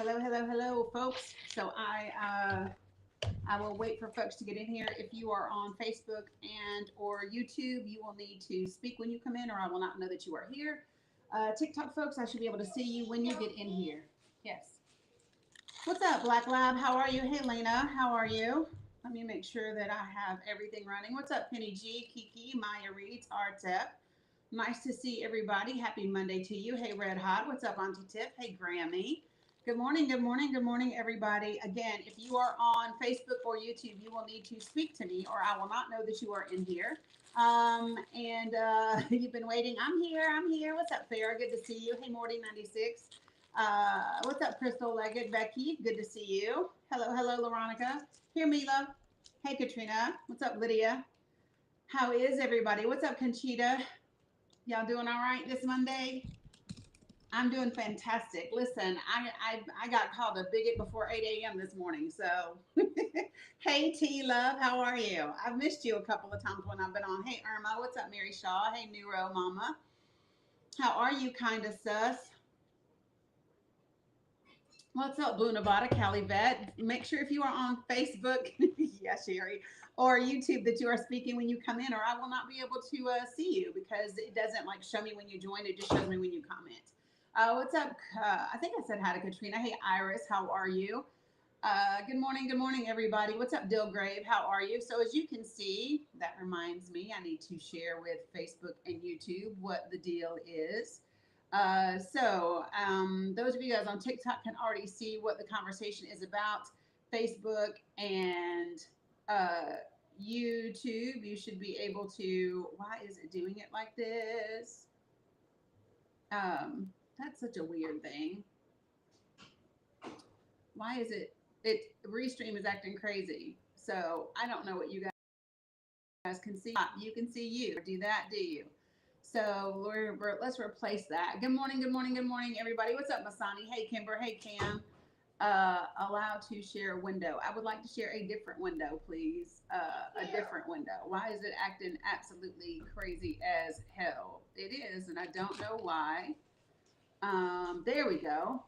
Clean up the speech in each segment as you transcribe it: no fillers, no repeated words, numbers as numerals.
Hello, hello, hello, folks. I will wait for folks to get in here. If you are on Facebook and or YouTube, you will need to speak when you come in, or I will not know that you are here. TikTok folks, I should be able to see you when you get in here. Yes. What's up, Black Lab? How are you? Hey, Lena. How are you? Let me make sure that I have everything running. What's up, Penny G, Kiki, Maya Reeds, Artep? Nice to see everybody. Happy Monday to you. Hey, Red Hot. What's up, Auntie Tip? Hey, Grammy. Good morning, good morning, good morning, everybody. Again, if you are on Facebook or YouTube, you will need to speak to me or I will not know that you are in here. You've been waiting. I'm here. I'm here. What's up, Farah? Good to see you. Hey, Morty96. What's up, Crystal Leggett? Becky, good to see you. Hello, hello, Veronica. Here, Mila. Hey, Katrina. What's up, Lydia? How is everybody? What's up, Conchita? Y'all doing all right this Monday? I'm doing fantastic. Listen, I got called a bigot before 8 a.m. this morning. So, hey, T Love, how are you? I've missed you a couple of times when I've been on. Hey, Irma, what's up, Mary Shaw? Hey, Neuro Mama, how are you, kind of sus? What's up, Blue Nevada, Cali Vet? Make sure if you are on Facebook, yes, Sherry, or YouTube that you are speaking when you come in, or I will not be able to see you because it doesn't like show me when you join. It just shows me when you comment. What's up? I think I said hi to Katrina. Hey, Iris, how are you? Good morning, everybody. What's up, Dillgrave? How are you? So, as you can see, that reminds me, I need to share with Facebook and YouTube what the deal is. Those of you guys on TikTok can already see what the conversation is about. Facebook and uh, YouTube, you should be able to. Why is it doing it like this? That's such a weird thing. Why is it Restream is acting crazy? So I don't know what you guys can see. You can see you. Do that, do you? So let's replace that. Good morning, good morning, good morning, everybody. What's up, Masani? Hey, Kimber. Hey, Cam. Allow to share a window. I would like to share a different window, please. A different window. Why is it acting absolutely crazy as hell? It is, and I don't know why. There we go.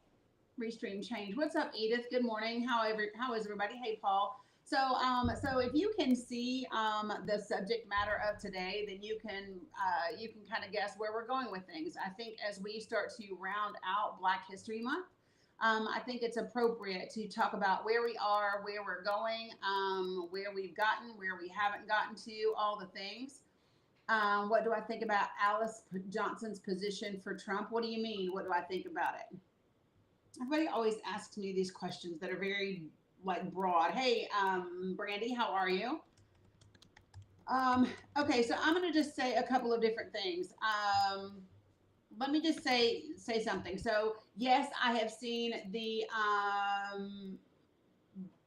Restream change. What's up, Edith? Good morning. How is everybody? Hey, Paul. So if you can see the subject matter of today, then you can kind of guess where we're going with things. I think as we start to round out Black History Month, I think it's appropriate to talk about where we are, where we're going, where we've gotten, where we haven't gotten to, all the things. What do I think about Alice Johnson's position for Trump? What do you mean? What do I think about it? Everybody always asks me these questions that are very like broad. Hey, Brandy, how are you? Um, okay, so I'm gonna just say a couple of different things. Let me just say something. So yes, I have seen the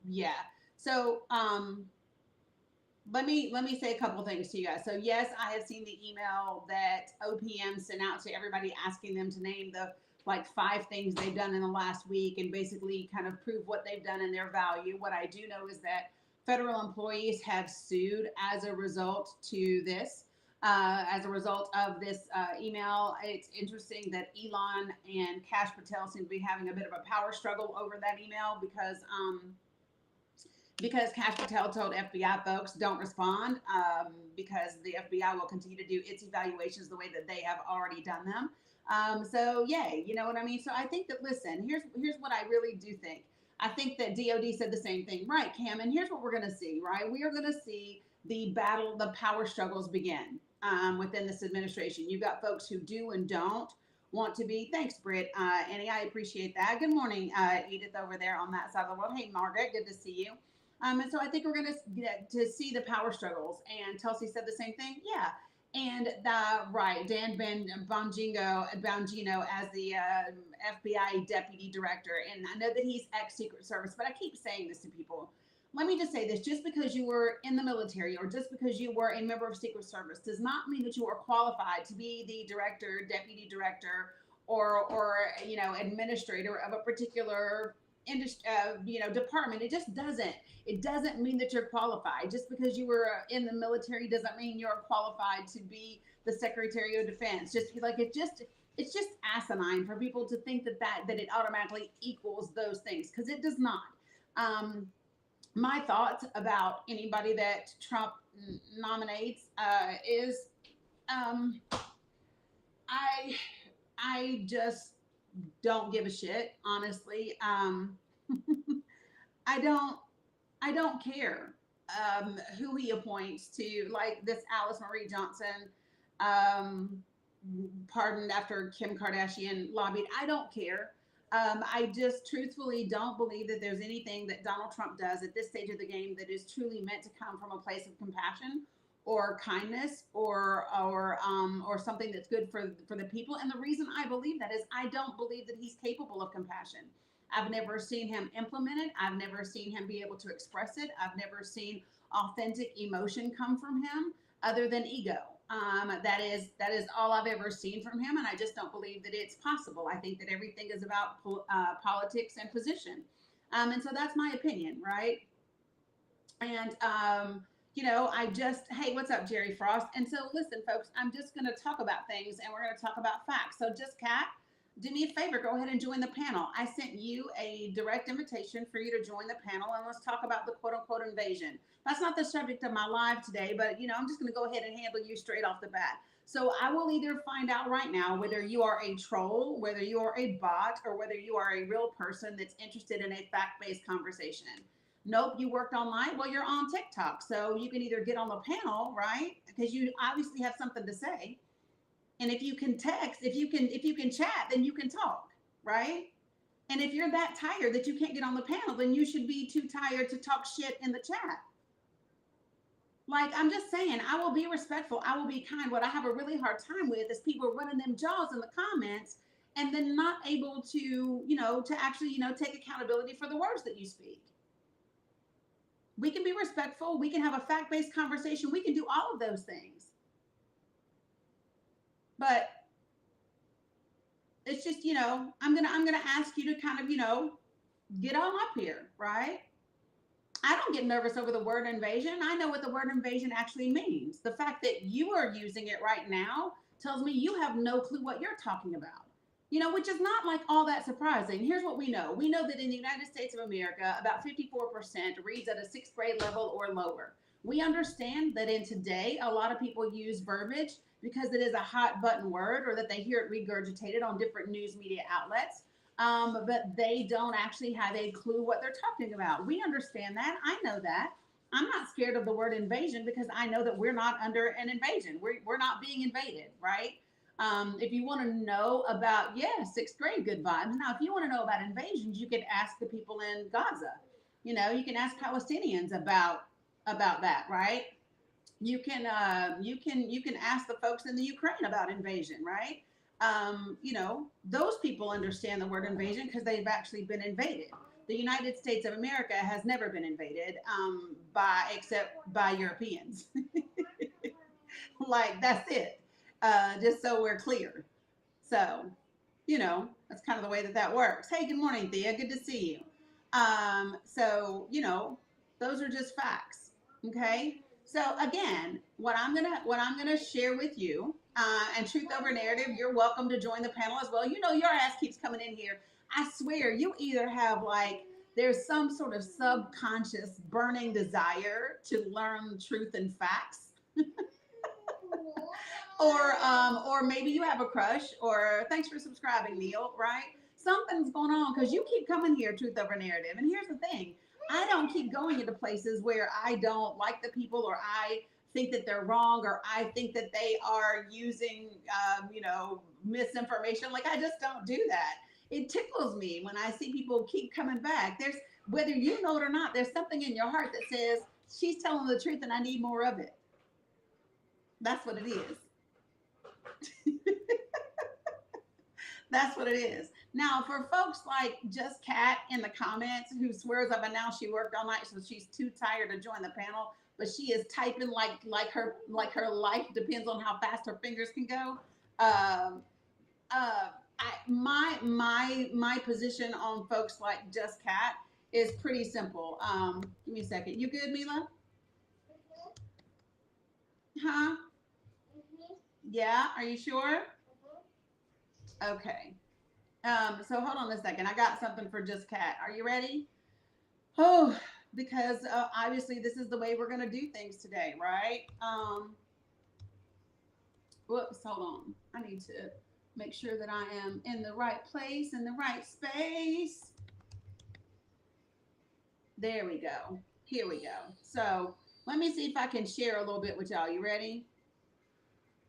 yeah. So let me say a couple things to you guys. So yes, I have seen the email that OPM sent out to everybody asking them to name the like 5 things they've done in the last week and basically kind of prove what they've done and their value. What I do know is that federal employees have sued as a result to this. As a result of this email, it's interesting that Elon and Kash Patel seem to be having a bit of a power struggle over that email because Kash Patel told FBI folks don't respond because the FBI will continue to do its evaluations the way that they have already done them. So yay, you know what I mean? So I think that listen, here's what I really do think. I think that DOD said the same thing, right, Cam? And here's what we're going to see, right? We are going to see the battle, the power struggles begin within this administration. You've got folks who do and don't want to be. Thanks, Britt. Annie, I appreciate that. Good morning, Edith, over there on that side of the world. Hey, Margaret, good to see you. And so I think we're going to get to see the power struggles. And Tulsi said the same thing. Yeah. And right, Dan Bongino as the FBI deputy director. And I know that he's ex-Secret Service, but I keep saying this to people. Let me just say this, just because you were in the military or just because you were a member of Secret Service does not mean that you are qualified to be the director, deputy director, or administrator of a particular department. It doesn't mean that you're qualified. Just because you were in the military doesn't mean you're qualified to be the Secretary of Defense. Just like it it's just asinine for people to think that it automatically equals those things, because it does not. Um, my thoughts about anybody that Trump nominates is um, I I just don't give a shit, honestly. I don't I don't care who he appoints to, like this Alice Marie Johnson, um, pardoned after Kim Kardashian lobbied. I don't care. I just truthfully don't believe that there's anything that Donald Trump does at this stage of the game that is truly meant to come from a place of compassion or kindness or something that's good for the people. And the reason I believe that is I don't believe that he's capable of compassion. I've never seen him implement it. I've never seen him be able to express it. I've never seen authentic emotion come from him other than ego. That is all I've ever seen from him, and I just don't believe that it's possible. I think that everything is about politics and position, and so that's my opinion, right? And I just, hey, what's up, Jerry Frost? And so, listen, folks, I'm just going to talk about things, and we're going to talk about facts. So, just Kat, do me a favor, go ahead and join the panel. I sent you a direct invitation for you to join the panel, and let's talk about the quote unquote invasion. That's not the subject of my live today, but I'm just going to go ahead and handle you straight off the bat. So I will either find out right now whether you are a troll, whether you are a bot, or whether you are a real person that's interested in a fact-based conversation. Nope, you worked online. Well, you're on TikTok, so you can either get on the panel, right? Because you obviously have something to say. And if you can text, if you can chat, then you can talk, right? And if you're that tired that you can't get on the panel, then you should be too tired to talk shit in the chat. Like, I'm just saying, I will be respectful. I will be kind. What I have a really hard time with is people running them jaws in the comments and then not able to actually, take accountability for the words that you speak. We can be respectful. We can have a fact-based conversation. We can do all of those things. But it's just, I'm gonna ask you to kind of, get on up here, right? I don't get nervous over the word invasion. I know what the word invasion actually means. The fact that you are using it right now tells me you have no clue what you're talking about. Which is not like all that surprising. Here's what we know. We know that in the United States of America, about 54% reads at a sixth grade level or lower. We understand that in today, a lot of people use verbiage because it is a hot button word or that they hear it regurgitated on different news media outlets. But they don't actually have a clue what they're talking about. We understand that. I know that. I'm not scared of the word invasion because I know that we're not under an invasion. We're not being invaded, right? If you want to know about, sixth grade, good vibes. Now, if you want to know about invasions, you can ask the people in Gaza. You can ask Palestinians about that, right? You can ask the folks in the Ukraine about invasion, right? Those people understand the word invasion because they've actually been invaded. The United States of America has never been invaded except by Europeans. Like, that's it. Just so we're clear. So, that's kind of the way that works. Hey, good morning, Thea. Good to see you. So, those are just facts. Okay. So again, what I'm gonna share with you, and Truth Over Narrative, you're welcome to join the panel as well. Your ass keeps coming in here. I swear, you either have there's some sort of subconscious burning desire to learn truth and facts, or maybe you have a crush. Or thanks for subscribing, Neil. Right? Something's going on because you keep coming here, Truth Over Narrative. And here's the thing. I don't keep going into places where I don't like the people, or I think that they're wrong, or I think that they are using, misinformation. Like, I just don't do that. It tickles me when I see people keep coming back. Whether you know it or not, there's something in your heart that says, she's telling the truth and I need more of it. That's what it is. That's what it is. Now, for folks like Just Cat in the comments who swears up and down she worked all night, so she's too tired to join the panel, but she is typing like her life depends on how fast her fingers can go. My position on folks like Just Cat is pretty simple. Give me a second. You good, Mila? Huh? Yeah. Are you sure? Okay. So hold on a second. I got something for Just Cat. Are you ready? Oh, because obviously this is the way we're gonna do things today, right? Whoops, hold on. I need to make sure that I am in the right place, in the right space. There we go. Here we go. So let me see if I can share a little bit with y'all. You ready?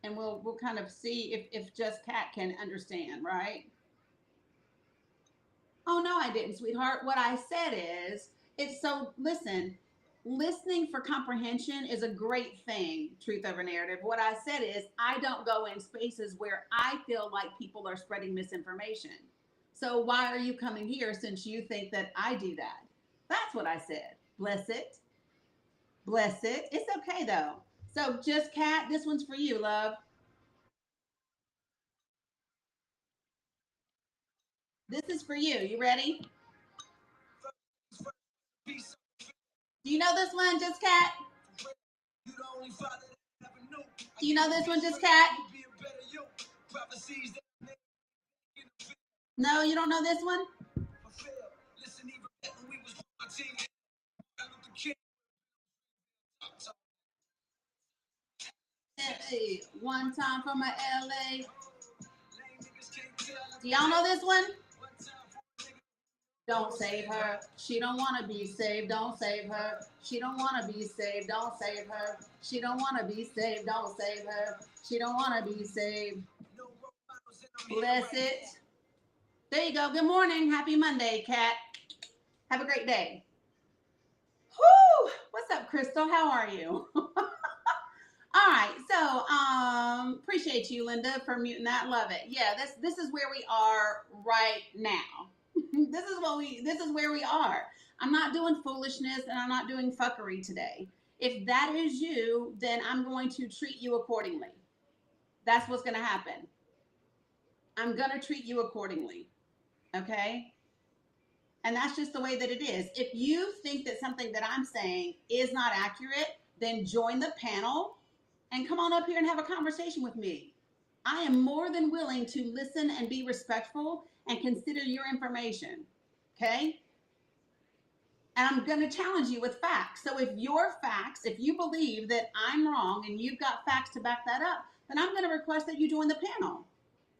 And we'll kind of see if Just Cat can understand, right? Oh no, I didn't, sweetheart. What I said is it's so listen, listening for comprehension is a great thing, truth over narrative. What I said is I don't go in spaces where I feel like people are spreading misinformation. So why are you coming here since you think that I do that? That's what I said. Bless it. Bless it. It's okay though. So Just Cat, this one's for you, love. This is for you. You ready? Do you know this one, Just Cat? Do you know this one, Just Cat? No, you don't know this one? Hey, one time for my LA. Do y'all know this one? Don't save her. She don't want to be saved. Don't save her. She don't want to be saved. Don't save her. She don't want to be saved. Don't save her. She don't want to be saved. Bless it. There you go. Good morning. Happy Monday, Cat. Have a great day. Whoo! What's up, Crystal? How are you? All right, so appreciate you, Linda, for muting that. Love it. Yeah, this is where we are right now. This is where we are. I'm not doing foolishness and I'm not doing fuckery today. If that is you, then I'm going to treat you accordingly. That's what's going to happen. I'm going to treat you accordingly. Okay? And that's just the way that it is. If you think that something that I'm saying is not accurate, then join the panel and come on up here and have a conversation with me. I am more than willing to listen and be respectful and consider your information. Okay? And I'm going to challenge you with facts. So if your facts, if you believe that I'm wrong and you've got facts to back that up, then I'm going to request that you join the panel.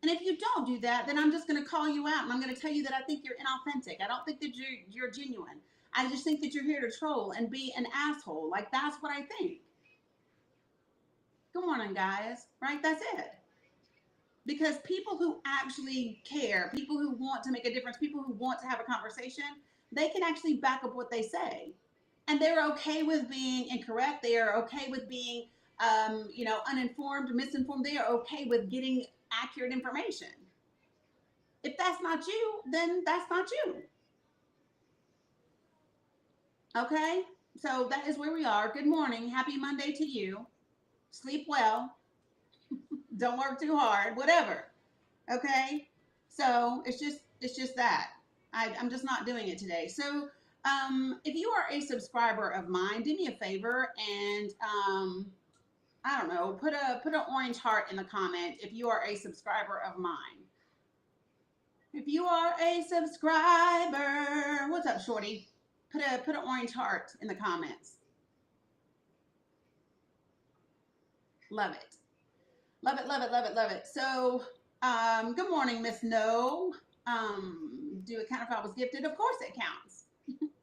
And if you don't do that, then I'm just going to call you out and I'm going to tell you that I think you're inauthentic. I don't think that you're genuine. I just think that you're here to troll and be an asshole. Like, that's what I think. Good morning, guys. Right? That's it. Because people who actually care, people who want to make a difference, people who want to have a conversation, they can actually back up what they say. And they're okay with being incorrect. They are okay with being, uninformed, misinformed. They are okay with getting accurate information. If that's not you, then that's not you. Okay? So that is where we are. Good morning. Happy Monday to you. Sleep well. Don't work too hard. Whatever. Okay? So it's just that. I'm just not doing it today. So if you are a subscriber of mine, do me a favor and I don't know, put an orange heart in the comment if you are a subscriber of mine. If you are a subscriber, what's up, Shorty? Put an orange heart in the comments. Love it. Love it, love it, love it, love it. So, good morning, Miss No. Do it count if I was gifted? Of course it counts.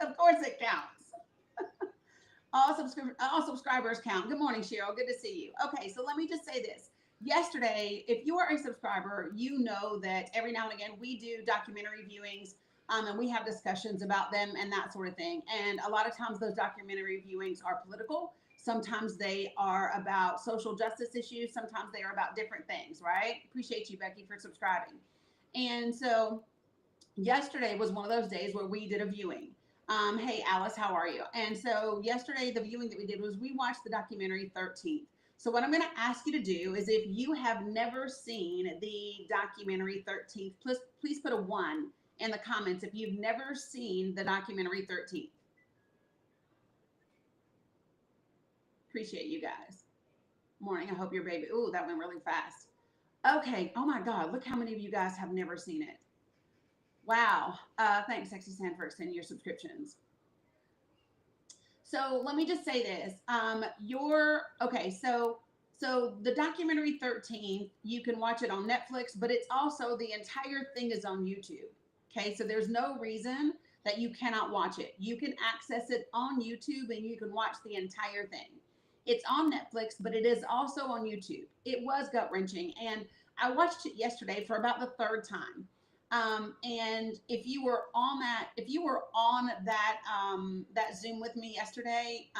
Of course it counts. All subscribers count. Good morning, Cheryl. Good to see you. Okay, so let me just say this. Yesterday, if you are a subscriber, you know that every now and again we do documentary viewings, and we have discussions about them and that sort of thing. And a lot of times those documentary viewings are political. Sometimes they are about social justice issues. Sometimes they are about different things, right? Appreciate you, Becky, for subscribing. And so yesterday was one of those days where we did a viewing. Hey, Alice, how are you? And so yesterday, the viewing that we did was we watched the documentary 13th. So what I'm going to ask you to do is if you have never seen the documentary 13th, please put a 1 in the comments if you've never seen the documentary 13th. Appreciate you guys. Morning. I hope your baby. Ooh, that went really fast. Okay. Oh my God. Look how many of you guys have never seen it. Wow. Thanks, Sexy Sand, for extending your subscriptions. So let me just say this. Your okay. So the documentary 13th, you can watch it on Netflix, but it's also the entire thing is on YouTube. Okay, so there's no reason that you cannot watch it. You can access it on YouTube and you can watch the entire thing. It's on Netflix, but it is also on YouTube. It was gut wrenching, and I watched it yesterday for about the third time. And if you were on that Zoom with me yesterday,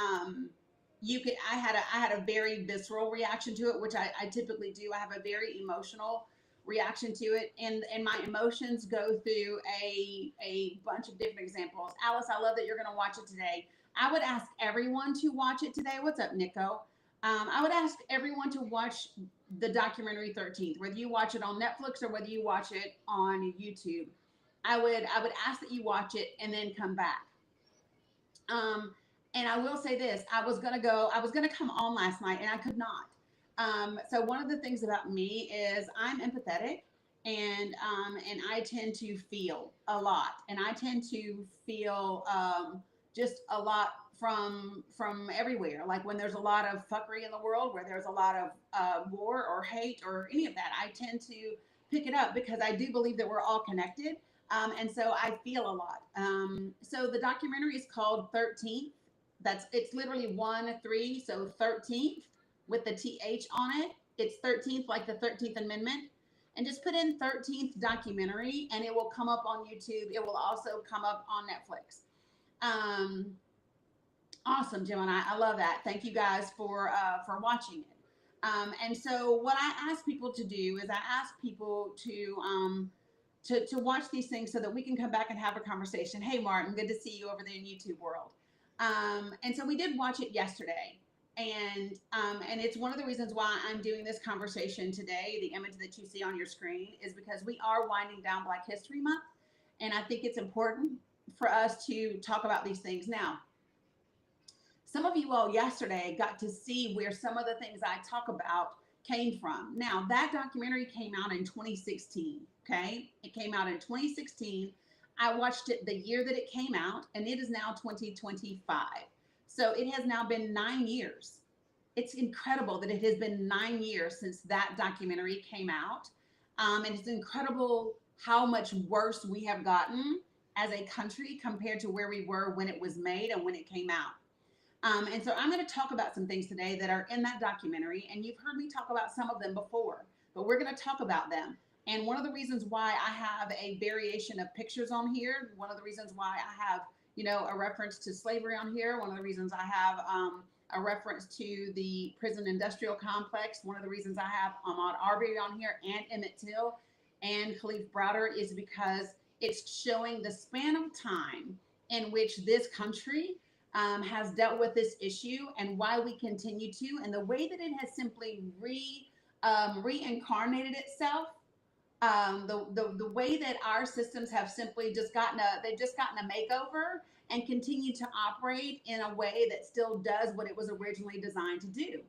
you could. I had a very visceral reaction to it, which I typically do. I have a very emotional reaction to it, and my emotions go through a bunch of different examples. Alice, I love that you're going to watch it today. I would ask everyone to watch it today. What's up, Nico? I would ask everyone to watch the documentary 13th, whether you watch it on Netflix or whether you watch it on YouTube. I would ask that you watch it and then come back. Um, and I will say this: I was gonna come on last night, and I could not. So one of the things about me is I'm empathetic, and I tend to feel a lot, and I tend to feel just a lot from everywhere. Like when there's a lot of fuckery in the world, where there's a lot of war or hate or any of that, I tend to pick it up because I do believe that we're all connected, and so I feel a lot. So the documentary is called 13th. It's literally 1 3, so 13th with the th on it. It's 13th, like the 13th Amendment. And just put in 13th documentary, and it will come up on YouTube. It will also come up on Netflix. Um, Awesome, Gemini. I love that. Thank you guys for watching it. And so, what I ask people to do is I ask people to watch these things so that we can come back and have a conversation. Hey, Martin, good to see you over there in YouTube world. And so we did watch it yesterday, and it's one of the reasons why I'm doing this conversation today. The image that you see on your screen is because we are winding down Black History Month, and I think it's important for us to talk about these things now. Some of you all yesterday got to see where some of the things I talk about came from. Now, that documentary came out in 2016, okay? It came out in 2016. I watched it the year that it came out, and it is now 2025. So it has now been 9 years. It's incredible that it has been 9 years since that documentary came out. And it's incredible how much worse we have gotten as a country compared to where we were when it was made and when it came out. And so I'm going to talk about some things today that are in that documentary, and you've heard me talk about some of them before, but we're going to talk about them. And one of the reasons why I have a variation of pictures on here, one of the reasons why I have, a reference to slavery on here, one of the reasons I have a reference to the prison industrial complex, one of the reasons I have Ahmaud Arbery on here and Emmett Till and Khalif Browder is because it's showing the span of time in which this country has dealt with this issue and why we continue to, and the way that it has simply reincarnated itself. The way that our systems have simply they've just gotten a makeover and continue to operate in a way that still does what it was originally designed to do.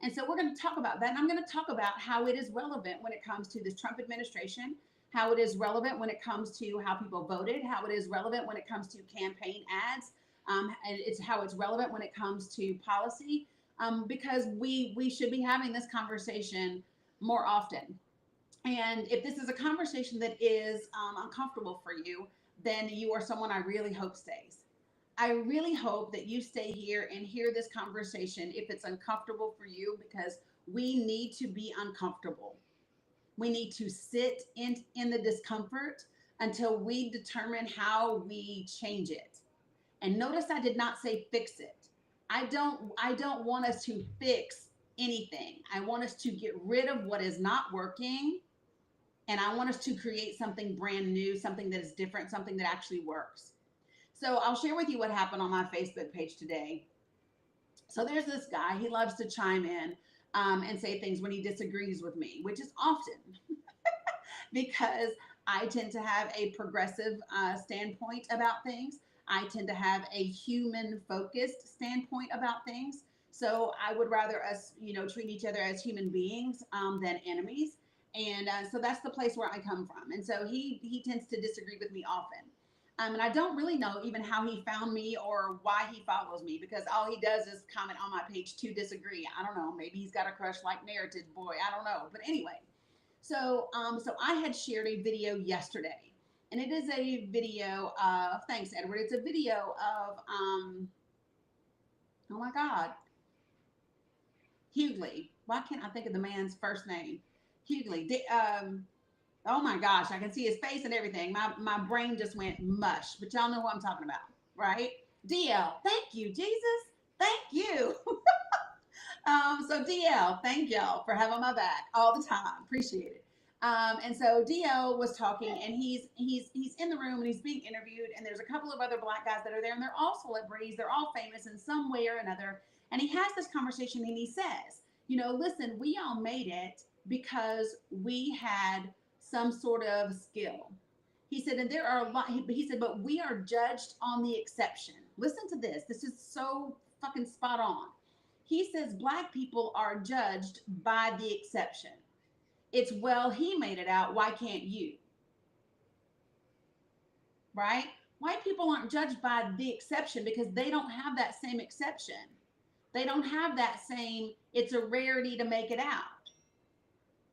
And so we're going to talk about that. And I'm going to talk about how it is relevant when it comes to this Trump administration, how it is relevant when it comes to how people voted, how it is relevant when it comes to campaign ads, and it's how it's relevant when it comes to policy, because we should be having this conversation more often. And if this is a conversation that is uncomfortable for you, then you are someone I really hope stays. I really hope that you stay here and hear this conversation if it's uncomfortable for you, because we need to be uncomfortable. We need to sit in the discomfort until we determine how we change it. And notice I did not say fix it. I don't want us to fix anything. I want us to get rid of what is not working, and I want us to create something brand new, something that is different, something that actually works. So I'll share with you what happened on my Facebook page today. So there's this guy, he loves to chime in and say things when he disagrees with me, which is often because I tend to have a progressive standpoint about things. I tend to have a human focused standpoint about things. So I would rather us, treat each other as human beings than enemies. And so that's the place where I come from. And so he tends to disagree with me often. And I don't really know even how he found me or why he follows me, because all he does is comment on my page to disagree. I don't know. Maybe he's got a crush like Narrative Boy. I don't know. But anyway, so I had shared a video yesterday, and it is a video of, thanks Edward. It's a video of oh my God, Hughley. Why can't I think of the man's first name? Hughley. Oh my gosh, I can see his face and everything. My brain just went mush, but y'all know who I'm talking about, right? DL, thank you, Jesus. Thank you. So DL, thank y'all for having my back all the time. Appreciate it. And so DL was talking, and he's in the room and he's being interviewed, and there's a couple of other black guys that are there, and they're all celebrities, they're all famous in some way or another. And he has this conversation, and he says, you know, listen, we all made it because we had some sort of skill. He said, and there are a lot, he said, but we are judged on the exception. Listen to this. This is so fucking spot on. He says black people are judged by the exception. It's, well, he made it out. Why can't you? Right? White people aren't judged by the exception because they don't have that same exception. They don't have that same, it's a rarity to make it out.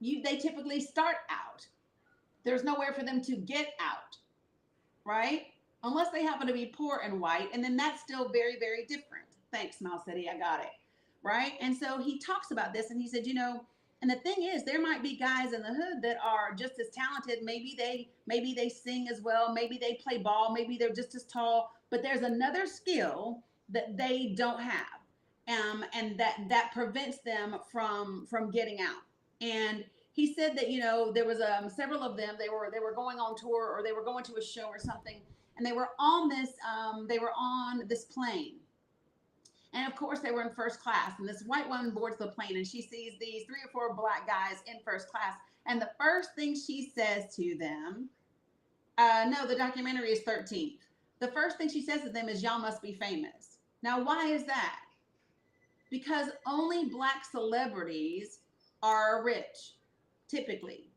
They typically start out. There's nowhere for them to get out, right? Unless they happen to be poor and white, and then that's still very, very different. Thanks, Mal City, I got it, right? And so he talks about this, and he said, you know, and the thing is, there might be guys in the hood that are just as talented. Maybe they sing as well. Maybe they play ball. Maybe they're just as tall. But there's another skill that they don't have, and that prevents them from getting out. And he said that, you know, there was several of them. They were going on tour, or they were going to a show or something, and they were on this plane. And of course, they were in first class, and this white woman boards the plane, and she sees these 3 or 4 black guys in first class. And the first thing she says to them, no, the documentary is 13th. The first thing she says to them is, y'all must be famous. Now, why is that? Because only black celebrities are rich, typically.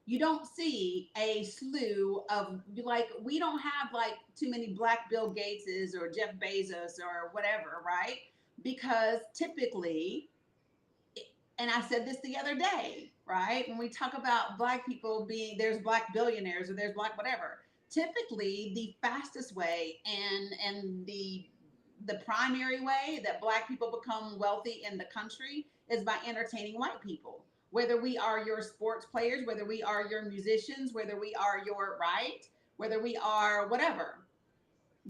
You don't see a slew of, like, we don't have like too many black Bill Gateses or Jeff Bezos or whatever, right? Because typically, and I said this the other day, right? When we talk about black people being, there's black billionaires or there's black whatever. Typically, the fastest way and the primary way that black people become wealthy in the country is by entertaining white people. Whether we are your sports players, whether we are your musicians, whether we are your, right, whether we are whatever,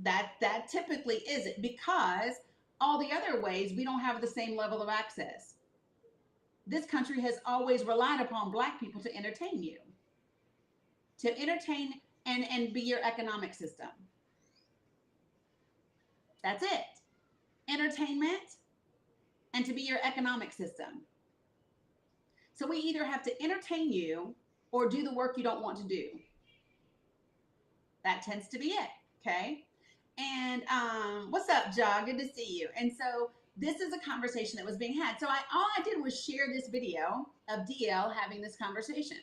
that typically is it, because all the other ways we don't have the same level of access. This country has always relied upon black people to entertain you, to entertain and be your economic system. That's it. Entertainment and to be your economic system. So we either have to entertain you or do the work you don't want to do. That tends to be it, okay? And what's up, Ja? Good to see you. And so this is a conversation that was being had. So all I did was share this video of DL having this conversation.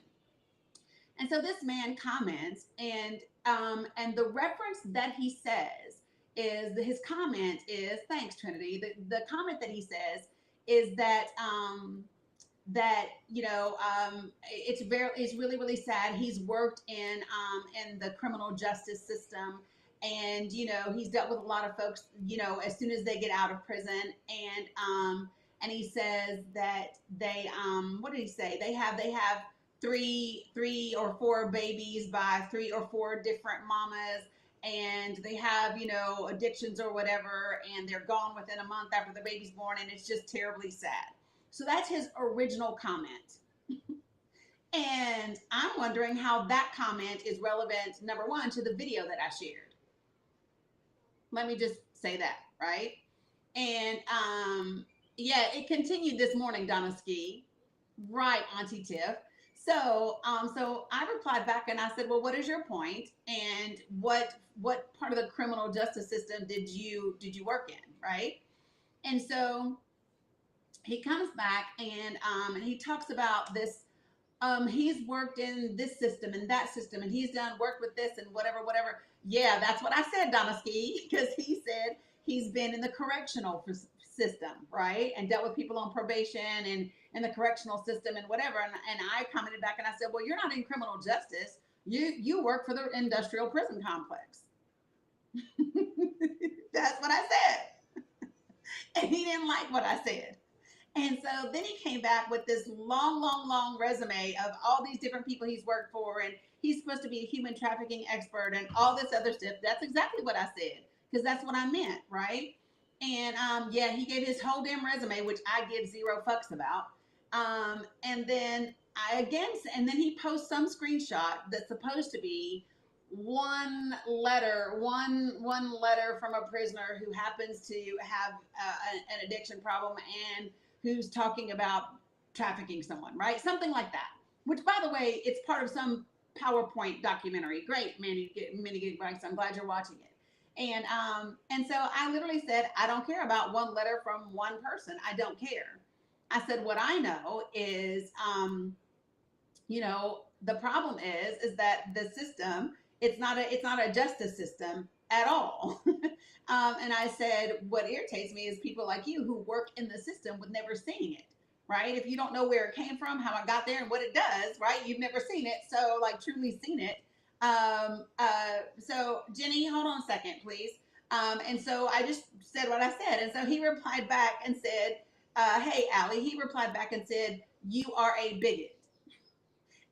And so this man comments, and the reference that he says is, his comment is, thanks Trinity. The comment that he says is that that, you know, it's really, really sad. He's worked in the criminal justice system, and, you know, he's dealt with a lot of folks, you know, as soon as they get out of prison. And he says that they, what did he say? They have three or four babies by 3 or 4 different mamas, and they have, you know, addictions or whatever, and they're gone within a month after the baby's born, and it's just terribly sad. So that's his original comment. And I'm wondering how that comment is relevant, number one, to the video that I shared. Let me just say that, right? And yeah, it continued this morning, Donna Ski. Right, Auntie Tiff. So I replied back and I said, well, what is your point? And what part of the criminal justice system did you work in, right? And so he comes back and he talks about this he's worked in this system and that system, and he's done work with this and whatever, whatever. Yeah, that's what I said, Donna Ski, because he said he's been in the correctional system, right? And dealt with people on probation and in the correctional system and whatever. And I commented back and I said, well, you're not in criminal justice. You work for the industrial prison complex. That's what I said. And he didn't like what I said. And so then he came back with this long, long, long resume of all these different people he's worked for, and he's supposed to be a human trafficking expert and all this other stuff. That's exactly what I said, because that's what I meant, right? And yeah, he gave his whole damn resume, which I give zero fucks about. And then and then he posts some screenshot that's supposed to be one letter from a prisoner who happens to have an addiction problem and who's talking about trafficking someone, right? Something like that. Which, by the way, it's part of some PowerPoint documentary. Great, Mini Gig Bikes. I'm glad you're watching it. And so I literally said, I don't care about one letter from one person. I don't care. I said, what I know is, the problem is that the system, it's not a justice system at all. And I said, what irritates me is people like you who work in the system with never seeing it, right? If you don't know where it came from, how it got there, and what it does, right? You've never seen it, so like truly seen it. So Jenny, hold on a second, please. And so I just said what I said, and so he replied back and said, "Hey, Allie." He replied back and said, "You are a bigot."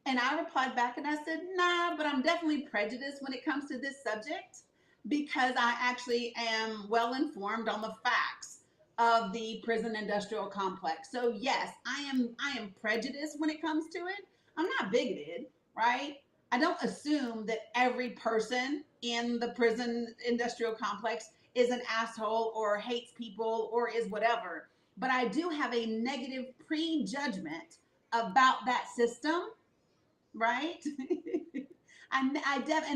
And I replied back and I said, nah, but I'm definitely prejudiced when it comes to this subject because I actually am well informed on the facts of the prison industrial complex. So yes, I am prejudiced when it comes to it. I'm not bigoted, right? I don't assume that every person in the prison industrial complex is an asshole or hates people or is whatever. But I do have a negative prejudgment about that system, right? And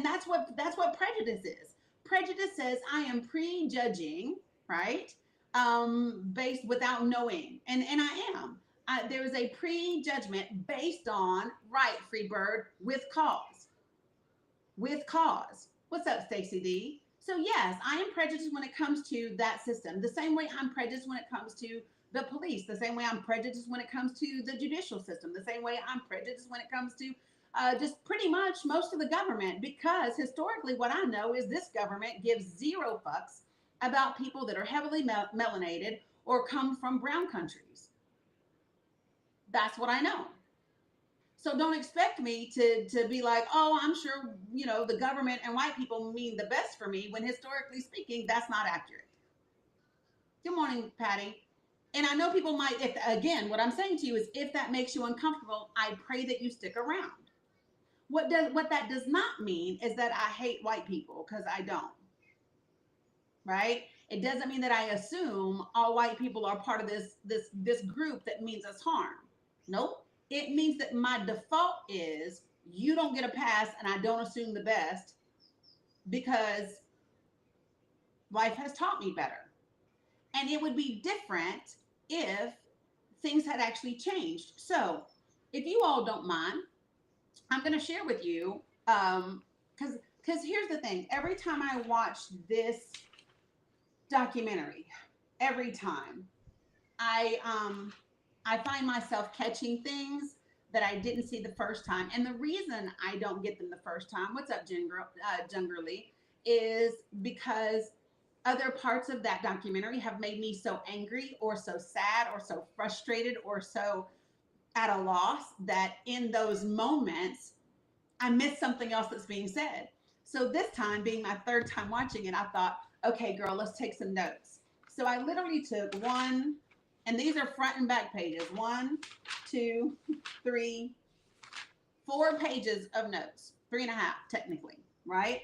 that's what prejudice is. Prejudice says I am prejudging, right? Based without knowing, and I am. There is a prejudgment based on right, Freebird, with cause. With cause. What's up, Stacy D? So yes, I am prejudiced when it comes to that system. The same way I'm prejudiced when it comes to the police. The same way I'm prejudiced when it comes to the judicial system. The same way I'm prejudiced when it comes to just pretty much most of the government, because historically what I know is this government gives zero fucks about people that are heavily melanated or come from brown countries. That's what I know. So don't expect me to be like, oh, I'm sure, the government and white people mean the best for me, when historically speaking, that's not accurate. Good morning, Patty. And I know people might, what I'm saying to you is, if that makes you uncomfortable, I pray that you stick around. What that does not mean is that I hate white people, because I don't. Right? It doesn't mean that I assume all white people are part of this group that means us harm. Nope. It means that my default is you don't get a pass and I don't assume the best, because life has taught me better. And it would be different if things had actually changed. So if you all don't mind, I'm going to share with you, because here's the thing. Every time I watch this documentary, every time, I find myself catching things that I didn't see the first time. And the reason I don't get them the first time, what's up, Jungerly, is because other parts of that documentary have made me so angry or so sad or so frustrated or so at a loss that in those moments, I missed something else that's being said. So this time, being my third time watching it, I thought, okay, girl, let's take some notes. So I literally took one, and these are front and back pages. 1, 2, 3, 4 pages of notes. 3.5, technically, right?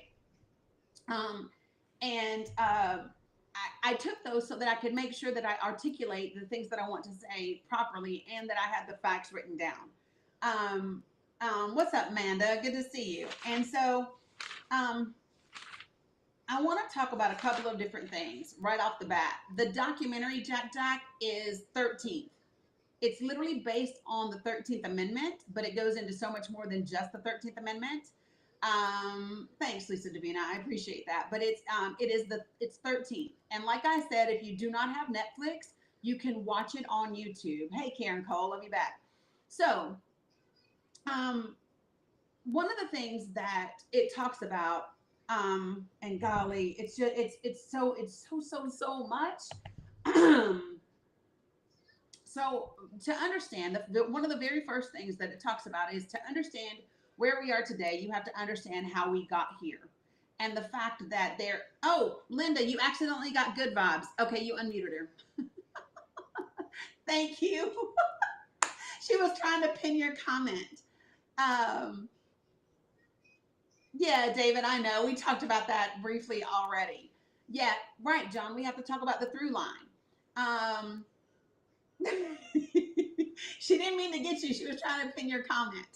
I took those so that I could make sure that I articulate the things that I want to say properly and that I had the facts written down. What's up, Amanda? Good to see you. And so I want to talk about a couple of different things right off the bat. The documentary Jack Jack is 13th. It's literally based on the 13th Amendment, but it goes into so much more than just the 13th Amendment. Thanks, Lisa Davina. I appreciate that. But it's 13th. And like I said, if you do not have Netflix, you can watch it on YouTube. Hey, Karen Cole, love you back. So, um, one of the things that it talks about, and golly, it's just it's so much. So to understand one of the very first things that it talks about is to understand where we are today, you have to understand how we got here. And the fact that oh, Linda, you accidentally got good vibes. Okay, you unmuted her. Thank you. She was trying to pin your comment. Um, yeah, David, I know. We talked about that briefly already. Yeah, right, John. We have to talk about the through line. Um, she didn't mean to get you. She was trying to pin your comment.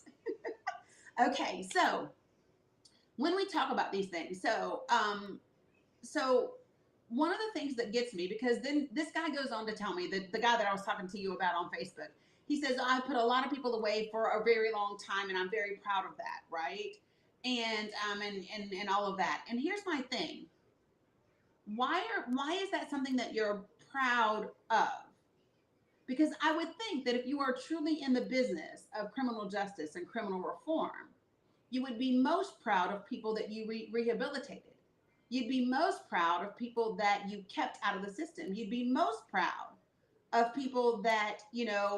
Okay, so when we talk about these things, so one of the things that gets me, because then this guy goes on to tell me, that the guy that I was talking to you about on Facebook, he says, I put a lot of people away for a very long time, and I'm very proud of that, right? And all of that. And here's my thing. Why is that something that you're proud of? Because I would think that if you are truly in the business of criminal justice and criminal reform, you would be most proud of people that you rehabilitated. You'd be most proud of people that you kept out of the system. You'd be most proud of people that,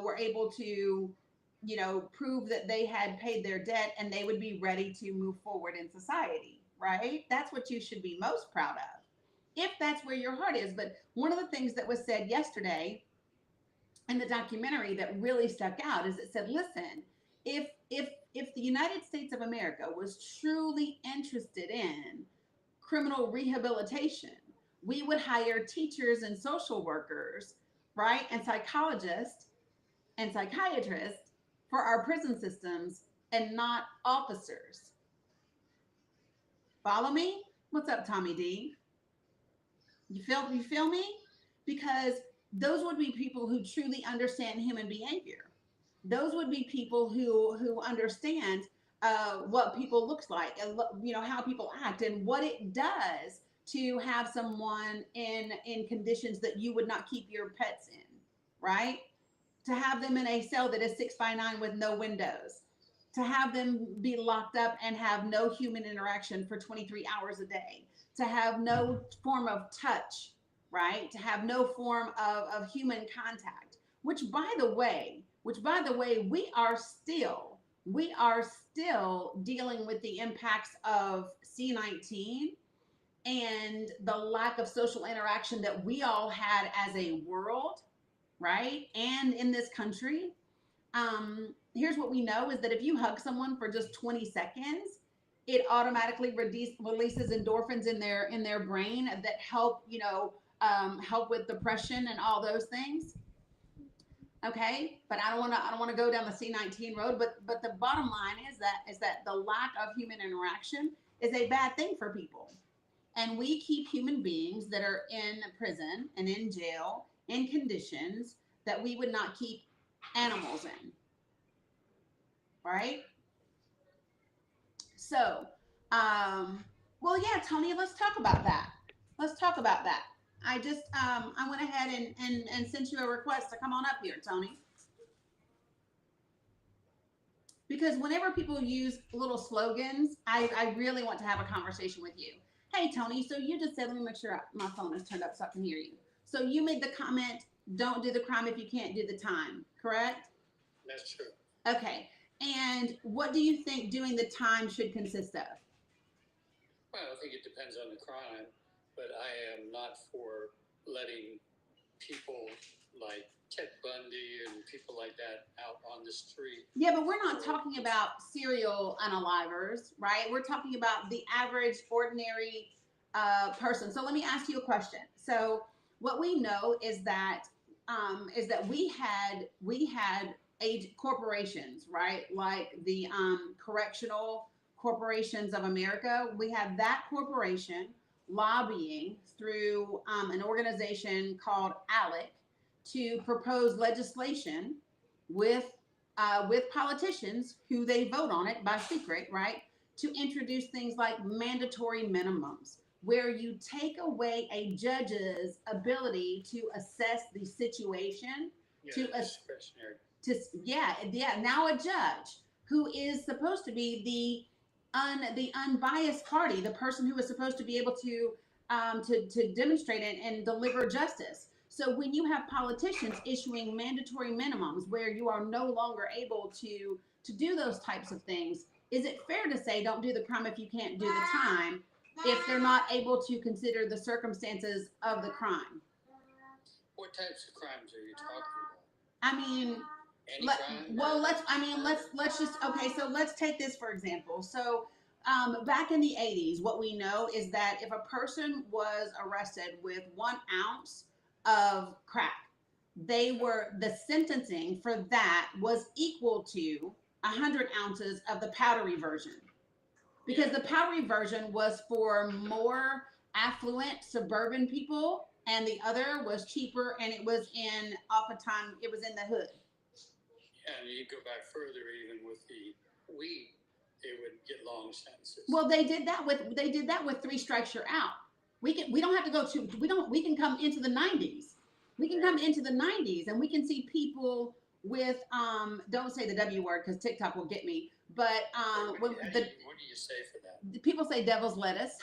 were able to, prove that they had paid their debt and they would be ready to move forward in society, right? That's what you should be most proud of, if that's where your heart is. But one of the things that was said yesterday in the documentary that really stuck out is it said, listen, if the United States of America was truly interested in criminal rehabilitation, we would hire teachers and social workers, right? And psychologists and psychiatrists for our prison systems, and not officers. Follow me? What's up, Tommy D? You feel me? Because those would be people who truly understand human behavior. Those would be people who understand what people looks like, and how people act, and what it does to have someone in conditions that you would not keep your pets in, right? To have them in a cell that is 6x9 with no windows, to have them be locked up and have no human interaction for 23 hours a day, to have no form of touch, right? To have no form of human contact, which by the way, we are still dealing with the impacts of C-19 and the lack of social interaction that we all had as a world, right? And in this country. Here's what we know is that if you hug someone for just 20 seconds, it automatically releases endorphins in their brain that help, help with depression and all those things. Okay, but I don't want to go down the C-19 road. But the bottom line is that the lack of human interaction is a bad thing for people, and we keep human beings that are in prison and in jail in conditions that we would not keep animals in, right? So, well, yeah, Tony, let's talk about that. Let's talk about that. I went ahead and sent you a request to come on up here, Tony. Because whenever people use little slogans, I really want to have a conversation with you. Hey, Tony, so you just said, let me make sure my phone is turned up so I can hear you. So you made the comment, don't do the crime if you can't do the time, correct? That's true. Okay. And what do you think doing the time should consist of? Well, I think it depends on the crime, but I am not for letting people like Ted Bundy and people like that out on the street. Yeah, but we're not talking about serial unalivers, right? We're talking about the average, ordinary person. So let me ask you a question. So what we know is that we had corporations, right? Like the Correctional Corporations of America. We have that corporation lobbying through an organization called ALEC to propose legislation with politicians who they vote on it by secret, right? To introduce things like mandatory minimums, where you take away a judge's ability to assess the situation, Yeah, to discretionary. yeah, now a judge who is supposed to be the unbiased party, the person who is supposed to be able to demonstrate it and deliver justice. So when you have politicians issuing mandatory minimums where you are no longer able to do those types of things, is it fair to say don't do the crime if you can't do the time if they're not able to consider the circumstances of the crime? What types of crimes are you talking about? I mean, Any crime? well, let's just okay. So let's take this for example. So back in the 80s, what we know is that if a person was arrested with 1 ounce of crack, the sentencing for that was equal to 100 ounces of the powdery version, because the powdery version was for more affluent suburban people and the other was cheaper and it was in oftentimes it was in the hood. Yeah, and you go back further, even with the weed, they would get long sentences. Well, they did that with 3 strikes you're out. We don't have to go to we can come into the 90s. We can come into the 90s and we can see people with don't say the W word because TikTok will get me. But what do you say for that? people say devil's lettuce.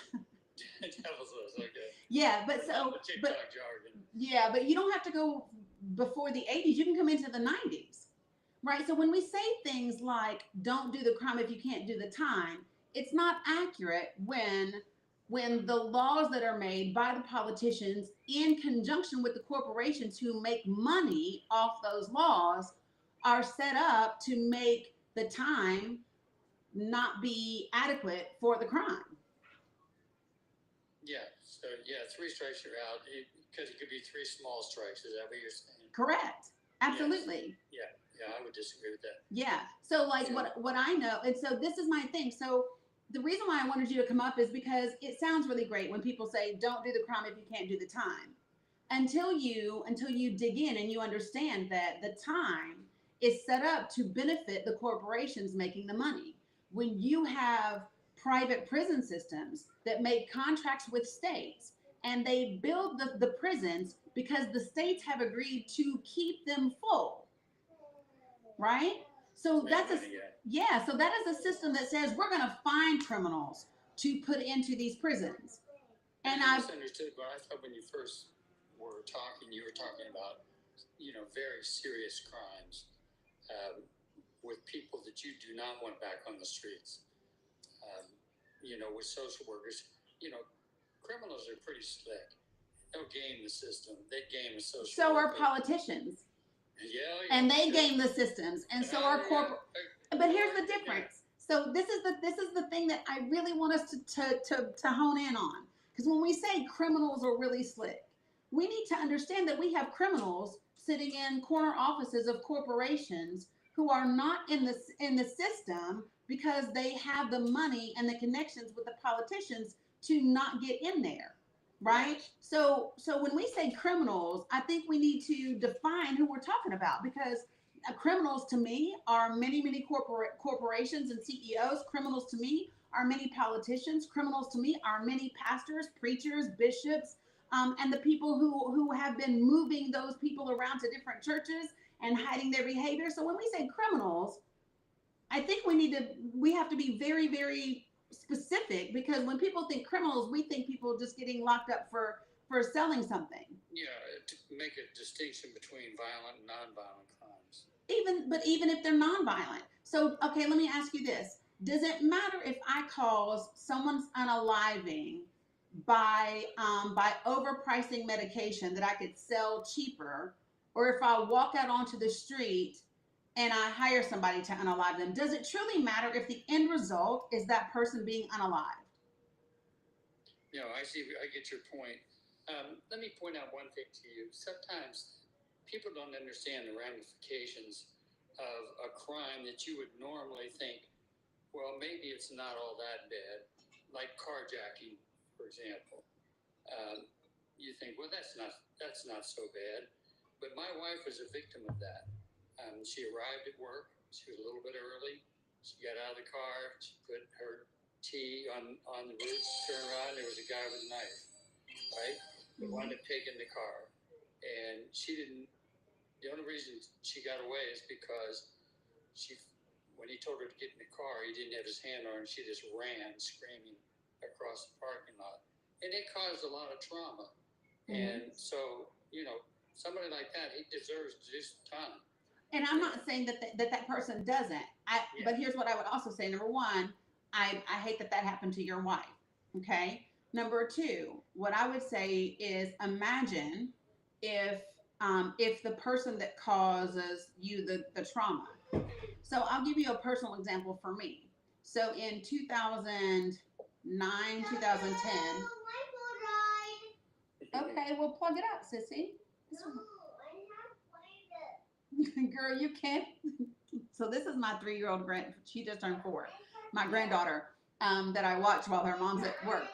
Devil's lettuce, okay. Yeah, but so TikTok jargon. yeah, but you don't have to go before the 80s. You can come into the 90s. Right? So when we say things like don't do the crime if you can't do the time, it's not accurate when the laws that are made by the politicians in conjunction with the corporations who make money off those laws are set up to make the time not be adequate for the crime. Yeah, so 3 strikes you're out because it could be 3 small strikes. Is that what you're saying? Correct. Absolutely. Yes. Yeah, I would disagree with that. Yeah. So like what I know, and so this is my thing. So the reason why I wanted you to come up is because it sounds really great when people say don't do the crime if you can't do the time. Until you dig in and you understand that the time is set up to benefit the corporations making the money. When you have private prison systems that make contracts with states and they build the prisons because the states have agreed to keep them full, right? So that's so that is a system that says we're going to find criminals to put into these prisons. And I misunderstood, but I thought when you first were talking, you were talking about very serious crimes with people that you do not want back on the streets. With social workers, criminals are pretty slick. They'll game the system. They game the social. So are politicians. Yeah, and they game the systems, and so are corporate. But here's the difference. So this is the thing that I really want us to hone in on, because when we say criminals are really slick, we need to understand that we have criminals sitting in corner offices of corporations who are not in the system because they have the money and the connections with the politicians to not get in there. Right? So when we say criminals, I think we need to define who we're talking about, because criminals to me are many corporations and CEOs. Criminals to me are many politicians. Criminals to me are many pastors, preachers, bishops, and the people who have been moving those people around to different churches and hiding their behavior. So when we say criminals, I think we have to be very, very specific, because when people think criminals, we think people just getting locked up for selling something. Yeah, to make a distinction between violent and nonviolent crimes. Even if they're nonviolent. So, okay, let me ask you this. Does it matter if I cause someone's unaliving by overpricing medication that I could sell cheaper, or if I walk out onto the street and I hire somebody to unalive them? Does it truly matter if the end result is that person being unalived? I see. I get your point. Let me point out one thing to you. Sometimes people don't understand the ramifications of a crime that you would normally think, well, maybe it's not all that bad, like carjacking, for example. You think, well, that's not so bad. But my wife was a victim of that. She arrived at work. She was a little bit early. She got out of the car. She put her tea on the roof, turned around. There was a guy with a knife, right? He wanted to take in the car. And she didn't, the only reason she got away is because when he told her to get in the car, he didn't have his hand on her, and she just ran screaming across the parking lot. And it caused a lot of trauma. And so, somebody like that, he deserves to do some time. And I'm not saying that person doesn't. But here's what I would also say. Number one, I hate that happened to your wife. Okay. Number two, what I would say is imagine if the person that causes you the trauma. So I'll give you a personal example for me. So in 2009, 2010. Okay, well plug it up, sissy. Girl, you can't. So this is my 3-year-old she just turned 4. My granddaughter that I watch while her mom's at work.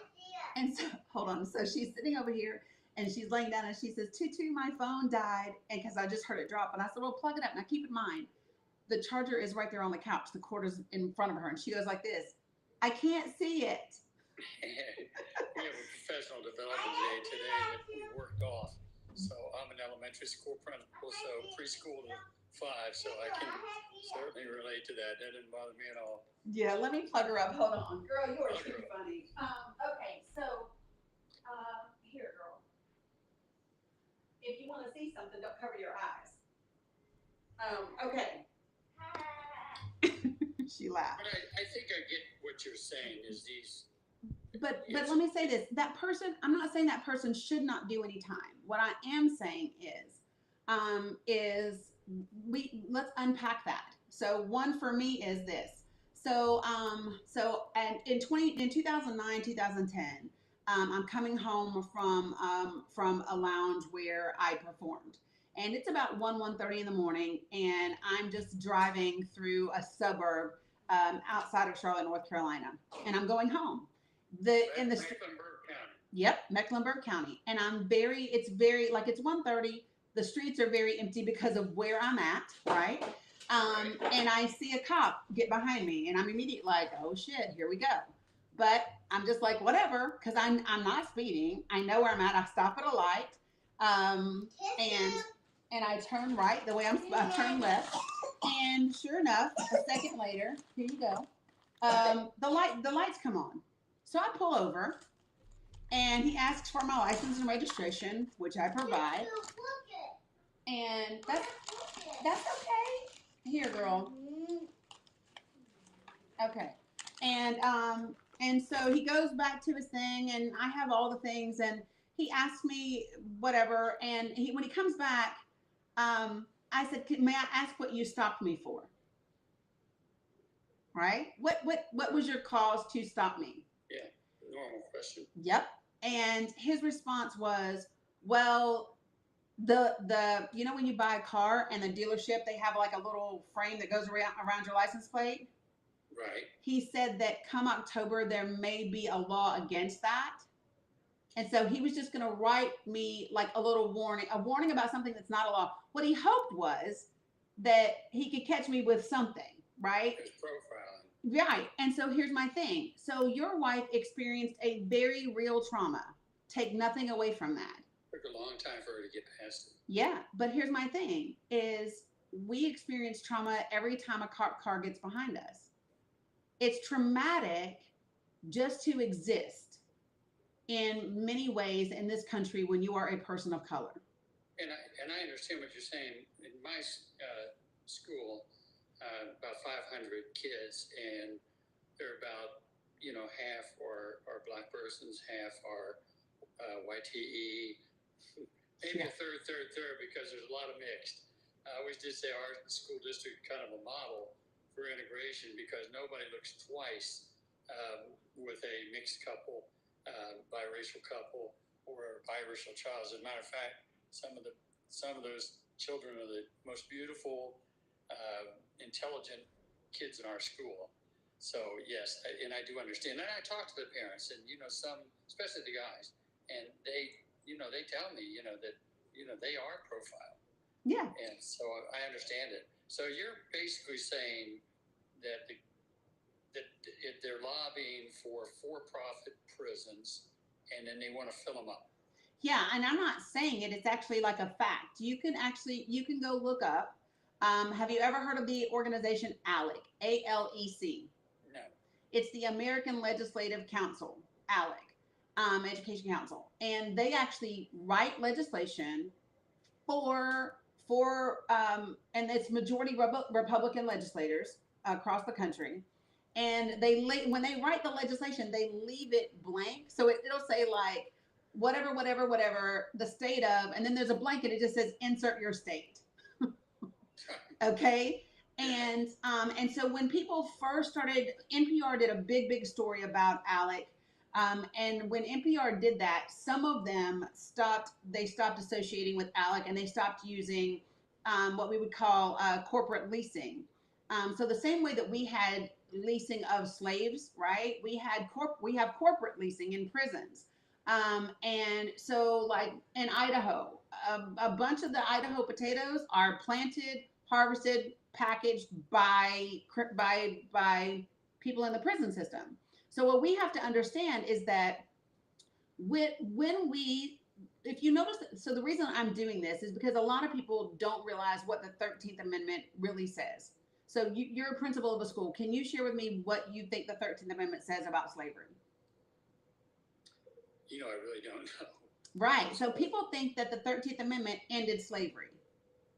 And so, hold on. So she's sitting over here and she's laying down and she says, Tutu, my phone died. And because I just heard it drop. And I said, well, plug it up. Now keep in mind, the charger is right there on the couch. The cord is in front of her. And she goes like this. I can't see it. We have a professional development day today that we worked off. So I'm an elementary school principal, so preschool to 5. So I can certainly relate to that. That didn't bother me at all. Yeah, let me plug her up. Hold on. Girl, you are too funny. Okay, so here, girl. If you want to see something, don't cover your eyes. Okay. She laughed. But I think I get what you're saying is these. But let me say this. That person, I'm not saying that person should not do any time. What I am saying is let's unpack that. So one for me is this. So and in 2009, 2010, I'm coming home from a lounge where I performed. And it's about 1:30 in the morning, and I'm just driving through a suburb outside of Charlotte, North Carolina, and I'm going home. Mecklenburg County. Yep, Mecklenburg County. And it's 1:30. The streets are very empty because of where I'm at, right? And I see a cop get behind me, and I'm immediately like, oh shit, here we go. But I'm just like, whatever, because I'm not speeding. I know where I'm at. I stop at a light, and I turn right the way I turn left. And sure enough, a second later, here you go. The lights come on. So I pull over, and he asks for my license and registration, which I provide. And that's okay. Here, girl. Okay. And so he goes back to his thing, and I have all the things, and he asks me whatever, and when he comes back, I said, may I ask what you stopped me for? Right? What was your cause to stop me? Yeah, normal question. Yep. And his response was, well, the when you buy a car and the dealership, they have like a little frame that goes around your license plate. Right. He said that come October, there may be a law against that. And so he was just going to write me like a warning about something that's not a law. What he hoped was that he could catch me with something, right? His profiling. Right. And so here's my thing. So your wife experienced a very real trauma. Take nothing away from that. Took a long time for her to get past it. Yeah. But here's my thing is we experience trauma every time a car gets behind us. It's traumatic just to exist in many ways in this country when you are a person of color. And I understand what you're saying. In my school, about 500 kids, and they're about half are Black persons, half are YTE, maybe a third because there's a lot of mixed. I always did say our school district kind of a model for integration because nobody looks twice with a mixed couple, biracial couple, or a biracial child. As a matter of fact, some of those children are the most beautiful, intelligent kids in our school. So yes, and I do understand. And I talk to the parents, and some, especially the guys, and they tell me that they are profiled. Yeah. And so I understand it. So you're basically saying that that if they're lobbying for-profit prisons, and then they want to fill them up. Yeah, and I'm not saying it. It's actually like a fact. You can go look up. Have you ever heard of the organization ALEC? ALEC. No. It's the American Legislative Council, ALEC, Education Council, and they actually write legislation and it's majority Republican legislators across the country. And when they write the legislation, they leave it blank. So it'll say like whatever the state of, and then there's a blank and it just says insert your state. Okay. And so when people first started, NPR did a big story about ALEC. And when NPR did that, some of them stopped associating with ALEC, and they stopped using what we would call corporate leasing. So the same way that we had leasing of slaves, right? We have corporate leasing in prisons. And so like in Idaho, a bunch of the Idaho potatoes are planted, harvested, packaged by people in the prison system. So what we have to understand is that if you notice, so the reason I'm doing this is because a lot of people don't realize what the 13th Amendment really says. So you're a principal of a school. Can you share with me what you think the 13th Amendment says about slavery? I really don't know. Right. So people think that the 13th Amendment ended slavery.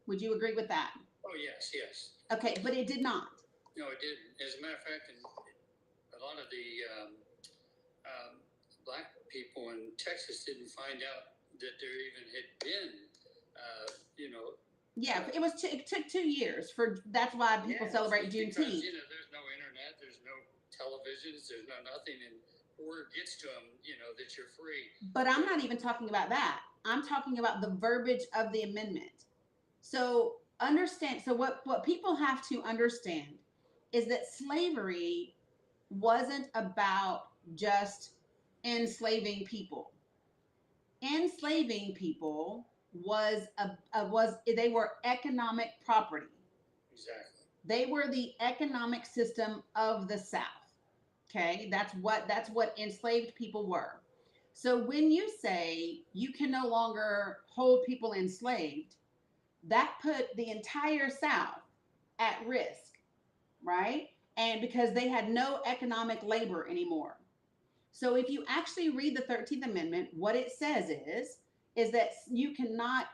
Would you agree with that? Oh, yes. Okay, but it did not. No, it didn't. As a matter of fact, a lot of the black people in Texas didn't find out that there even had been, Yeah, it took 2 years that's why people celebrate Juneteenth. Because, there's no internet, there's no televisions, there's no nothing, and word gets to them, that you're free. But I'm not even talking about that. I'm talking about the verbiage of the amendment. So what people have to understand is that slavery wasn't about just enslaving people. Enslaving people they were economic property. Exactly. They were the economic system of the South. Okay, that's what enslaved people were. So when you say you can no longer hold people enslaved, that put the entire South at risk, right? And because they had no economic labor anymore. So if you actually read the 13th Amendment, what it says is that you cannot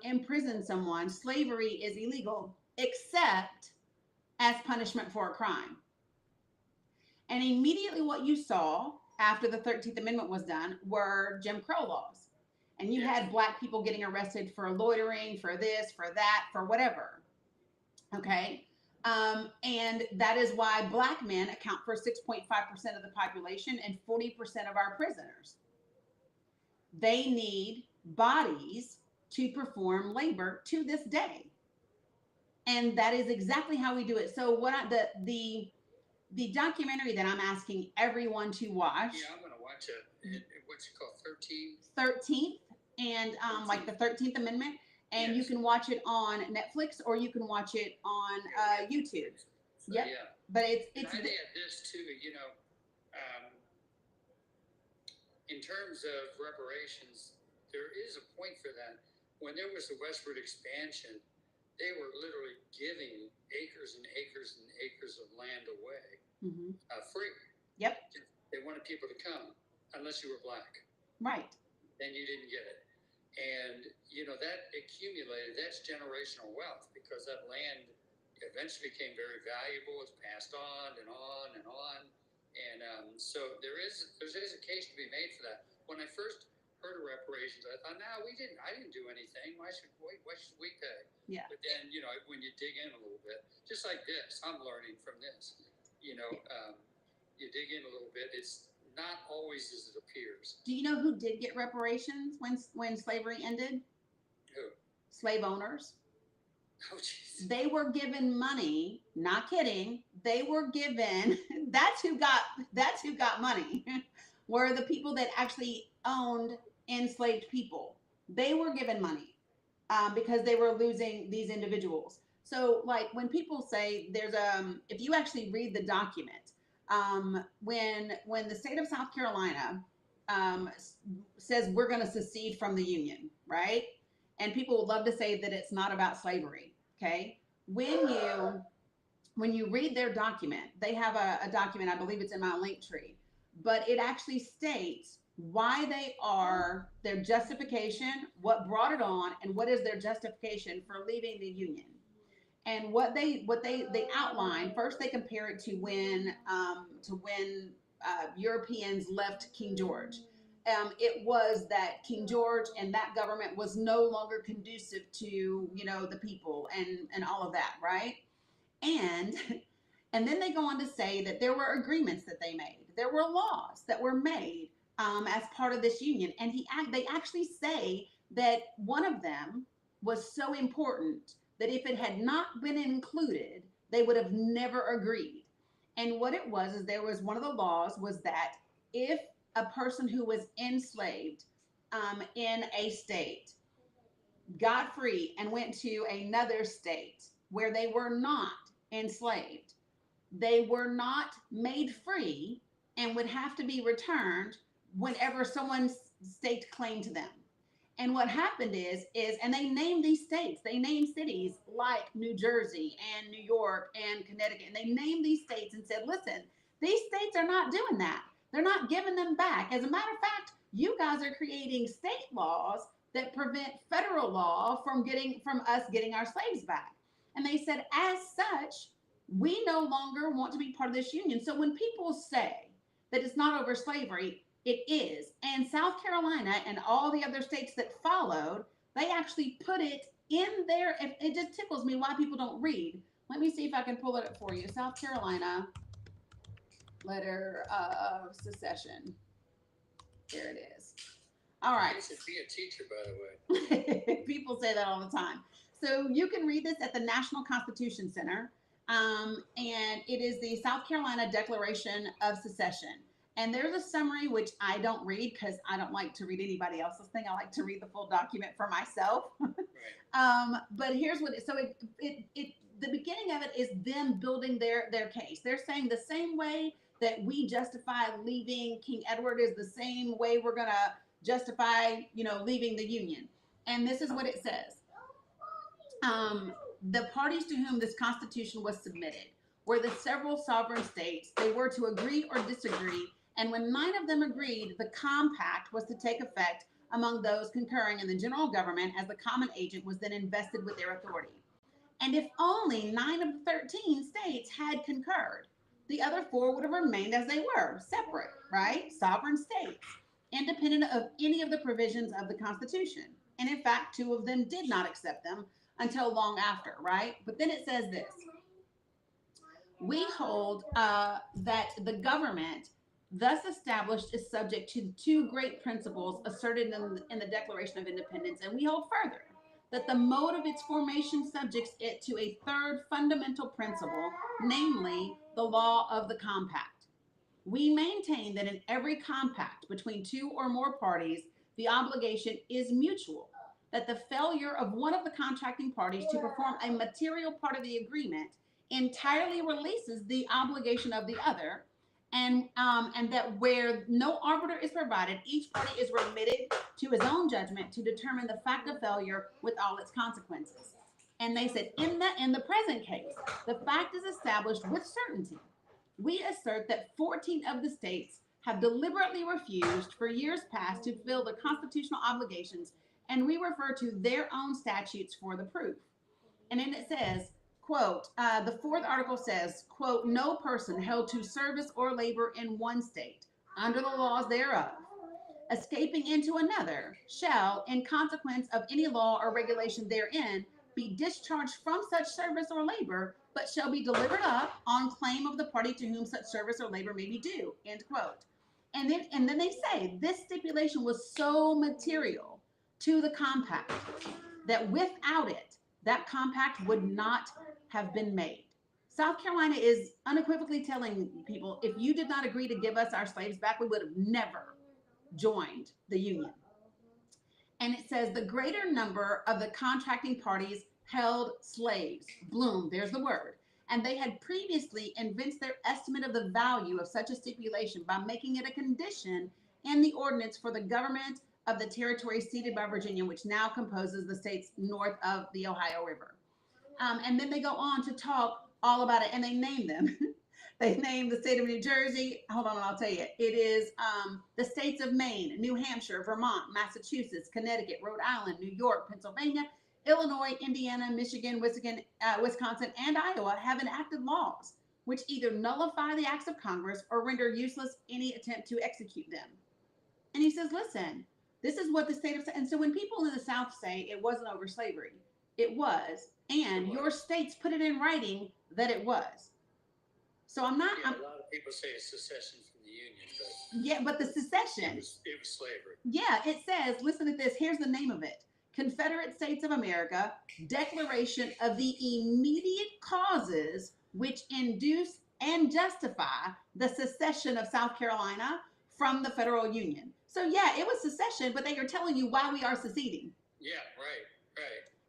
imprison someone. Slavery is illegal except as punishment for a crime. And immediately what you saw after the 13th Amendment was done were Jim Crow laws. And you had black people getting arrested for loitering, for this, for that, for whatever. Okay? And that is why black men account for 6.5% of the population and 40% of our prisoners. They need bodies to perform labor to this day. And that is exactly how we do it. So the documentary that I'm asking everyone to watch. Yeah, I'm going to watch it. What's it called? 13th and like the 13th Amendment. And you can watch it on Netflix or you can watch it on YouTube. So, yep. Yeah. But it's and I'd add this too, in terms of reparations, there is a point for that. When there was the westward expansion, they were literally giving acres and acres and acres of land away free. Yep. They wanted people to come, unless you were black. Right. Then you didn't get it. And, that accumulated, that's generational wealth because that land eventually became very valuable. It's passed on and on and on. And so there's a case to be made for that. When I first heard of reparations, I thought, no, I didn't do anything. Why should we pay? Yeah. But then, when you dig in a little bit, just like this, I'm learning from this, you dig in a little bit, it's not always as it appears. Do you know who did get reparations when slavery ended? Who? Slave owners. Oh, jeez. They were given money. Not kidding. They were given. That's who got money. Were the people that actually owned enslaved people. They were given money because they were losing these individuals. So like when people say there's if you actually read the document, when the state of South Carolina um, says we're going to secede from the Union, right? And people would love to say that it's not about slavery. Okay, when you read their document, they have a document. I believe it's in my link tree, but it actually states why they are their justification, what brought it on, and what is their justification for leaving the Union. And what they outline first, they compare it to when Europeans left King George. It was that King George and that government was no longer conducive to the people and all of that, right? And and then they go on to say that there were agreements that they made, there were laws that were made as part of this union, and they actually say that one of them was so important that if it had not been included, they would have never agreed. And what it was is there was one of the laws was that if a person who was enslaved in a state got free and went to another state where they were not enslaved, they were not made free and would have to be returned whenever someone staked claim to them. And what happened is and they named these states, they named cities like New Jersey and New York and Connecticut, and they named these states and said, listen, these states are not doing that. They're not giving them back. As a matter of fact, you guys are creating state laws that prevent federal law from us getting our slaves back. And they said, as such, we no longer want to be part of this union. So when people say that it's not over slavery, it is. And South Carolina and all the other states that followed, they actually put it in there. It just tickles me why people don't read. Let me see if I can pull it up for you. South Carolina letter of secession. There it is. All right. You should be a teacher, by the way. People say that all the time. So you can read this at the National Constitution Center. And it is the South Carolina Declaration of Secession. And there's a summary, which I don't read because I don't like to read anybody else's thing. I like to read the full document for myself. Right. But here's what the beginning of it is them building their case. They're saying the same way that we justify leaving King Edward is the same way we're going to justify, leaving the Union. And this is what it says. The parties to whom this Constitution was submitted were the several sovereign states. They were to agree or disagree, and when 9 of them agreed, the compact was to take effect among those concurring in the general government, as the common agent was then invested with their authority. And if only 9 of the 13 states had concurred, the other 4 would have remained as they were, separate, right? Sovereign states, independent of any of the provisions of the Constitution. And in fact, 2 of them did not accept them until long after, right? But then it says this: we hold that the government thus established is subject to the 2 great principles asserted in the Declaration of Independence, and we hold further that the mode of its formation subjects it to a 3rd fundamental principle, namely the law of the compact. We maintain that in every compact between 2 or more parties, the obligation is mutual, that the failure of one of the contracting parties to perform a material part of the agreement entirely releases the obligation of the other, and that where no arbiter is provided, each party is remitted to his own judgment to determine the fact of failure with all its consequences. And they said, in the present case, the fact is established with certainty. We assert that 14 of the states have deliberately refused for years past to fulfill their constitutional obligations, and we refer to their own statutes for the proof. And then it says, quote, the 4th article says, quote, no person held to service or labor in one state under the laws thereof, escaping into another, shall, in consequence of any law or regulation therein, be discharged from such service or labor, but shall be delivered up on claim of the party to whom such service or labor may be due, end quote. And then they say this stipulation was so material to the compact that without it, that compact would not have been made. South Carolina is unequivocally telling people, if you did not agree to give us our slaves back, we would have never joined the Union. And it says the greater number of the contracting parties held slaves. Bloom, there's the word. And they had previously evinced their estimate of the value of such a stipulation by making it a condition in the ordinance for the government of the territory ceded by Virginia, which now composes the states north of the Ohio River. And then they go on to talk all about it, and they name them. They name the state of New Jersey. Hold on, I'll tell you. It is the states of Maine, New Hampshire, Vermont, Massachusetts, Connecticut, Rhode Island, New York, Pennsylvania, Illinois, Indiana, Michigan, Wisconsin, and Iowa have enacted laws which either nullify the acts of Congress or render useless any attempt to execute them. And he says, listen, this is what the state of, and so when people in the South say it wasn't over slavery, it was, and your states put it in writing that it was. So I'm not. Yeah, a lot of people say it's secession from the Union, but yeah, but the secession. It was slavery. Yeah, it says. Listen to this. Here's the name of it: Confederate States of America Declaration of the Immediate Causes which induce and justify the secession of South Carolina from the federal union. So yeah, it was secession, but they are telling you why we are seceding. Yeah, right.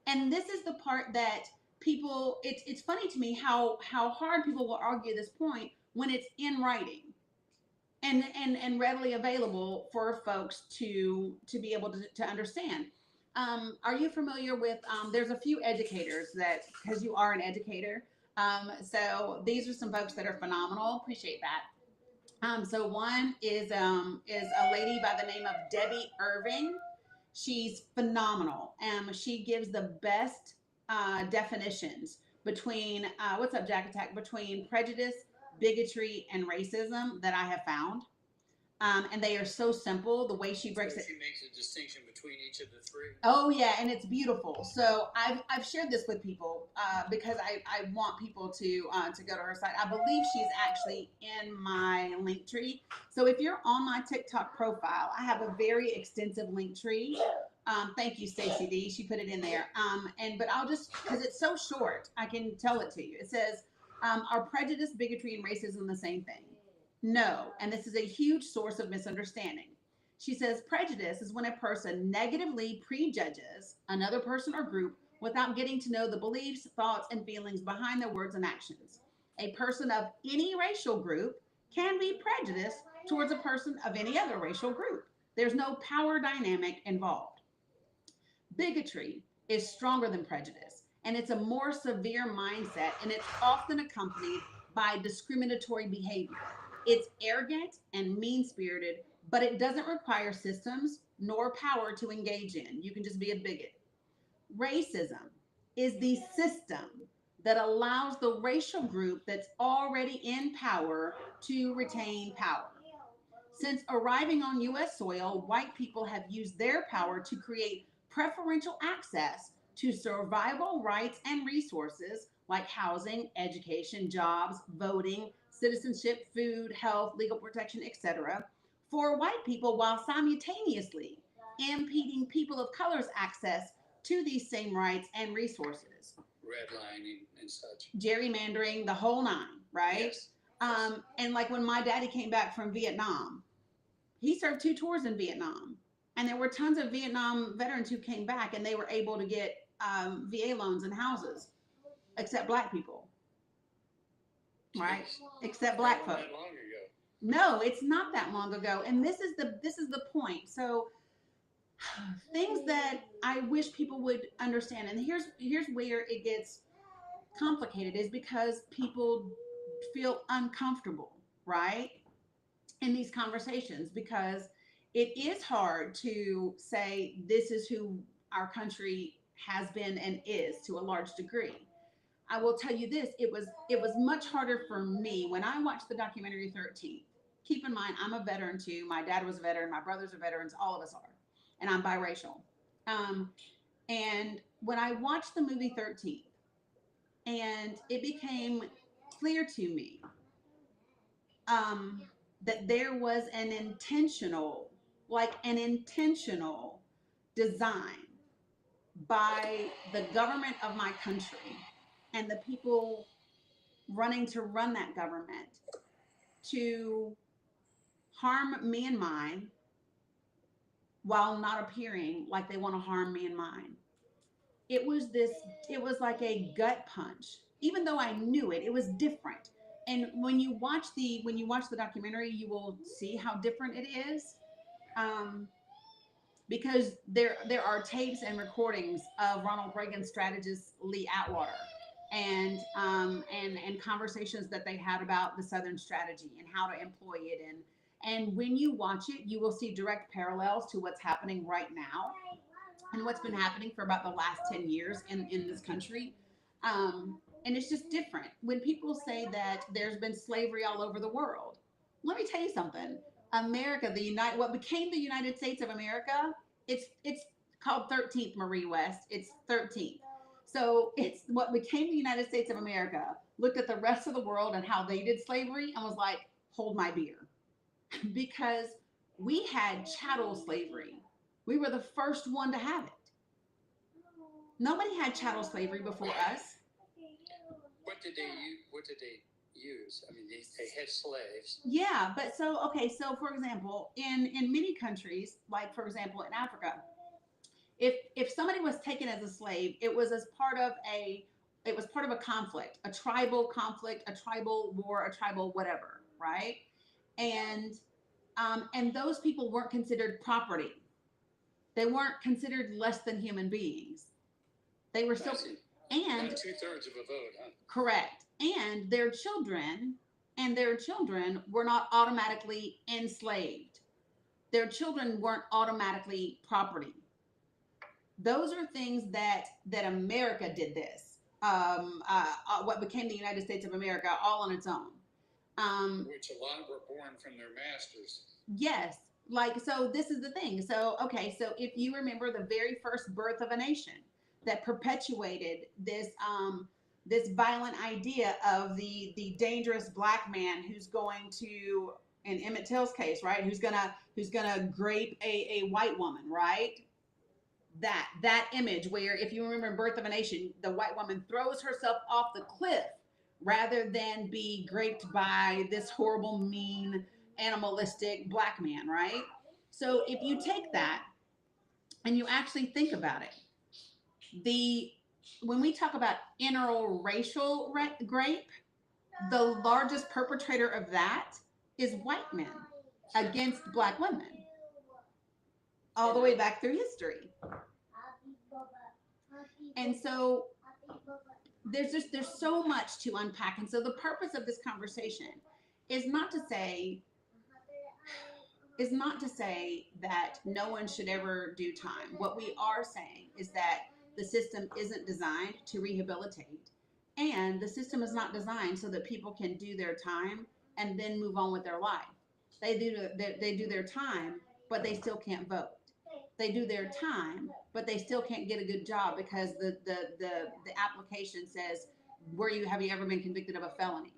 And this is the part that people, it's funny to me how hard people will argue this point when it's in writing and readily available for folks to be able to understand. Are you familiar with, there's a few educators that, because you are an educator, so these are some folks that are phenomenal. Appreciate that. So one is a lady by the name of Debbie Irving. She's phenomenal. She gives the best definitions between what's up, Jack Attack, between prejudice, bigotry, and racism that I have found. And they are so simple. The way she breaks it. She makes a distinction between each of the three. Oh yeah, and it's beautiful. So I've shared this with people because I want people to go to her site. I believe she's actually in my link tree. So if you're on my TikTok profile, I have a very extensive link tree. Thank you, Stacey D. She put it in there. But I'll just, because it's so short, I can tell it to you. It says, are prejudice, bigotry, and racism the same thing? No, and this is a huge source of misunderstanding. She says prejudice is when a person negatively prejudges another person or group without getting to know the beliefs, thoughts, and feelings behind their words and actions. A person of any racial group can be prejudiced towards a person of any other racial group. There's no power dynamic involved. Bigotry is stronger than prejudice, and it's a more severe mindset, and it's often accompanied by discriminatory behavior. It's arrogant and mean-spirited, but it doesn't require systems nor power to engage in. You can just be a bigot. Racism is the system that allows the racial group that's already in power to retain power. Since arriving on U.S. soil, white people have used their power to create preferential access to survival rights and resources like housing, education, jobs, voting, citizenship, food, health, legal protection, etc., for white people, while simultaneously impeding people of color's access to these same rights and resources. Redlining and such. Gerrymandering, the whole nine, right? Yes. And like when my daddy came back from Vietnam, he served 2 tours in Vietnam. And there were tons of Vietnam veterans who came back and they were able to get VA loans and houses, except black people. Right? Except black folk. Not long ago. No, it's not that long ago. And this is the point. So things that I wish people would understand, and here's where it gets complicated, is because people feel uncomfortable, right? In these conversations, because it is hard to say this is who our country has been and is to a large degree. I will tell you this, it was much harder for me when I watched the documentary 13th. Keep in mind, I'm a veteran too. My dad was a veteran. My brothers are veterans. All of us are. And I'm biracial. And when I watched the movie 13th, and it became clear to me that there was an intentional design by the government of my country and the people running to run that government to harm me and mine while not appearing like they want to harm me and mine. it was like a gut punch. Even though I knew it, it was different. And when you watch the documentary, you will see how different it is. Um, because there are tapes and recordings of Ronald Reagan strategist Lee Atwater, and conversations that they had about the Southern strategy and how to employ it. And when you watch it, you will see direct parallels to what's happening right now and what's been happening for about the last 10 years in this country. And it's just different. When people say that there's been slavery all over the world, let me tell you something. America, what became the United States of America, it's called 13th Marie West. It's 13th. So it's what became the United States of America, looked at the rest of the world and how they did slavery and was like, hold my beer. Because we had chattel slavery. We were the first one to have it. Nobody had chattel slavery before us. What did they use? What did they use? I mean, they had slaves. Yeah, but so okay, so for example, in many countries, like for example in Africa, if somebody was taken as a slave, it was part of a conflict, a tribal conflict, a tribal war, a tribal whatever, right? And and those people weren't considered property. They weren't considered less than human beings. They were still, and about 2/3 of a vote, huh? correct. And their children were not automatically enslaved. Their children weren't automatically property. Those are things that America did this. What became the United States of America all on its own. Which a lot were born from their masters. Yes, like so. This is the thing. So okay, so if you remember the very first birth of a nation that perpetuated this violent idea of the dangerous black man who's going to, in Emmett Till's case, right? Who's gonna grape a white woman, right? That image where, if you remember Birth of a Nation, the white woman throws herself off the cliff rather than be graped by this horrible, mean, animalistic black man, right? So if you take that and you actually think about it, the when we talk about interracial grape, the largest perpetrator of that is white men against black women, all the way back through history. And so there's so much to unpack. And so the purpose of this conversation is not to say that no one should ever do time. What we are saying is that the system isn't designed to rehabilitate, and the system is not designed so that people can do their time and then move on with their life. They do their time, but they still can't vote. They do their time, but they still can't get a good job because the application says, have you ever been convicted of a felony?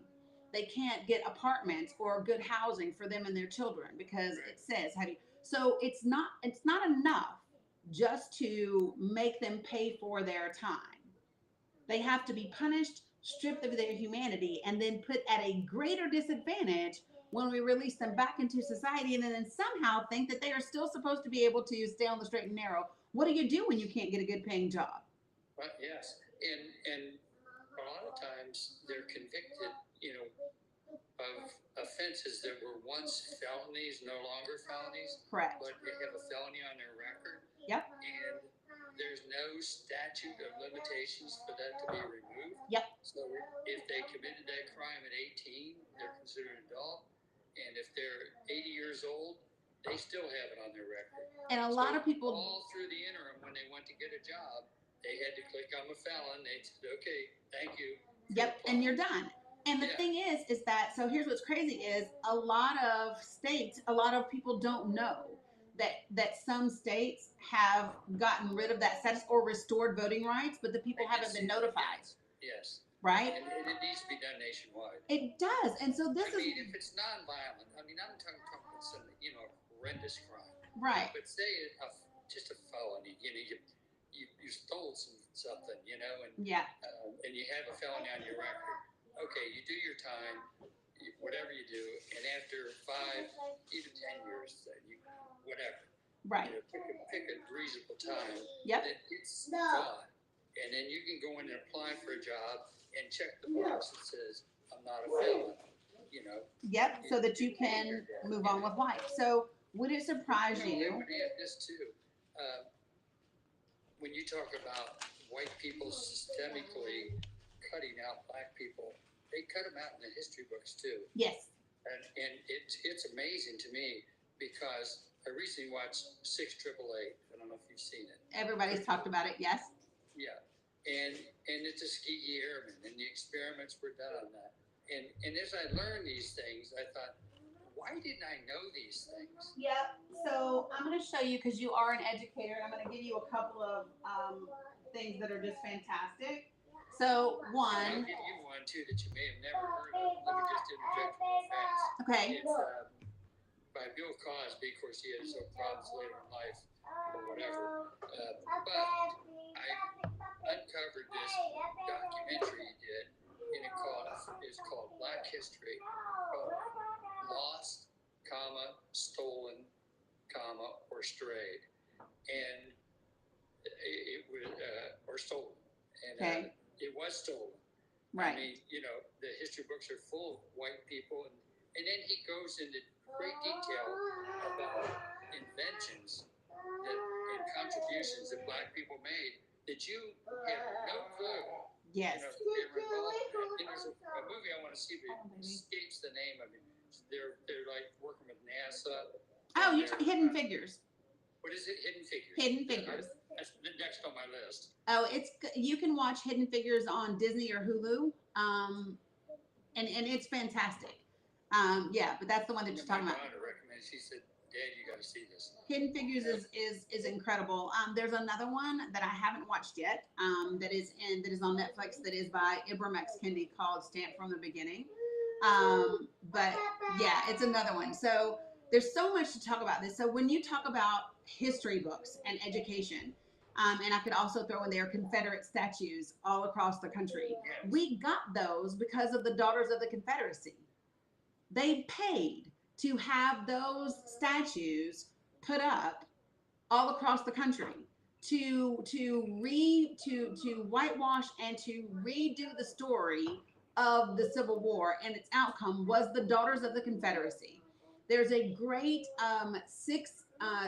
They can't get apartments or good housing for them and their children because it says have you. So it's not enough just to make them pay for their time. They have to be punished, stripped of their humanity, and then put at a greater disadvantage when we release them back into society, and then somehow think that they are still supposed to be able to stay on the straight and narrow. What do you do when you can't get a good paying job? Well, yes, and a lot of times they're convicted, of offenses that were once felonies, no longer felonies. Correct. But they have a felony on their record. Yep. And there's no statute of limitations for that to be removed. Yep. So if they committed that crime at 18, they're considered an adult. And if they're 80 years old, they still have it on their record. And a lot of people, all through the interim, when they went to get a job, they had to click on the felon. They said, okay, thank you. Yep, and you're done. And the thing is that, so here's what's crazy is a lot of states, a lot of people don't know that some states have gotten rid of that status or restored voting rights, but the people haven't been notified. Yes. Right? And it needs to be done nationwide. It does. And so this is... if it's nonviolent, I'm talking about some, horrendous crime. Right. But say just a felony, you stole something, and and you have a felony on your record. Okay, you do your time, whatever you do, and after 5, even 10 years, whatever. Right. Pick a reasonable time. Yep. It's gone. and then you can go in and apply for a job and check the box that says I'm not a felon. You know. Yep, so that you can move on with life. So would it surprise you? Let me add this too. When you talk about white people systemically cutting out black people, they cut them out in the history books too. Yes. And it's amazing to me because I recently watched 688. I don't know if you've seen it. Everybody's talked about it, yes. Yeah. And it's a Tuskegee Airman, and the experiments were done on that. And as I learned these things, I thought, why didn't I know these things? Yep. So I'm going to show you, because you are an educator, I'm going to give you a couple of things that are just fantastic. So one. I'll give you one too that you may have never heard of. Let me just interject real fast. Okay. It's by Bill Cosby. Of course, he had his own problems later in life or whatever. But I uncovered this documentary he did, and it's called Black History, called Lost, Stolen, or Strayed, and it was or stolen, and okay. It was stolen. Right. I mean, you know, the history books are full of white people, and then he goes into great detail about inventions and contributions that black people made that you have no clue. Yes. You know, they were involved. And there's a movie I want to see, but it escapes the name of it. They're like working with NASA. Oh, Hidden Figures. What is it? Hidden Figures. Hidden Figures. That's next on my list. Oh, you can watch Hidden Figures on Disney or Hulu, and it's fantastic. Yeah, but that's the one that you're talking about. My daughter recommended. She said, "Dad, you got to see this." Hidden Figures is incredible. There's another one that I haven't watched yet. That is on Netflix. That is by Ibram X. Kendi, called Stamped from the Beginning. But yeah, it's another one. So there's so much to talk about this. So when you talk about history books and education, and I could also throw in there Confederate statues all across the country. Yes. We got those because of the Daughters of the Confederacy. They paid to have those statues put up all across the country to whitewash and to redo the story of the Civil War, and its outcome was the Daughters of the Confederacy. There's a great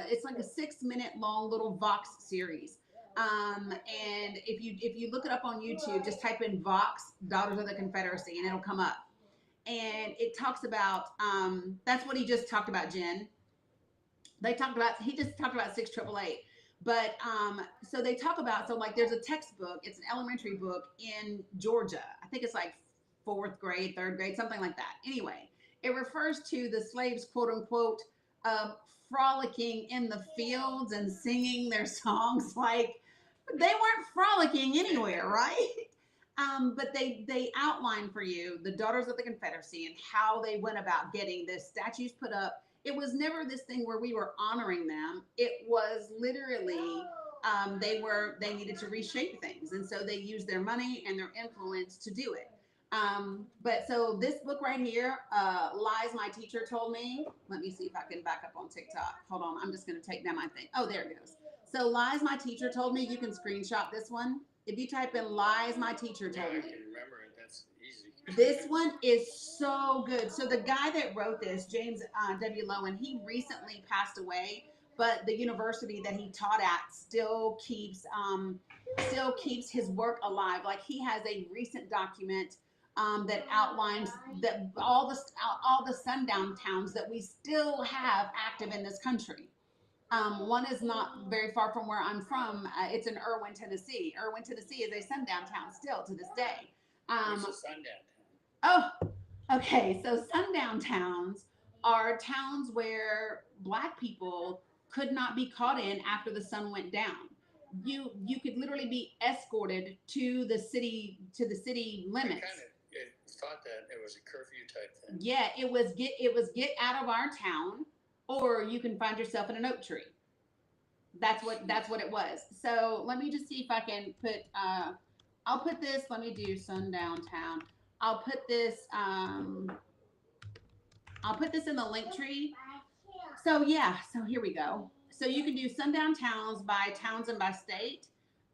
it's like a 6-minute long little Vox series. And if you look it up on YouTube, just type in Vox Daughters of the Confederacy and it'll come up. And it talks about that's what he just talked about, Jen. He just talked about 688. But so they talk about, so like there's a textbook, it's an elementary book in Georgia. I think it's like 4th grade, 3rd grade, something like that. Anyway, it refers to the slaves, quote unquote, frolicking in the fields and singing their songs. Like they weren't frolicking anywhere, right? But they outline for you the Daughters of the Confederacy and how they went about getting the statues put up. It was never this thing where we were honoring them. It was literally they needed to reshape things, and so they used their money and their influence to do it. But so this book right here, Lies My Teacher Told Me. Let me see if I can back up on TikTok. Hold on, I'm just going to take down my thing. Oh, there it goes. So Lies My Teacher Told Me. You can screenshot this one. If you type in Lies My Teacher Told Me. I can remember it. That's easy. This one is so good. So the guy that wrote this, James W. Lowen, he recently passed away, but the university that he taught at still keeps his work alive. Like he has a recent document that outlines that all the sundown towns that we still have active in this country. One is not very far from where I'm from. It's in Erwin, Tennessee. Erwin, Tennessee is a sundown town still to this day. Where's a sundown town? Oh, okay. So sundown towns are towns where Black people could not be caught in after the sun went down. You could literally be escorted to the city limits. I kind of thought that it was a curfew type thing. Yeah, it was get out of our town, or you can find yourself in an oak tree. That's what it was. So let me just see if I can put. I'll put this. Let me do sundown town. I'll put this. I'll put this in the link tree. So yeah. So here we go. So you can do sundown towns by and by state.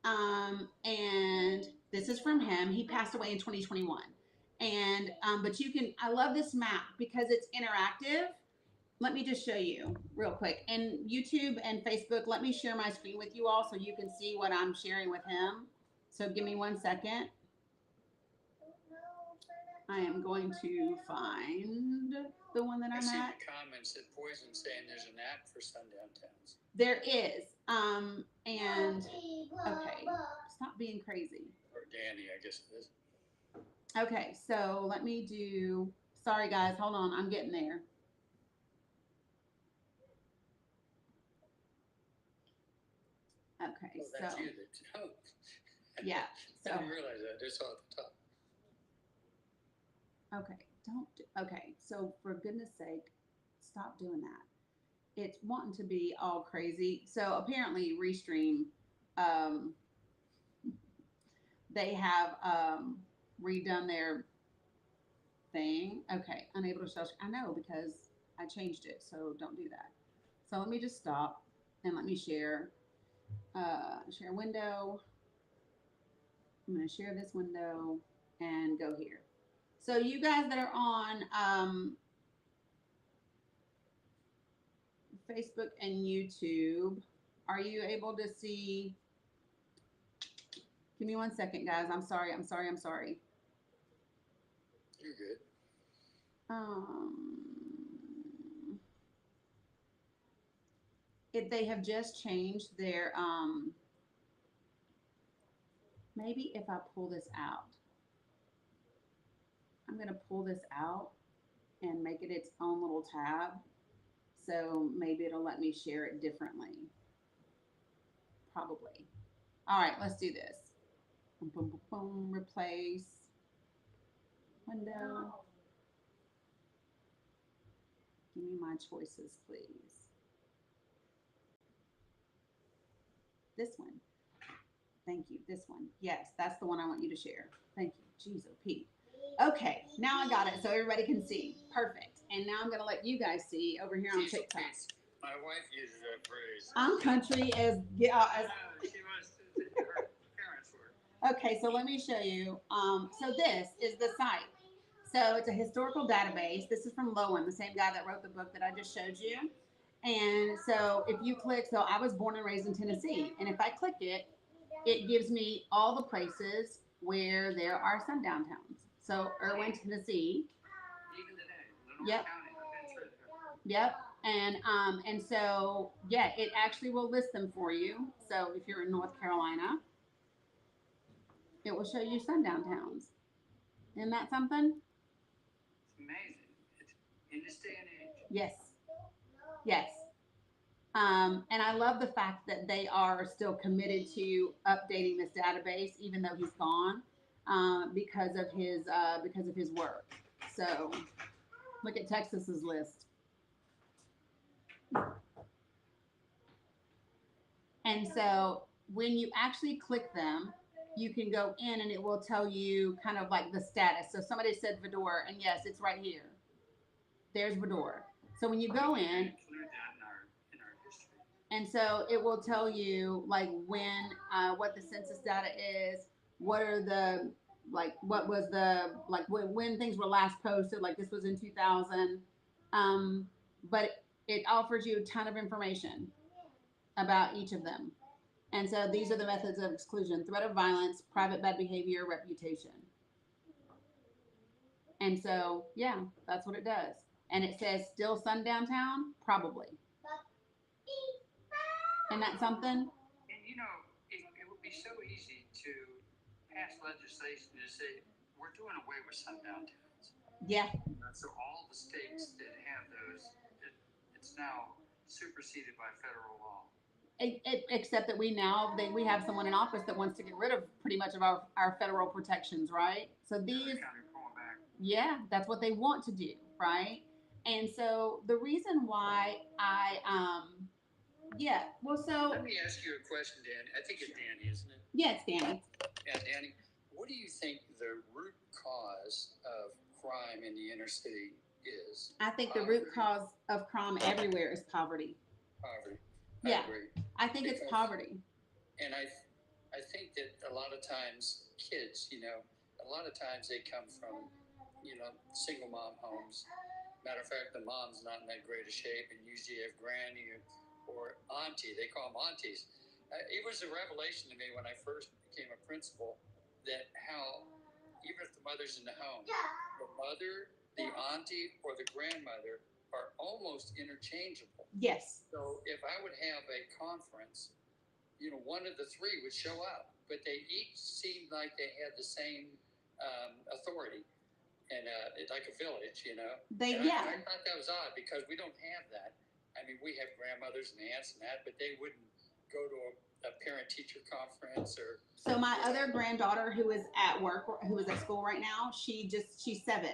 And this is from him. He passed away in 2021. And but you can. I love this map because it's interactive. Let me just show you real quick. And YouTube and Facebook, let me share my screen with you all so you can see what I'm sharing with him. So give me 1 second. I am going to find the one that I I'm see at. the comments that Poison saying there's an app for sundown towns. There is. And okay, stop being crazy. Or Danny, I guess it is. Okay, so let me do. Sorry, guys, hold on. I'm getting there. Okay, Oh, that's so you. That, oh. yeah, I so didn't realize that. I just saw it at the top. okay, don't. Okay, so for goodness sake, stop doing that. It's wanting to be all crazy. So apparently, Restream, um, they have redone their thing. Okay, unable to show. I know because I changed it, so don't do that. So let me just stop and let me share. Share window. I'm going to share this window and go here. So you guys that are on Facebook and YouTube, are you able to see? Give me 1 second, guys. I'm sorry. You're good. Um, if they have just changed their maybe if I pull this out, I'm gonna pull this out and make it its own little tab. So maybe it'll let me share it differently. Probably. All right, let's do this. Boom, boom, boom, boom. Replace window. Give me my choices, please. This one. Thank you. This one. Yes, that's the one I want you to share. Thank you. Jeez, oh, Pete. Okay, now I got it so everybody can see. Perfect. And now I'm going to let you guys see over here on TikTok. My wife uses that phrase. I'm country as she wants to, her parents were. Okay, so let me show you. So this is the site. So it's a historical database. This is from Lowen, the same guy that wrote the book that I just showed you. And so if you click, so I was born and raised in Tennessee, and if I click it, it gives me all the places where there are sundown towns. So Irwin, Tennessee. Even today, Yep. Yep. And so yeah, it actually will list them for you. So if you're in North Carolina, it will show you sundown towns. Isn't that something? It's amazing. It's in this day and age. Yes. Yes. And I love the fact that they are still committed to updating this database, even though he's gone, because of his work. So, look at Texas's list. And so, when you actually click them, you can go in and it will tell you kind of like the status. So somebody said Vidor, and yes, it's right here. There's Vidor. So when you go in, and so it will tell you like when, what the census data is, what are the, like, what was the, like when things were last posted, like this was in 2000. But it offers you a ton of information about each of them. And so these are the methods of exclusion: threat of violence, private bad behavior, reputation. And so, yeah, that's what it does. And it says still sundown town? Probably. Isn't that something? And you know, it would be so easy to pass legislation to say, we're doing away with sundown towns. Yeah. So all the states that have those, it's now superseded by federal law. Except that we have someone in office that wants to get rid of pretty much of our federal protections, right? So these, yeah, that's what they want to do, right? And so the reason why let me ask you a question, Dan. I think it's Danny, isn't it? Yeah, it's Danny. Yeah, Danny, what do you think the root cause of crime in the inner city is? I think the root cause of crime everywhere is poverty. Poverty. Yeah. I agree. I think it's poverty. And I think lot of times kids, a lot of times they come from, single mom homes. Matter of fact, the mom's not in that great a shape, and usually you have granny or auntie. They call them aunties. It was a revelation to me when I first became a principal that how, even if the mother's in the home, the mother, the auntie, or the grandmother are almost interchangeable. Yes. So if I would have a conference, one of the three would show up, but they each seemed like they had the same authority, and like a village, I thought that was odd because we don't have that. I mean, we have grandmothers and aunts and that, but they wouldn't go to a parent-teacher conference or. So my other granddaughter, who is at work, who is at school right now, she's 7.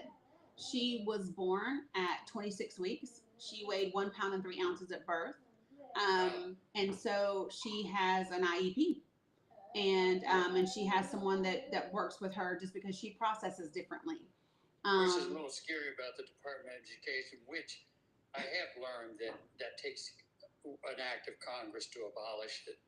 She was born at 26 weeks. She weighed 1 pound and 3 ounces at birth. And so she has an IEP, and she has someone that works with her just because she processes differently. Which is a little scary about the Department of Education, which I have learned that takes an act of Congress to abolish it.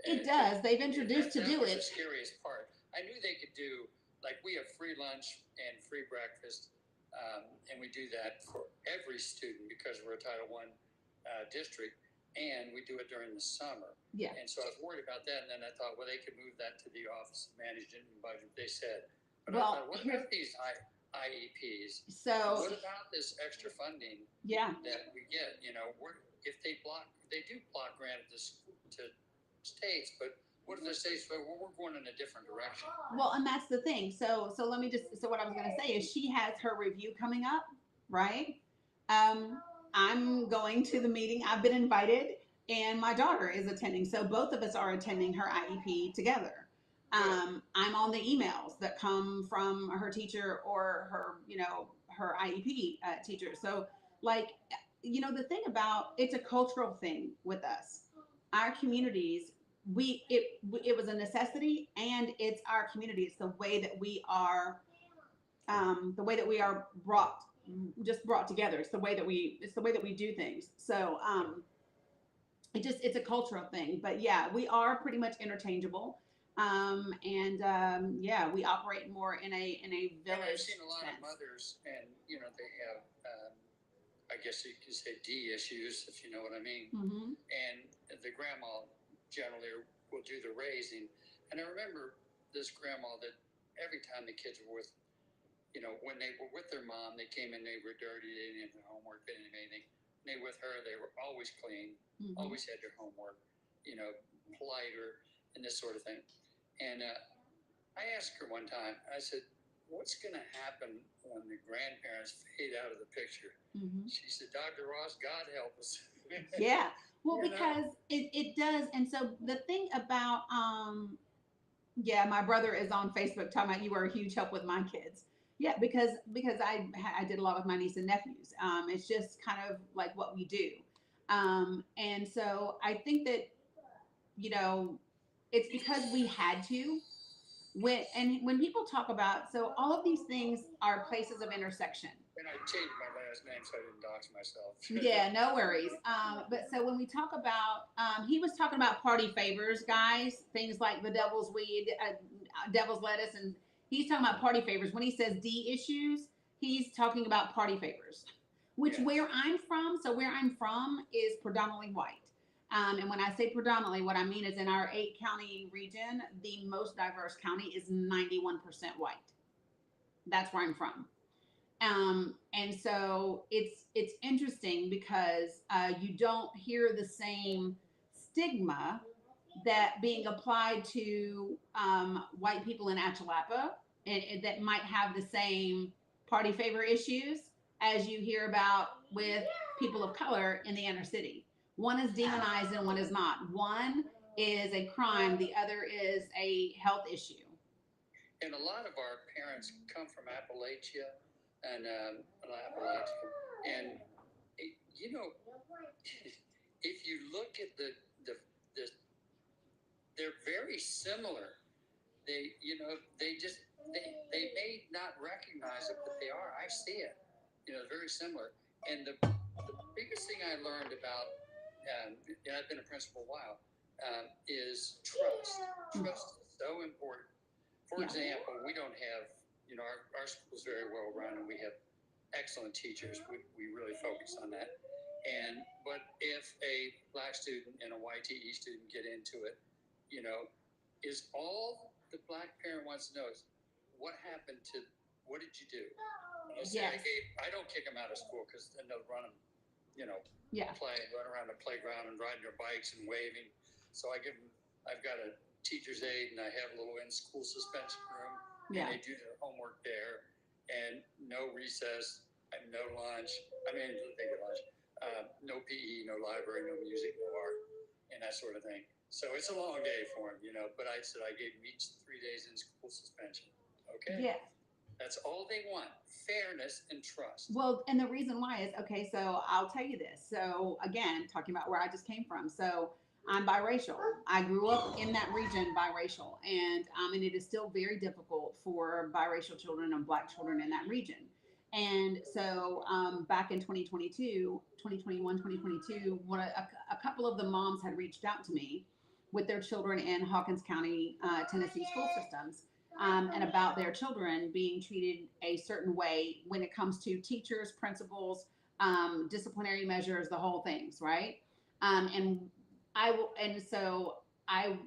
It does. They've introduced to do it. That was the scariest part. I knew they could do, like, we have free lunch and free breakfast, and we do that for every student because we're a Title I district, and we do it during the summer. Yeah. And so I was worried about that, and then I thought, well, they could move that to the Office of Management and Budget. They said, but I thought, what about these IEPs? So what about this extra funding? Yeah. That we get, if they do block grant to states, but what if the states say, well, we're going in a different direction? Well, and that's the thing. So what I was going to say is she has her review coming up, right? I'm going to the meeting. I've been invited, and my daughter is attending. So both of us are attending her IEP together. I'm on the emails that come from her teacher or her IEP teacher. So, the thing about it's a cultural thing with us. Our communities, it was a necessity, and it's our community. It's the way that we are, brought together. It's the way that we do things. So, it's a cultural thing. But yeah, we are pretty much interchangeable. We operate more in a village. And I've seen a lot sense. of mothers, and they have, I guess you could say, D issues, if you know what I mean. Mm-hmm. And the grandma generally will do the raising. And I remember this grandma that every time the kids were with, when they were with their mom, they came in, they were dirty, they didn't have their homework, they didn't have anything. And they with her, they were always clean, Mm-hmm. always had their homework, politer, and this sort of thing. And I asked her one time, I said, what's going to happen when the grandparents fade out of the picture? Mm-hmm. She said, Dr. Ross, God help us. Yeah. Well, because it does. And so the thing about, my brother is on Facebook talking about you were a huge help with my kids. Yeah, because I did a lot with my niece and nephews. It's just kind of like what we do. And so I think that, it's because we had to. When people talk about, so all of these things are places of intersection. And I changed my last name so I didn't dox myself. Yeah, no worries. But so when we talk about, he was talking about party favors, guys, things like the devil's weed, devil's lettuce, and he's talking about party favors. When he says D issues, he's talking about party favors, which where I'm from is predominantly white. And when I say predominantly, what I mean is in our 8-county region, the most diverse county is 91% white. That's where I'm from. And so it's interesting because you don't hear the same stigma that being applied to white people in Appalachia and that might have the same party favor issues as you hear about with people of color in the inner city. One is demonized and one is not. One is a crime. The other is a health issue. And a lot of our parents come from Appalachia and if you look at the they're very similar. They may not recognize it, but they are. I see it. Very similar. And the biggest thing I learned about, and I've been a principal a while, is trust. Trust is so important. For Yeah. example, we don't have, our school's very well run and we have excellent teachers. We really focus on that. But if a black student and a YTE student get into it, is all the black parent wants to know is what happened what did you do? And I say, Yes. I don't kick them out of school because then they'll run them, Yeah. run around the playground and riding their bikes and waving. So I've got a teacher's aide and I have a little in-school suspension room. Yeah. And they do their homework there and no recess, and no lunch. I mean, they get lunch. No PE, no library, no music, no art, and that sort of thing. So it's a long day for them, but I said I gave them each 3 days in school suspension. Okay. Yeah. That's all they want. Fairness and trust. Well, and the reason why is, okay, so I'll tell you this. So again, talking about where I just came from. So I'm biracial. I grew up in that region biracial, and it is still very difficult for biracial children and black children in that region. And so back in 2022, 2021, 2022, a couple of the moms had reached out to me with their children in Hawkins County, Tennessee school systems, and about their children being treated a certain way when it comes to teachers, principals, disciplinary measures, the whole things, right? So I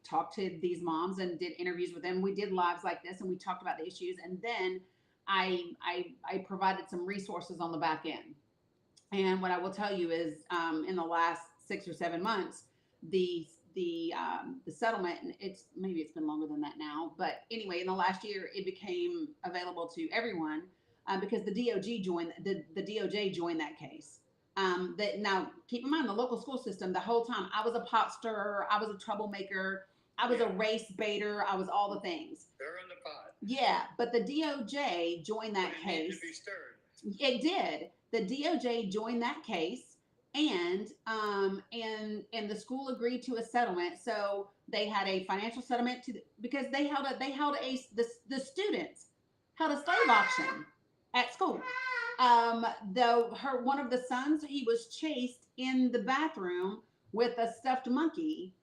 talked to these moms and did interviews with them. We did lives like this, and we talked about the issues, and then I provided some resources on the back end. And what I will tell you is, in the last 6 or 7 months, the settlement, and maybe it's been longer than that now, but anyway, in the last year, it became available to everyone because the DOJ joined that case. Now, keep in mind, the local school system, the whole time, I was a pot stirrer, I was a troublemaker, I was a race baiter, I was all the things. They're in the pot. Yeah, but the DOJ joined that case. Needed to be stirred. It did. The DOJ joined that case, and the school agreed to a settlement. So they had a financial settlement because the students held a slave auction at school. One of the sons, he was chased in the bathroom with a stuffed monkey,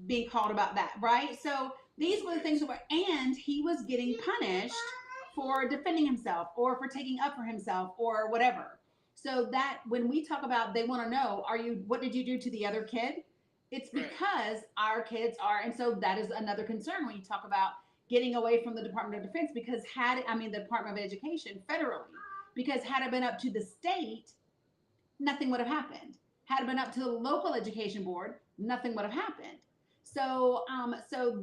being called about that, right? So these were the things and he was getting punished for defending himself or for taking up for himself or whatever. So that when we talk about, they want to know, what did you do to the other kid? It's because our kids are, and so that is another concern when you talk about getting away from the Department of Defense, because the Department of Education federally, because had it been up to the state, nothing would have happened. Had it been up to the local education board, nothing would have happened. So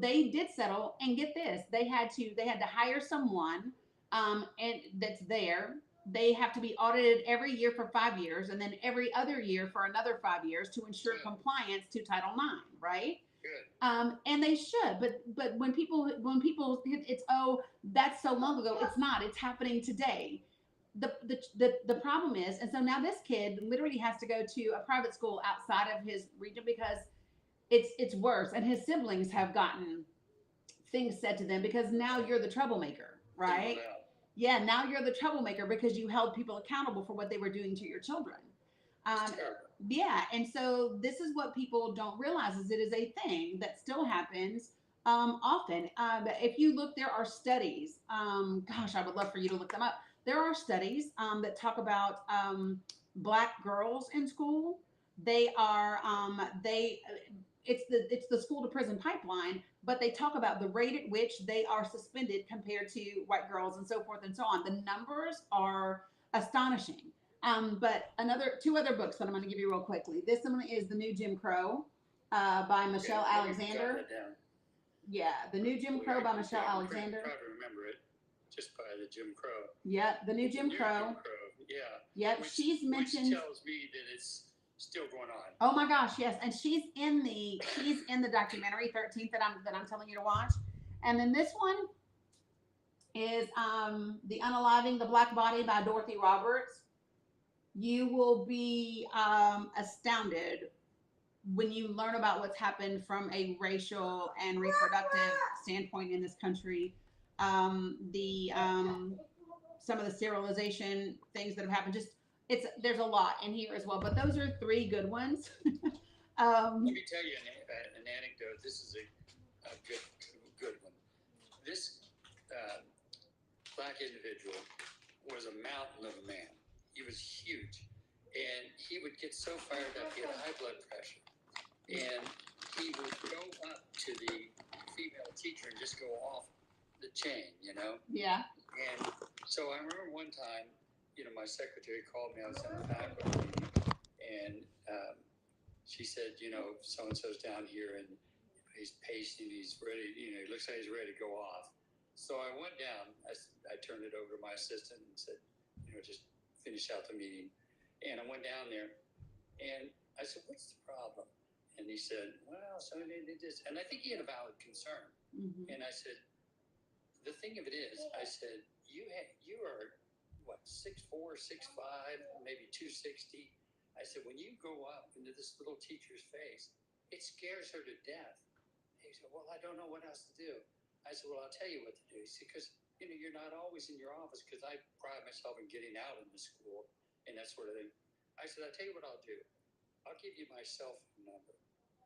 they did settle, and get this, they had to hire someone, and that's there. They have to be audited every year for 5 years, and then every other year for another 5 years to ensure compliance to Title IX, right? Good. And they should, but when people, it's, oh, that's so long ago. It's not. It's happening today. The problem is, and so now this kid literally has to go to a private school outside of his region because it's worse, and his siblings have gotten things said to them because now you're the troublemaker, right? Yeah, now you're the troublemaker because you held people accountable for what they were doing to your children. Yeah, and so this is what people don't realize, is it is a thing that still happens often. If you look, there are studies. Gosh, I would love for you to look them up. There are studies that talk about Black girls in school. They are it's the school to prison pipeline, but they talk about the rate at which they are suspended compared to white girls and so forth and so on. The numbers are astonishing. But two other books that I'm going to give you real quickly. This one is The New Jim Crow by Michelle Alexander. Yeah, The New Jim Crow by Michelle Alexander. I probably remember it just by the Jim Crow. Yeah, The New Jim Crow. Yeah. Yep, she's mentioned. Which tells me that it's still going on. Oh my gosh, yes, and she's in the documentary 13th that I'm telling you to watch. And then this one is The Unaliving the Black Body by Dorothy Roberts. You will be astounded when you learn about what's happened from a racial and reproductive standpoint in this country. Some of the sterilization things that have happened, there's a lot in here as well, but those are 3 good ones. Let me tell you an anecdote. This is a good one. This black individual was a mountain of a man. He was huge, and he would get so fired up. He had high blood pressure, and he would go up to the female teacher and just go off the chain, Yeah. And so I remember one time, my secretary called me. I was in a faculty meeting, and she said, so-and-so's down here, and he's pacing, he's ready, he looks like he's ready to go off. So I went down, I turned it over to my assistant and said, just finish out the meeting. And I went down there, and I said, what's the problem? And he said, well, so they did this. And I think he had a valid concern. Mm-hmm. And I said, the thing of it is, I said, you are, what, 6'4", 6'5", maybe 260. I said, when you go up into this little teacher's face, it scares her to death. He said, well, I don't know what else to do. I said, well, I'll tell you what to do. He said, because, you're not always in your office, because I pride myself in getting out in the school and that sort of thing. I said, I'll tell you what I'll do. I'll give you my cell phone number.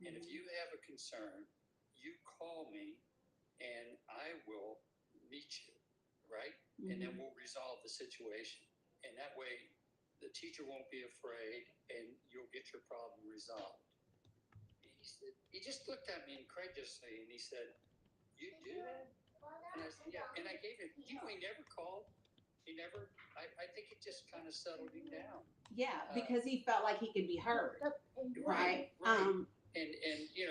And if you have a concern, you call me and I will meet you, right? Mm-hmm. And then we'll resolve the situation. And that way the teacher won't be afraid and you'll get your problem resolved. He just looked at me incredulously and he said, you do that? And I said, yeah. And I gave him, he never called. He never, I think it just kind of settled him down. Yeah, because he felt like he could be heard. Right. And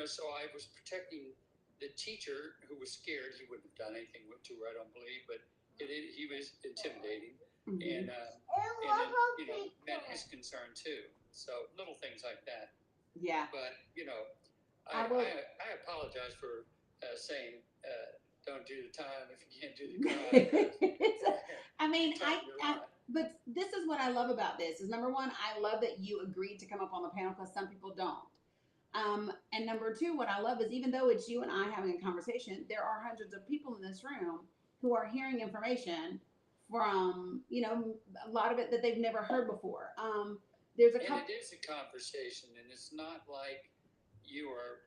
so I was protecting the teacher who was scared. He wouldn't have done anything to her, I don't believe, but he was intimidating. Mm-hmm. And then, met his concern too. So little things like that. Yeah. But, I apologize for saying, don't do the time if you can't do the crime. But this is what I love about this is number one, I love that you agreed to come up on the panel because some people don't. And number two, what I love is even though it's you and I having a conversation, there are hundreds of people in this room who are hearing information from, a lot of it that they've never heard before. There's a couple. And it is a conversation, and it's not like you are,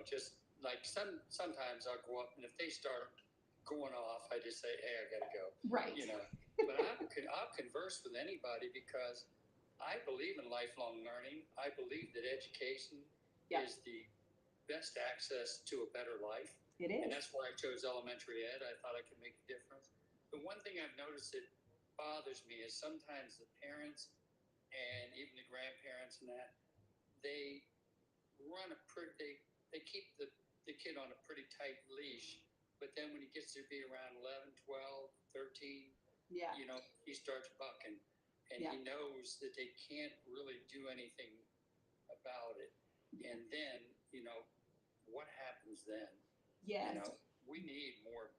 just like sometimes I'll go up, and if they start going off, I just say, hey, I gotta go. Right. But I'll converse with anybody because I believe in lifelong learning. I believe that education is the best access to a better life. It is. And that's why I chose elementary ed. I thought I could make a difference. The one thing I've noticed that bothers me is sometimes the parents and even the grandparents and that, they keep the kid on a pretty tight leash, but then when he gets to be around 11, 12, 13, he starts bucking, and he knows that they can't really do anything about it. And then, what happens then? Yes. We need more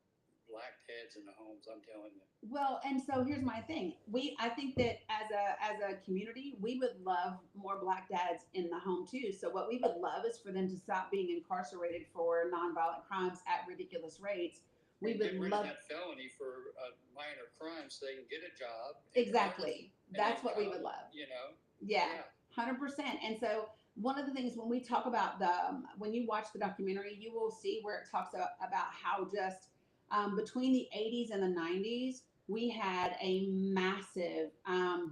black dads in the homes, I'm telling you. Well, and so here's my thing. I think that as a community, we would love more black dads in the home too. So what we would love is for them to stop being incarcerated for nonviolent crimes at ridiculous rates. We would love that felony for a minor crime so they can get a job. Exactly. That's what we would love. Yeah. 100%. And so one of the things when we talk about when you watch the documentary, you will see where it talks about how just between the 80s and the 90s, we had a massive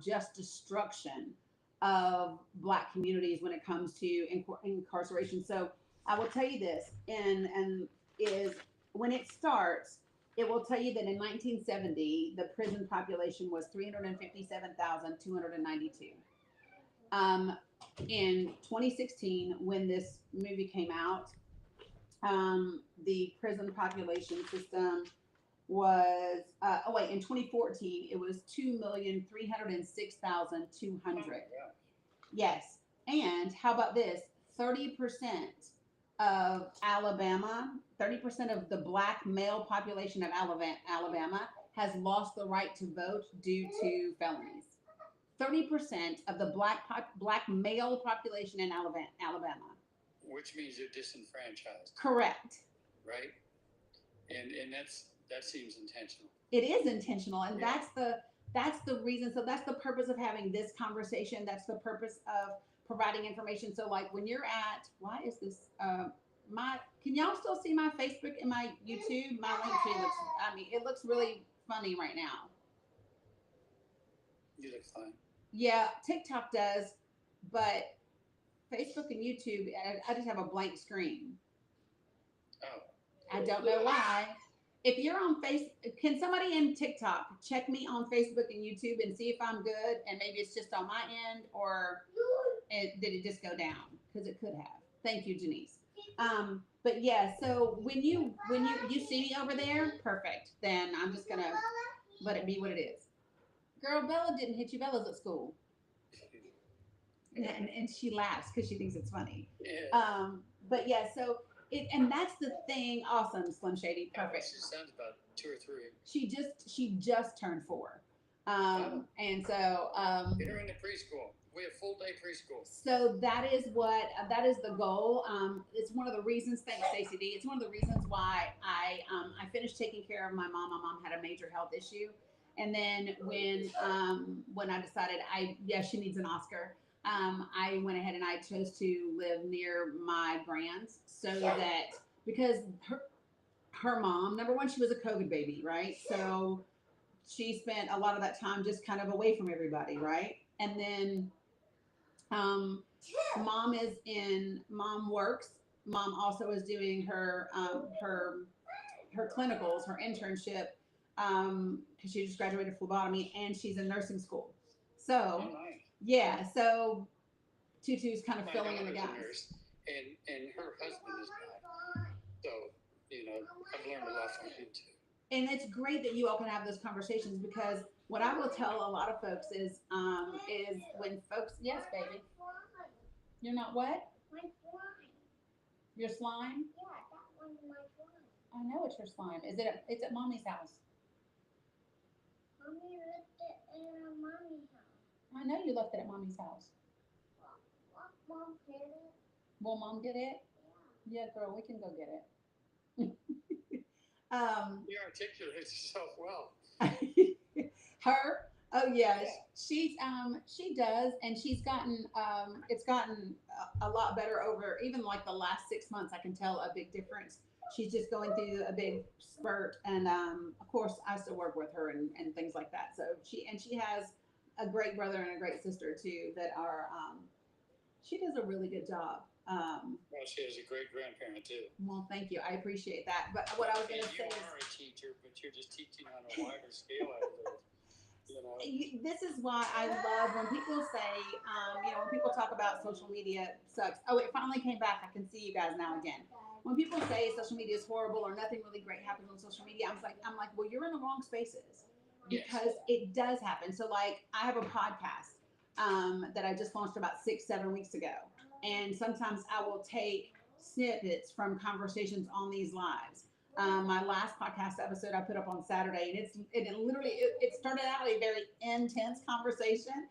just destruction of black communities when it comes to incarceration. So I will tell you this, and is when it starts, it will tell you that in 1970, the prison population was 357,292. In 2016, when this movie came out, the prison population system was, in 2014, it was 2,306,200. Yes. And how about this? 30% of Alabama, 30% of the black male population of Alabama has lost the right to vote due to felonies. 30% of the black male population in Alabama. Which means they're disenfranchised. Correct. Right? And that seems intentional. It is intentional, and that's the reason. So that's the purpose of having this conversation. That's the purpose of providing information. So like when you're at, why is this my Can y'all still see my Facebook and my YouTube? My link tree looks, I mean, it looks really funny right now. You look fine. Yeah, TikTok does, but Facebook and YouTube, I just have a blank screen. Oh, I don't know why. If you're on face, can somebody in TikTok check me on Facebook and YouTube and see if I'm good? And maybe it's just on my end, or did it just go down? Because it could have. Thank you, Janice. But yeah, so when you see me over there, perfect. Then I'm just gonna let it be what it is. Girl, Bella didn't hit you. Bella's at school, and she laughs because she thinks it's funny. yeah. But yeah, so and that's the thing. Awesome, Slim Shady, Yeah, well, perfect. she sounds about 2 or 3. She just turned 4, Oh, and so get her into preschool. We have full day preschool. so that is the goal. It's one of the reasons. Thanks, Stacey D. It's one of the reasons why I finished taking care of my mom. My mom had a major health issue, and then when I decided she needs an Oscar. I went ahead and I chose to live near my grands so that because her mom, number one, she was a COVID baby, right? So she spent a lot of that time just kind of away from everybody, right? And then um, mom works. Mom also is doing her clinicals, her internship, because she just graduated phlebotomy and she's in nursing school. Oh, So nice. yeah, so Tutu's kind of My filling in the daughter's a gaps. nurse, and her husband is not. So, I've learned a lot from him too. And it's great that you all can have those conversations because what I will tell a lot of folks is when folks, yes, baby, you're not what? Your slime? I know it's your slime. Is it? It's at mommy's house. I know you left it at mommy's house. Will mom get it? Yeah, girl, we can go get it. um, You articulate yourself well. her, oh yeah, she does, and she's gotten it's gotten a lot better over even like the last 6 months. I can tell a big difference. She's just going through a big spurt, and of course I still work with her and things like that. So she has a great brother and a great sister too that are she does a really good job. Well, she has a great grandparent too. Well, thank you. I appreciate that. But what I was going And to you say are a teacher, but you're just teaching on a wider scale out there. this is why I love when people say, when people talk about social media sucks. Oh, it finally came back. I can see you guys now again. When people say social media is horrible or nothing really great happens on social media, I'm like, well, you're in the wrong spaces because it does happen. So, like, I have a podcast that I just launched about 6-7 weeks ago, and sometimes I will take snippets from conversations on these lives. My last podcast episode I put up on Saturday, and it started out a very intense conversation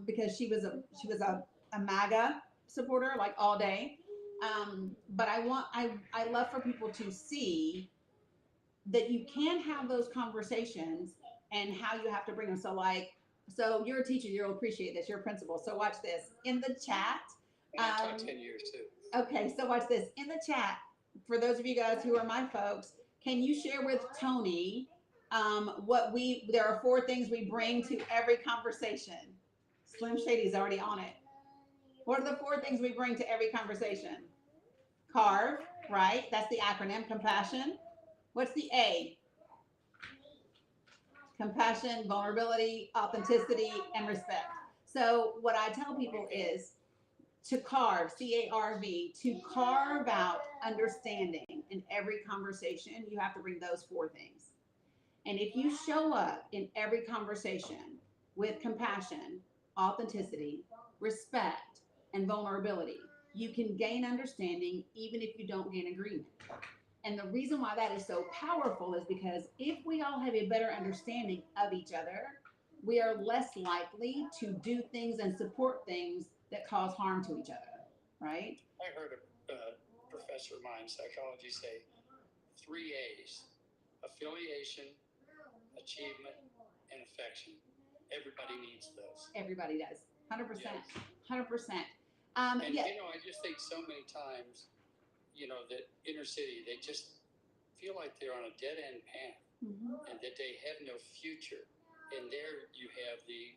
because she was a MAGA supporter like all day. But I love for people to see that you can have those conversations and how you have to bring them. So you're a teacher, you'll appreciate this. You're a principal. So watch this in the chat. And I taught 10 years too. Okay, so watch this in the chat. For those of you guys who are my folks, can you share with Tony there are 4 things we bring to every conversation. Slim Shady's already on it. What are the 4 things we bring to every conversation? CARVE, right? That's the acronym. Compassion. What's the A? Compassion, vulnerability, authenticity, and respect. So what I tell people is to carve, CARV, to carve out understanding in every conversation, you have to bring those 4 things. And if you show up in every conversation with compassion, authenticity, respect, and vulnerability, you can gain understanding even if you don't gain agreement. And the reason why that is so powerful is because if we all have a better understanding of each other, we are less likely to do things and support things that cause harm to each other, right? I heard a professor of mine, psychology, say 3 A's: affiliation, achievement, and affection. Everybody needs those. Everybody does. 100%. Yes. 100%. And I just think so many times that inner city, they just feel like they're on a dead end path, and that they have no future. And there you have the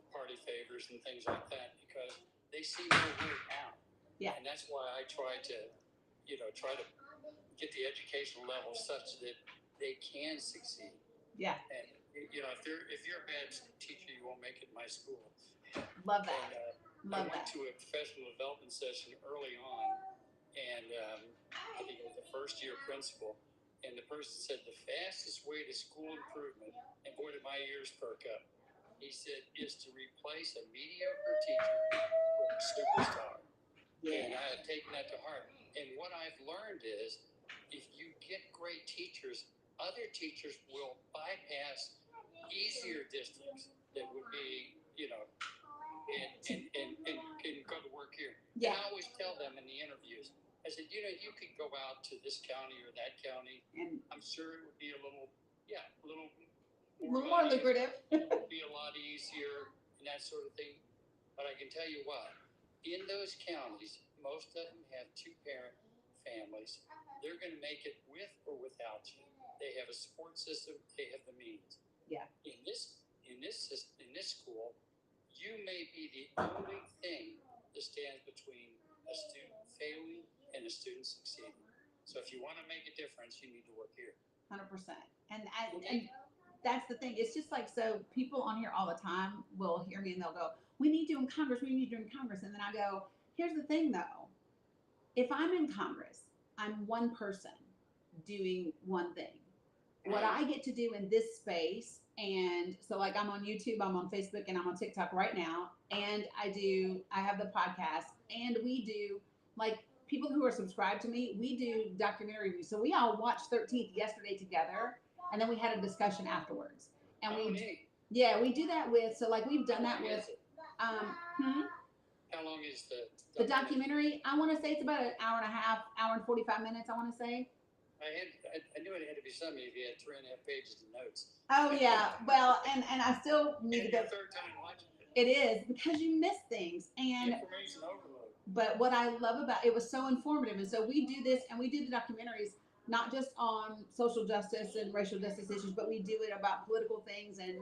party favors and things like that, because they see no way out. Yeah. And that's why I try to get the educational level such that they can succeed. Yeah. And if you're a bad teacher, you won't make it in my school. Love that. And, I went to a professional development session early on, and I think it was the first year principal, and the person said the fastest way to school improvement, and boy did my ears perk up. He said, is to replace a mediocre teacher with a superstar. Yeah. And I have taken that to heart. And what I've learned is, if you get great teachers, other teachers will bypass easier districts that would be, and go to work here. Yeah. And I always tell them in the interviews, I said, you could go out to this county or that county, And I'm sure it would be a little more lucrative. It would be a lot easier and that sort of thing. But I can tell you what, in those counties, most of them have 2-parent families. They're going to make it with or without you. They have a support system. They have the means. Yeah. In this school, you may be the only thing that stands between a student failing and a student succeeding. So if you want to make a difference, you need to work here. 100%. And that's the thing. It's just like, so people on here all the time will hear me and they'll go, we need you in Congress. We need you in Congress. And then I go, here's the thing though. If I'm in Congress, I'm one person doing one thing. What I get to do in this space, and so like I'm on YouTube, I'm on Facebook, and I'm on TikTok right now, and I have the podcast, and we do, like, people who are subscribed to me, we do documentary reviews. So we all watched 13th yesterday together, and then we had a discussion afterwards. And we do that with, so like we've done that with, How long is the documentary? I want to say it's about an hour and a half, hour and 45 minutes, I want to say. I knew it had to be something if you had 3.5 pages of notes. Oh yeah, well, and I still need to go. Third time watching it is, because you miss things, and information overload. But what I love about it was so informative, and so we do this, and we do the documentaries not just on social justice and racial justice issues, but we do it about political things and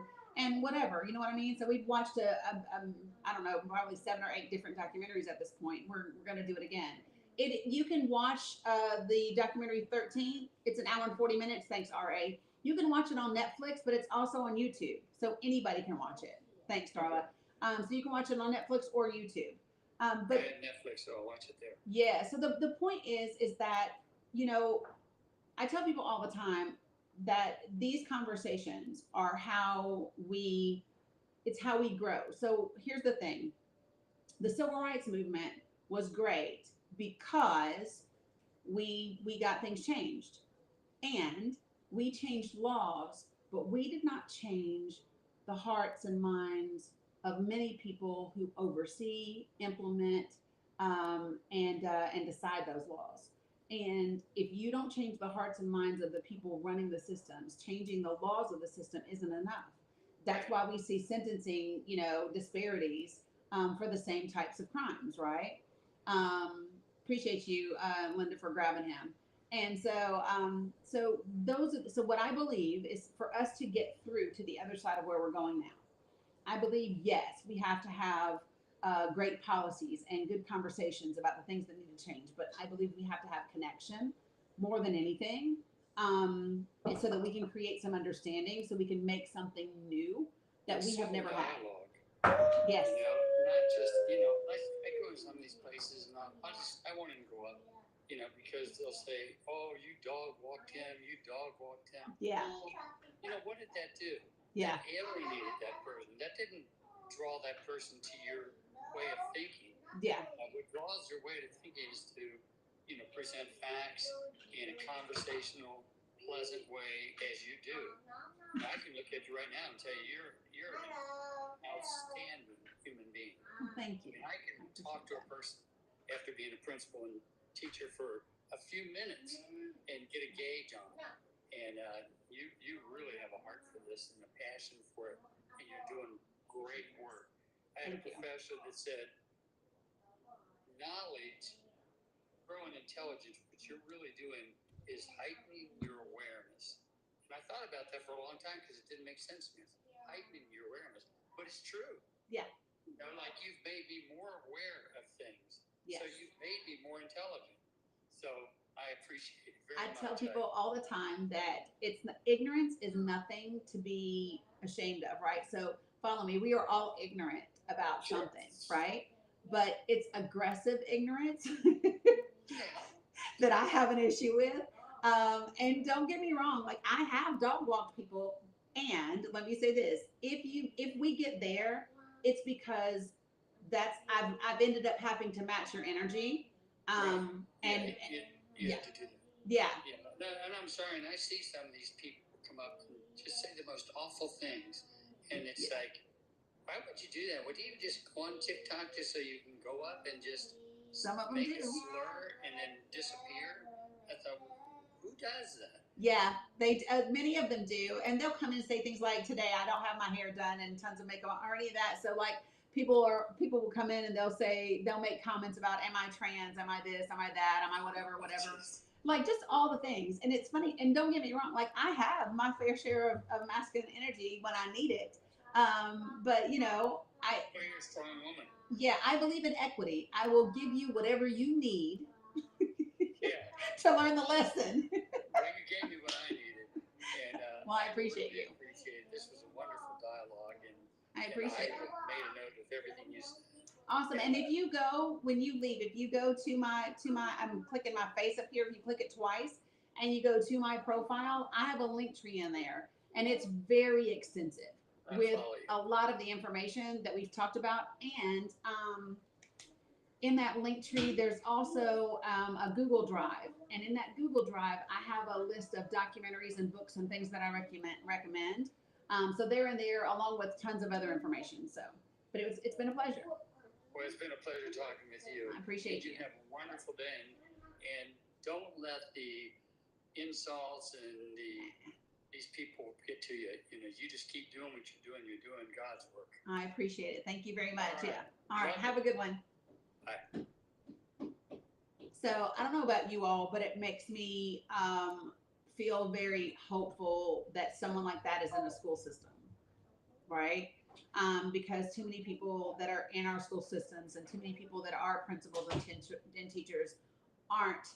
whatever, you know what I mean? So we've watched I don't know, probably 7 or 8 different documentaries at this point. We're going to do it again. You can watch the documentary 13. It's an hour and 40 minutes. Thanks, RA. You can watch it on Netflix, but it's also on YouTube, so anybody can watch it. Thanks, Darla. So you can watch it on Netflix or YouTube. But I had Netflix, so I'll watch it there. Yeah. So the point is that, I tell people all the time that these conversations are it's how we grow. So here's the thing. The civil rights movement was great because we got things changed, and we changed laws, but we did not change the hearts and minds of many people who oversee, implement, and decide those laws. And if you don't change the hearts and minds of the people running the systems, changing the laws of the system isn't enough. That's why we see sentencing, disparities for the same types of crimes, right? Appreciate you, Linda, for grabbing him. And so, so what I believe is for us to get through to the other side of where we're going now. I believe, yes, we have to have great policies and good conversations about the things that need to change. But I believe we have to have connection more than anything, and so that we can create some understanding, so we can make something new that we have never had. Yes. Not just, I go to some of these places and I won't even go up, because they'll say, oh, you dog walked him, Yeah. What did that do? Yeah. That alienated that person. That didn't draw that person to your way of thinking. Yeah. What draws your way to thinking is to, present facts in a conversational, pleasant way as you do. Now, I can look at you right now and tell you you're an outstanding human being. Well, thank you. I can talk to a person after being a principal and teacher for a few minutes and get a gauge on it. And you really have a heart for this and a passion for it, and you're doing great work. I had a professor that said, knowledge grow in intelligence, what you're really doing is heightening your awareness. And I thought about that for a long time because it didn't make sense to me. Heightening your awareness, but it's true. Yeah. You know, like you've made me more aware of things. Yes. So you've made me more intelligent. So I appreciate it very I much. tell people all the time that ignorance is nothing to be ashamed of, right? So follow me. We are all ignorant about Sure. something, right? But it's aggressive ignorance Yeah. that I have an issue with. And don't get me wrong, like I have dog walked people, and let me say this: if we get there, it's because I've ended up having to match your energy. And you have to do that. yeah, Yeah, no, and I'm sorry, and I see some of these people come up and just say the most awful things, and it's Yeah. like, why would you do that? Would you just go on TikTok just so you can go up and just some of them make do. a slur and then disappear? I thought, who does that? Yeah, many of them do, and they'll come and say things like, "Today I don't have my hair done and tons of makeup or any of that." So like people will come in and they'll make comments about, "Am I trans? Am I this? Am I that? Am I whatever, whatever?" Like just all the things, and it's funny. And don't get me wrong, like I have my fair share of masculine energy when I need it, but you know, Well, you're a strong woman. yeah, I believe in equity. I will give you whatever you need Yeah. to learn the lesson. Well, you gave me what I needed, and Well, I appreciate really you. appreciate it. This was a wonderful dialogue, and I appreciate it. I made a note of everything you said. Awesome. And if you go, when you leave, if you go to my, I'm clicking my face up here. If you click it twice and you go to my profile, I have a link tree in there, and it's very extensive with a lot of the information that we've talked about. And in that link tree, there's also a Google Drive. And in that Google Drive, I have a list of documentaries and books and things that I recommend. So they're in there along with tons of other information. So, but it's been a pleasure. Well, it's been a pleasure talking with you. I appreciate you. You have a wonderful day, and don't let the insults and these people get to you. You know, you just keep doing what you're doing. You're doing God's work. I appreciate it. Thank you very much. All right. Yeah. All right. Have a good one. Bye. So I don't know about you all, but it makes me feel very hopeful that someone like that is in a school system, right? Because too many people that are in our school systems and too many people that are principals and teachers aren't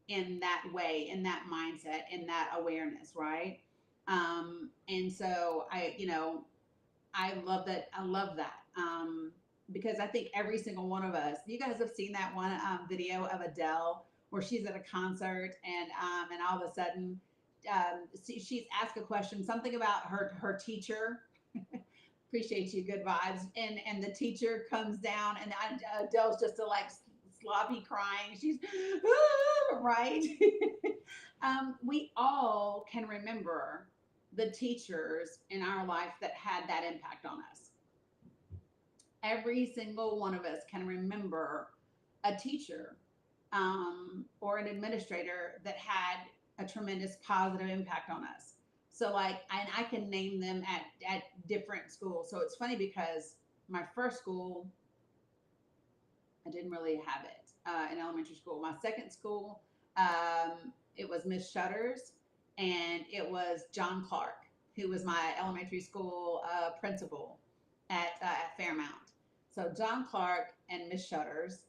in that way, in that mindset, in that awareness, right? And so I love that. I love that. Because I think every single one of us, you guys have seen that one video of Adele where she's at a concert and all of a sudden she's asked a question, something about her teacher. Appreciate you, good vibes. And the teacher comes down and Adele's just like sloppy crying. She's right. We all can remember the teachers in our life that had that impact on us. Every single one of us can remember a teacher or an administrator that had a tremendous positive impact on us. So like, I can name them at different schools. So it's funny because my first school, I didn't really have it in elementary school. My second school, it was Miss Shutters, and it was John Clark, who was my elementary school principal at Fairmount. So John Clark and Miss Shutters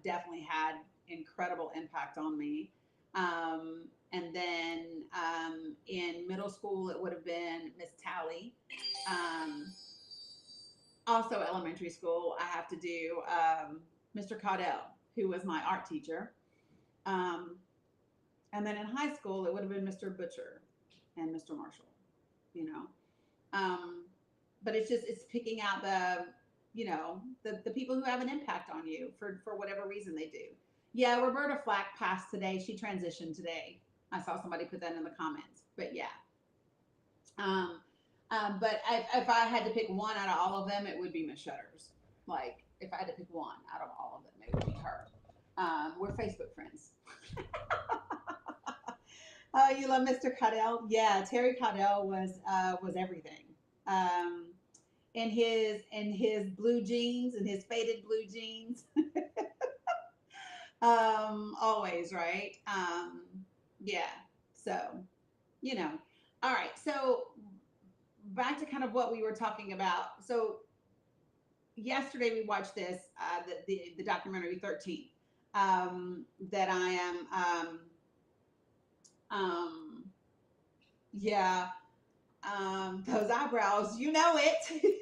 definitely had incredible impact on me. And then in middle school, it would have been Miss Tally. Also elementary school, I have to do Mr. Caudell, who was my art teacher. And then in high school, it would have been Mr. Butcher and Mr. Marshall, you know. But it's picking out the people who have an impact on you for whatever reason they do. Yeah, Roberta Flack passed today. She transitioned today. I saw somebody put that in the comments, but yeah. But if I had to pick one out of all of them, it would be Miss Shutters. Like, if I had to pick one out of all of them, it would be her. We're Facebook friends. Oh, you love Mr. Caudell? Yeah, Terry Caudell was everything. In his blue jeans and his faded blue jeans. Always, right? Yeah. So, you know. All right. So back to kind of what we were talking about. So yesterday we watched this, the documentary 13, that I am, um, yeah, those eyebrows, you know it.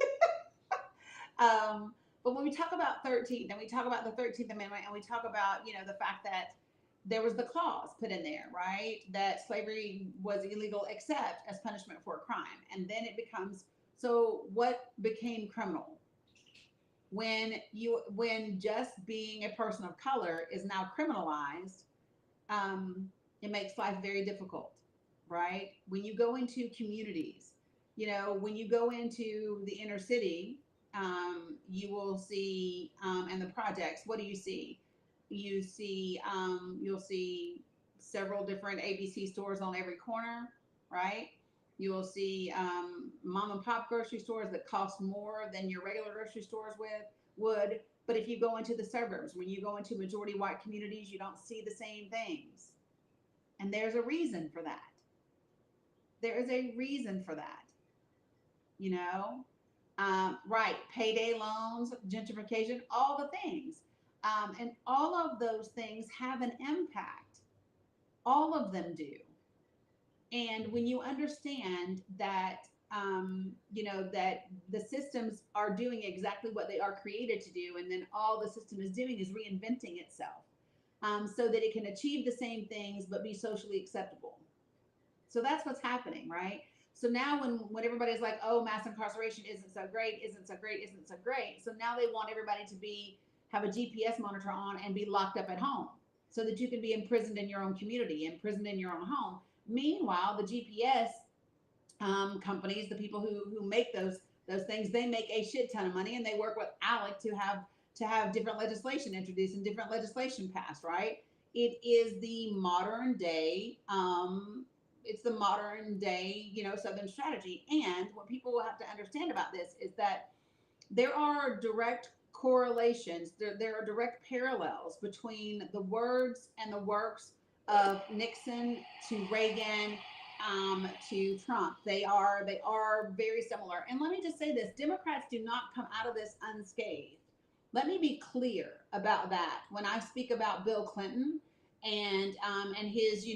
But when we talk about 13, and we talk about the 13th Amendment, and we talk about, the fact that there was the clause put in there, right? That slavery was illegal except as punishment for a crime. And then it becomes, so what became criminal? When just being a person of color is now criminalized, um, it makes life very difficult, right? When you go into communities, when you go into the inner city, you will see, and the projects, what do you see? You'll see several different ABC stores on every corner, right? You will see mom and pop grocery stores that cost more than your regular grocery stores would. But if you go into the suburbs, when you go into majority white communities, you don't see the same things. And there's a reason for that. There is a reason for that, you know? Right, payday loans, gentrification, all the things. And all of those things have an impact. All of them do. And when you understand that, that the systems are doing exactly what they are created to do, and then all the system is doing is reinventing itself, so that it can achieve the same things but be socially acceptable. So that's what's happening, right? So now when everybody's like, oh, mass incarceration isn't so great, isn't so great, isn't so great. So now they want everybody to have a GPS monitor on and be locked up at home so that you can be imprisoned in your own community, imprisoned in your own home. Meanwhile, the GPS companies, the people who make those things, they make a shit ton of money, and they work with ALEC to have different legislation introduced and different legislation passed. Right? It is the modern day. It's the modern day, Southern strategy. And what people will have to understand about this is that there are direct correlations. There are direct parallels between the words and the works of Nixon to Reagan, to Trump. They are very similar. And let me just say this: Democrats do not come out of this unscathed. Let me be clear about that. When I speak about Bill Clinton and his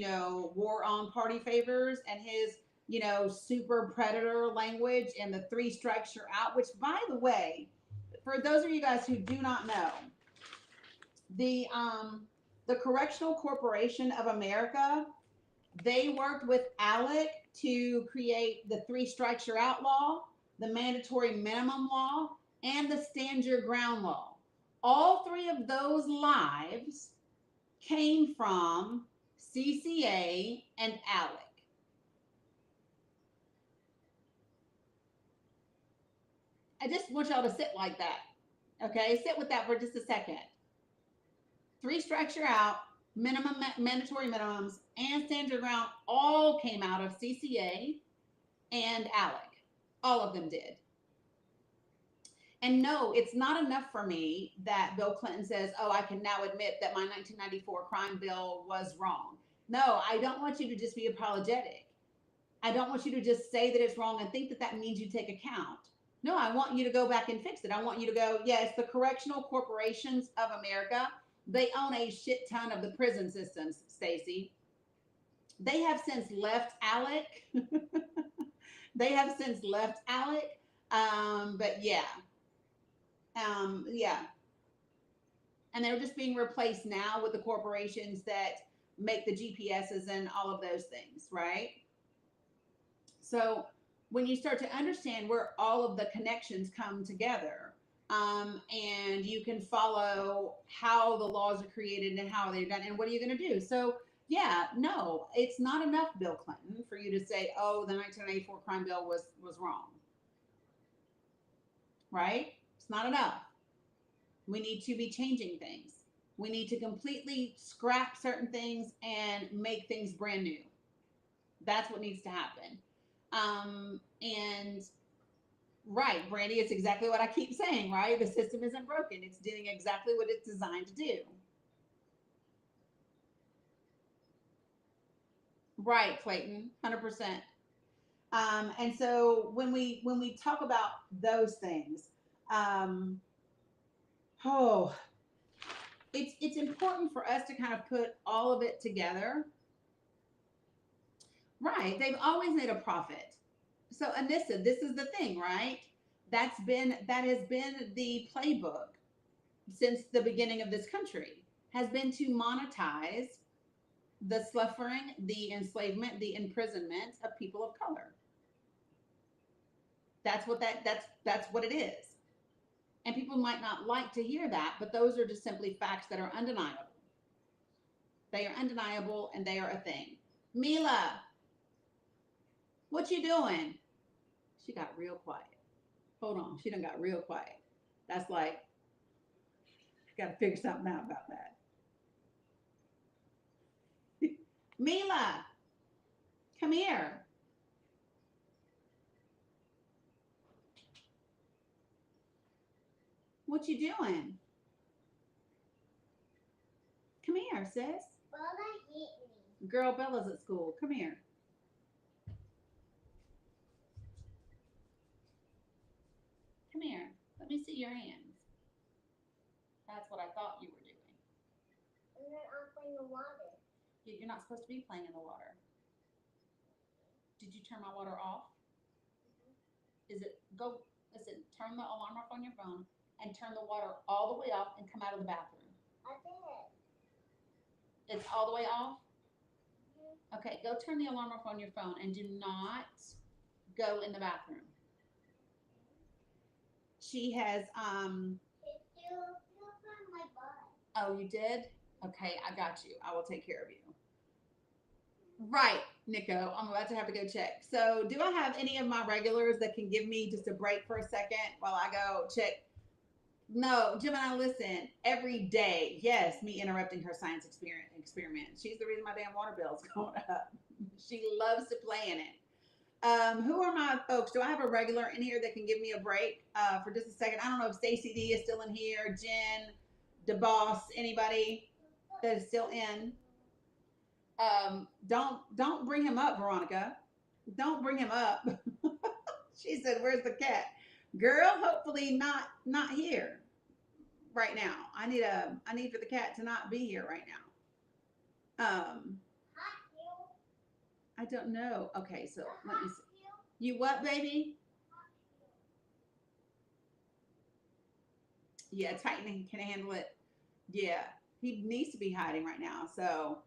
war on party favors and his super predator language and the three strikes you're out, which, by the way, for those of you guys who do not know, the Correctional Corporation of America, they worked with ALEC to create the three strikes you're out law, the mandatory minimum law, and the stand your ground law. All three of those lives came from CCA and ALEC. I just want y'all to sit like that. Okay, sit with that for just a second. Three strikes you're out, mandatory minimums, and stand your ground all came out of CCA and ALEC. All of them did. And no, it's not enough for me that Bill Clinton says, oh, I can now admit that my 1994 crime bill was wrong. No, I don't want you to just be apologetic. I don't want you to just say that it's wrong and think that that means you take account. No, I want you to go back and fix it. I want you to go, yes, the Correctional Corporations of America, they own a shit ton of the prison systems, Stacy. They have since left ALEC. They have since left ALEC. But yeah. Yeah. And they're just being replaced now with the corporations that make the GPSs and all of those things, right? So when you start to understand where all of the connections come together, and you can follow how the laws are created and how they're done, and what are you going to do? So yeah, no, it's not enough, Bill Clinton, for you to say, oh, the 1994 crime bill was wrong, right? It's not enough. We need to be changing things. We need to completely scrap certain things and make things brand new. That's what needs to happen. And right, Brandy, it's exactly what I keep saying, right? The system isn't broken. It's doing exactly what it's designed to do. Right, Clayton, 100%. And so when we talk about those things, um, oh, it's important for us to kind of put all of it together. Right, they've always made a profit. So Anissa, this is the thing, right? That has been the playbook since the beginning of this country, has been to monetize the suffering, the enslavement, the imprisonment of people of color. That's what it is. And people might not like to hear that, but those are just simply facts that are undeniable. They are undeniable and they are a thing. Mila, what you doing? She got real quiet. Hold on, she done got real quiet. That's like, got to figure something out about that. Mila, come here. What you doing? Come here, sis. Bella hit me. Girl, Bella's at school. Come here. Come here. Let me see your hands. That's what I thought you were doing. And then I'm playing in the water. You're not supposed to be playing in the water. Did you turn my water off? Is it go? Listen, turn the alarm off on your phone and turn the water all the way off and come out of the bathroom. I did. It's all the way off? Okay, go turn the alarm off on your phone and do not go in the bathroom. She has you on my butt. Oh, you did? Okay, I got you. I will take care of you. Right, Nico. I'm about to have to go check. So, do I have any of my regulars that can give me just a break for a second while I go check? No, Gemini, listen, every day, yes, me interrupting her science experiment. She's the reason my damn water bill's going up. She loves to play in it. Who are my folks? Do I have a regular in here that can give me a break for just a second? I don't know if Stacy D is still in here, Jen, DeBoss, anybody that is still in. Don't bring him up, Veronica. Don't bring him up. She said, "Where's the cat, girl? Hopefully not here right now. I need for the cat to not be here right now. I don't know. Okay, so let me see. You what, baby? Yeah, Titan can handle it. Yeah, he needs to be hiding right now. So,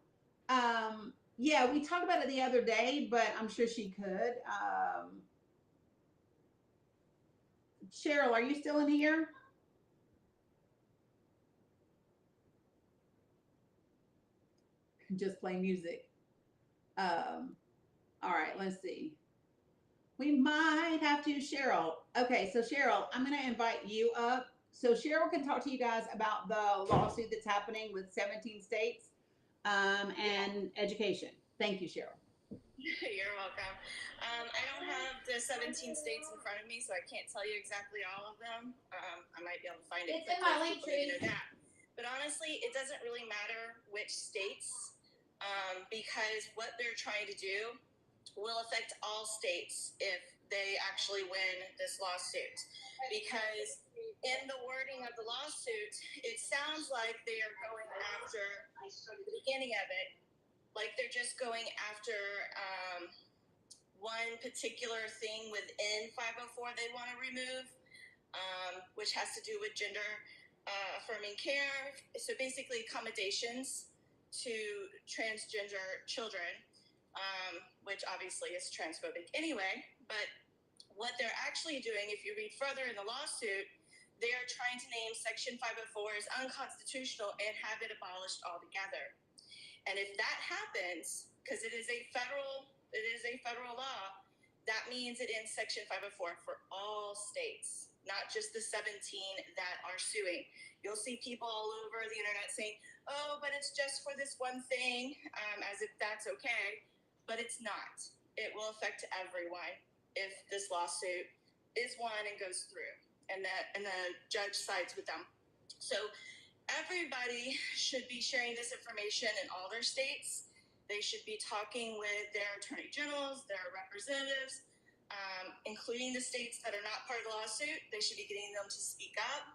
yeah, we talked about it the other day, but I'm sure she could. Cheryl, are you still in here? Just play music. All right, let's see. We might have to, Cheryl. Okay, so Cheryl, I'm going to invite you up so Cheryl can talk to you guys about the lawsuit that's happening with 17 states and education. Thank you, Cheryl. You're welcome. I don't have the 17 states in front of me, so I can't tell you exactly all of them. I might be able to find it. It's in my link tree. But honestly, it doesn't really matter which states because what they're trying to do will affect all states if they actually win this lawsuit. Because in the wording of the lawsuit, it sounds like they are going after the beginning of it, like they're just going after one particular thing within 504 they want to remove, which has to do with gender affirming care. So basically accommodations to transgender children, which obviously is transphobic anyway. But what they're actually doing, if you read further in the lawsuit, they are trying to name Section 504 as unconstitutional and have it abolished altogether. And if that happens, because it is a federal law, that means it ends Section 504 for all states, not just the 17 that are suing. You'll see people all over the internet saying, "Oh, but it's just for this one thing," as if that's okay. But it's not. It will affect everyone if this lawsuit is won and goes through, and the judge sides with them. So everybody should be sharing this information in all their states They should be talking with their attorney generals, their representatives, including the states that are not part of the lawsuit. They should be getting them to speak up.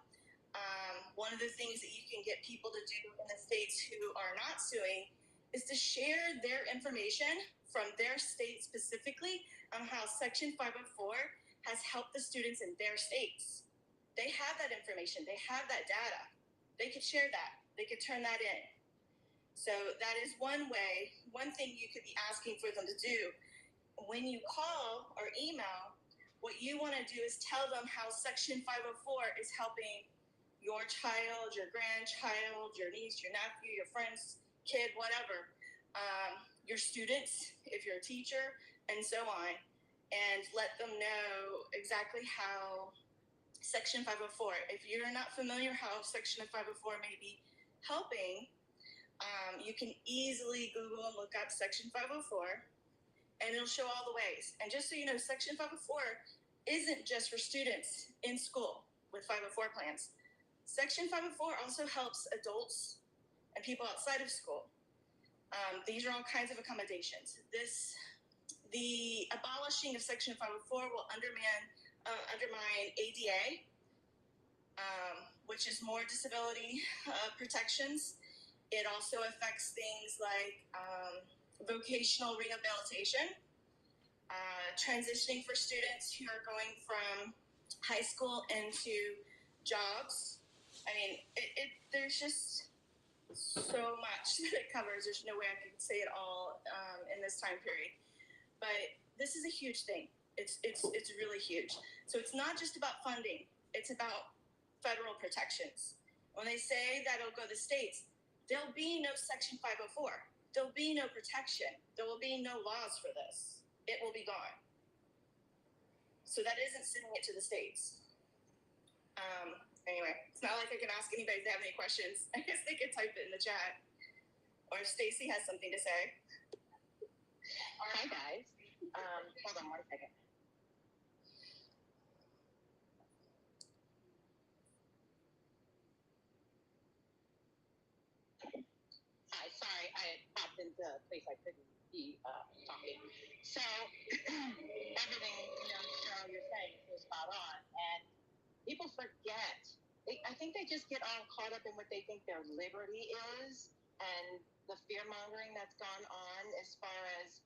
One of the things that you can get people to do in the states who are not suing is to share their information from their state specifically on how Section 504 has helped the students in their states. They have that information. They have that data. They could share that. They could turn that in. So that is one way, one thing you could be asking for them to do. When you call or email, what you want to do is tell them how Section 504 is helping your child, your grandchild, your niece, your nephew, your friend's kid, whatever, your students, if you're a teacher, and so on, and let them know exactly how Section 504, if you're not familiar how Section 504 may be helping, you can easily Google and look up Section 504, and it'll show all the ways. And just so you know, Section 504 isn't just for students in school with 504 plans. Section 504 also helps adults and people outside of school. These are all kinds of accommodations. The abolishing of Section 504 will undermine ADA, which is more disability protections. It also affects things like vocational rehabilitation, transitioning for students who are going from high school into jobs. I mean, there's just so much that it covers. There's no way I can say it all in this time period. But this is a huge thing. It's really huge. So it's not just about funding. It's about federal protections. When they say that it'll go to the states, there'll be no Section 504. There'll be no protection. There will be no laws for this. It will be gone. So that isn't sending it to the states. Anyway, it's not like I can ask anybody if they have any questions. I guess they could type it in the chat. Or if Stacy has something to say. Hi, guys. Hold on 1 second. Hi, sorry, I had popped into a place I couldn't be talking. So, everything, Cheryl, you're saying is spot on. And people forget. I think they just get all caught up in what they think their liberty is and the fear-mongering that's gone on as far as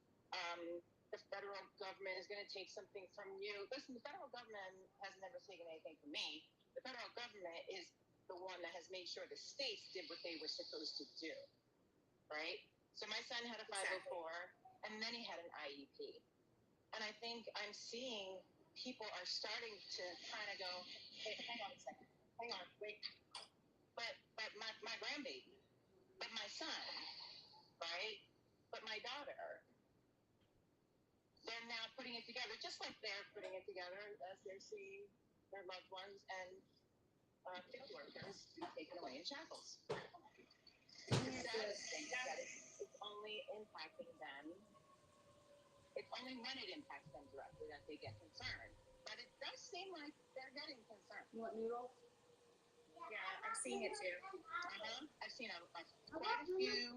the federal government is going to take something from you. Listen, the federal government has never taken anything from me. The federal government is the one that has made sure the states did what they were supposed to do, right? So my son had a 504, and then he had an IEP. And I think I'm seeing people are starting to kind of go, hey, hang on a second. Hang on, wait. But my grandbaby, but my son, right? But my daughter, they're now putting it together, just like they're putting it together as they see their loved ones and field workers taken away in shackles. The saddest thing is that it's only impacting them. It's only when it impacts them directly that they get concerned. But it does seem like they're getting concerned. You want noodles? Yeah, I'm seeing it too. I've seen quite a few.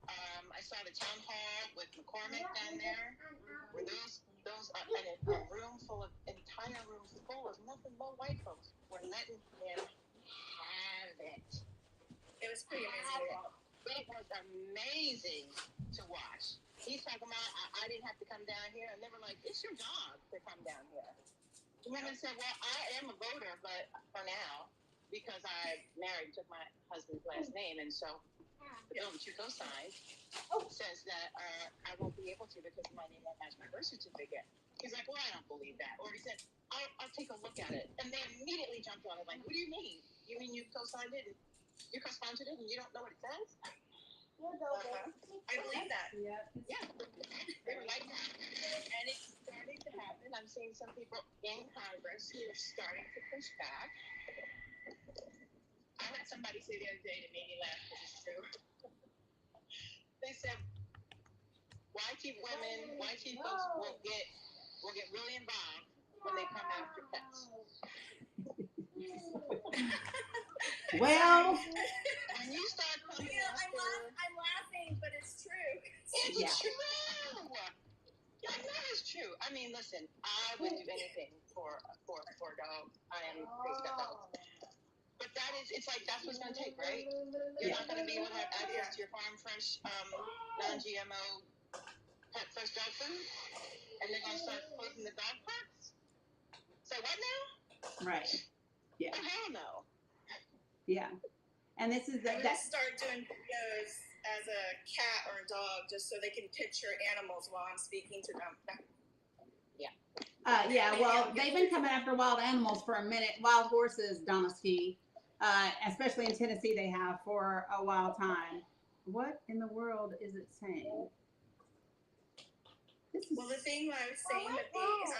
I saw the town hall with McCormick down there, where those and a room full of entire rooms full of nothing but white folks were letting him have it. It was pretty amazing. It was amazing to watch. He's talking about I didn't have to come down here, and they were like, "It's your job to come down here." The woman said, "Well, I am a voter, but for now." Because I married, took my husband's last name, and so the bill that you co-signed says that I won't be able to because my name won't match my birth certificate. He's like, well, I don't believe that. Or he said, I'll take a look at it. And they immediately jumped on it like, what do you mean? You mean you co-signed it? You co-sponsored it and you don't know what it says? I believe that. Yeah. Yeah. They were like that. And it's starting to happen. I'm seeing some people in Congress who are starting to push back. I had somebody say the other day that made me laugh because it's true. They said YT women, YT folks will get really involved when they come after pets. Well, When you start coming after, I'm laughing, but it's true. It's yeah. true. Yeah, that is true. I mean, listen, I would do anything for a dog. I am crazy about dogs. But that is, it's like, that's what's going to take, right? You're Yeah. not going to be able to have access to your farm fresh, non-GMO pet fresh dog food, and they're going to start closing the dog parks. So what now? Right. Yeah. Oh, hell no. Yeah. And this is I'm gonna that. start doing videos as a cat or a dog, just so they can picture animals while I'm speaking to them. Yeah, well, they've been coming after wild animals for a minute. Wild horses, Donoski, especially in Tennessee, they have for a while time. What in the world is it saying? This is Well, the thing I was saying with these,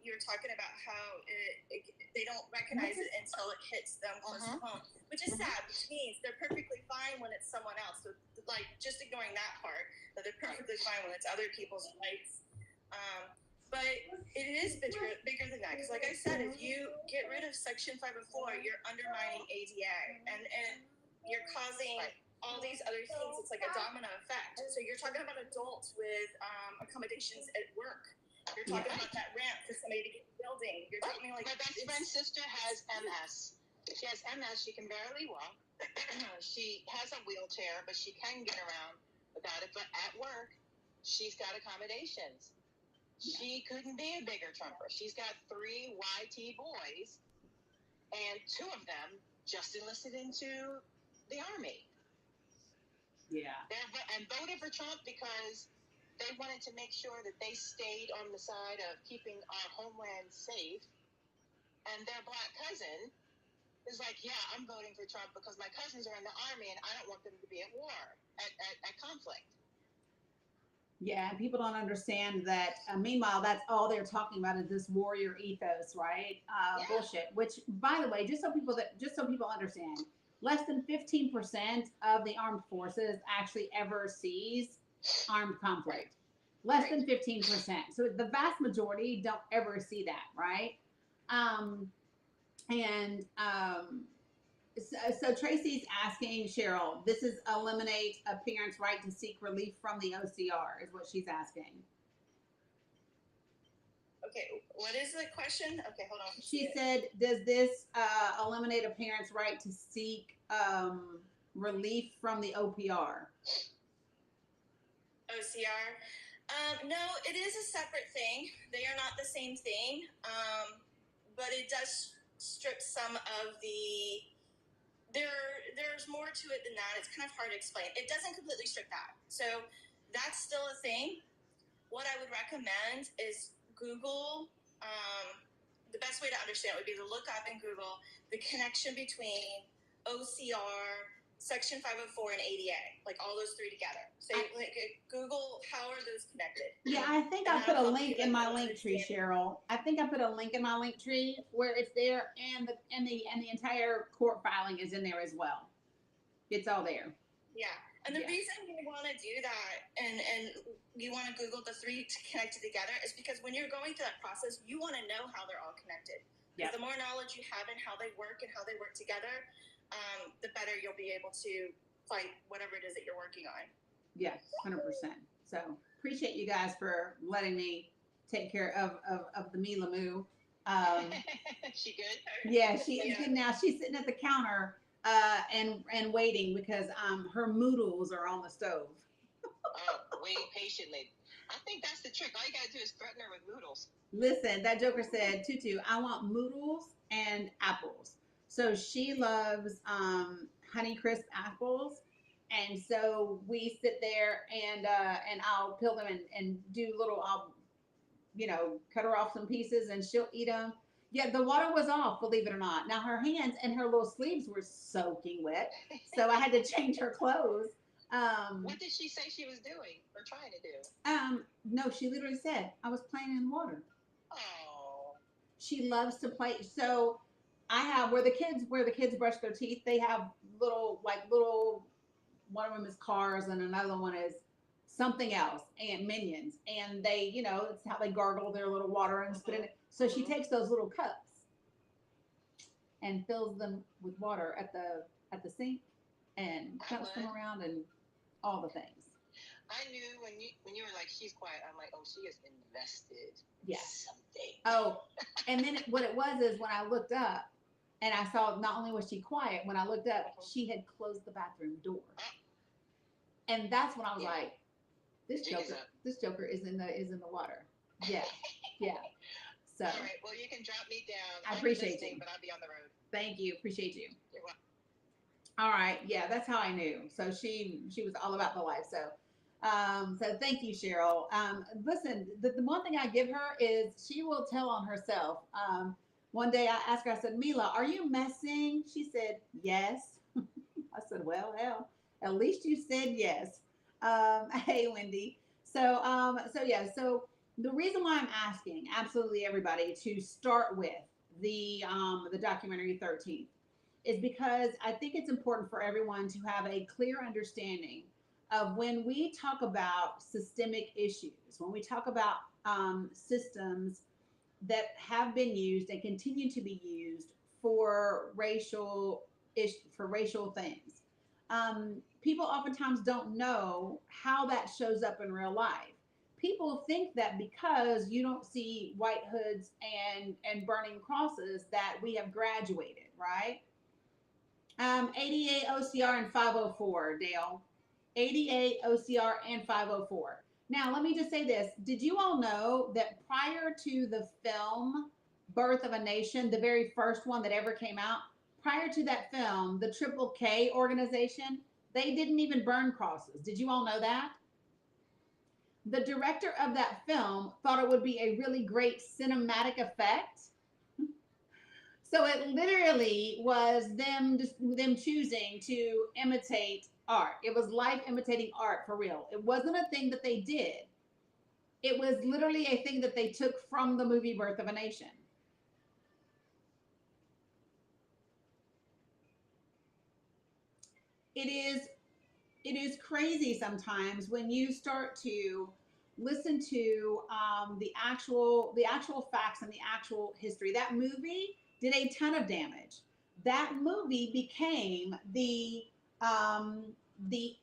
you were talking about how they don't recognize it until it hits them close to home, which is sad, which means they're perfectly fine when it's someone else. So, like, just ignoring that part, that they're perfectly fine when it's other people's rights. But it is bigger than that, because like I said, if you get rid of Section 504, you're undermining ADA, and you're causing all these other things. It's like a domino effect. So you're talking about adults with accommodations at work. You're talking about that ramp for somebody to get in the building. You're talking like my best friend's sister has MS. She has MS. She can barely walk. She has a wheelchair, but she can get around without it. But at work, she's got accommodations. She couldn't be a bigger Trumper. She's got 3 YT boys, and 2 of them just enlisted into the Army. yeah. And voted for Trump because they wanted to make sure that they stayed on the side of keeping our homeland safe. And their black cousin is like, yeah, I'm voting for Trump because my cousins are in the Army and I don't want them to be at war, at conflict. Yeah, and people don't understand that. Meanwhile, that's all they're talking about is this warrior ethos, right? Bullshit. Which, by the way, just so people understand, less than 15% of the armed forces actually ever sees armed conflict. Less than 15%. So the vast majority don't ever see that, right? So Tracy's asking Cheryl, this is eliminate a parent's right to seek relief from the OCR, is what she's asking. Okay, what is the question? Okay, hold on. She said, does this eliminate a parent's right to seek relief from the OPR? OCR? No, it is a separate thing. They are not the same thing, but it does strip some of the... There's more to it than that. It's kind of hard to explain. It doesn't completely strip that. So that's still a thing. What I would recommend is Google. The best way to understand it would be to look up in Google the connection between OCR, Section 504, and ADA, like all those 3 together. So like Google, how are those connected? Yeah, I think I put a link in my link tree, Cheryl. I think I put a link in my link tree where it's there, and the entire court filing is in there as well. It's all there. Yeah, and the reason you want to do that and you want to Google the 3 connected together is because when you're going through that process, you want to know how they're all connected. Because the more knowledge you have in how they work and how they work together, the better you'll be able to fight whatever it is that you're working on. Yeah, 100%. So appreciate you guys for letting me take care of the Mila Moo. She good? Yeah, she is good now. She's sitting at the counter and waiting because her moodles are on the stove. Oh, waiting patiently. I think that's the trick. All you gotta do is threaten her with noodles. Listen, that joker said, Tutu, I want moodles and apples. So she loves Honeycrisp apples, and so we sit there and I'll peel them and do little, I'll cut her off some pieces and she'll eat them. Yeah, the water was off, believe it or not. Now her hands and her little sleeves were soaking wet, so I had to change her clothes. What did she say she was doing or trying to do? No, she literally said I was playing in water. Oh. She loves to play. So I have where the kids brush their teeth. They have little. One of them is Cars, and another one is something else, and Minions. And they, it's how they gargle their little water and spit in it. So she takes those little cups and fills them with water at the sink and dumps them around and all the things. I knew when you were like, she's quiet. I'm like, oh, she is invested. Yeah. Something. Oh, and then what it was is when I looked up and I saw not only was she quiet, when I looked up, she had closed the bathroom door. And that's when I was like, this joker is in the water. Yeah. Yeah. So all right. Well, you can drop me down. I appreciate you. But I'll be on the road. Thank you. Appreciate you. You're welcome. All right. Yeah, that's how I knew. So she was all about the life. So thank you, Cheryl. Listen, the one thing I give her is she will tell on herself. One day I asked her, I said, Mila, are you messing? She said, yes. I said, well, hell, at least you said yes. Hey, Wendy. So the reason why I'm asking absolutely everybody to start with the documentary 13th is because I think it's important for everyone to have a clear understanding of when we talk about systemic issues, when we talk about systems that have been used and continue to be used for racial things. People oftentimes don't know how that shows up in real life. People think that because you don't see white hoods and burning crosses that we have graduated, right? ADA, OCR, and 504, Dale. ADA, OCR, and 504. Now, let me just say this. Did you all know that prior to the film Birth of a Nation, the very first one that ever came out, prior to that film, the Triple K organization, they didn't even burn crosses. Did you all know that? The director of that film thought it would be a really great cinematic effect. So it literally was them choosing to imitate art. It was life imitating art for real. It wasn't a thing that they did. It was literally a thing that they took from the movie Birth of a Nation. It is crazy sometimes when you start to listen to the actual facts and the actual history. That movie did a ton of damage. That movie became the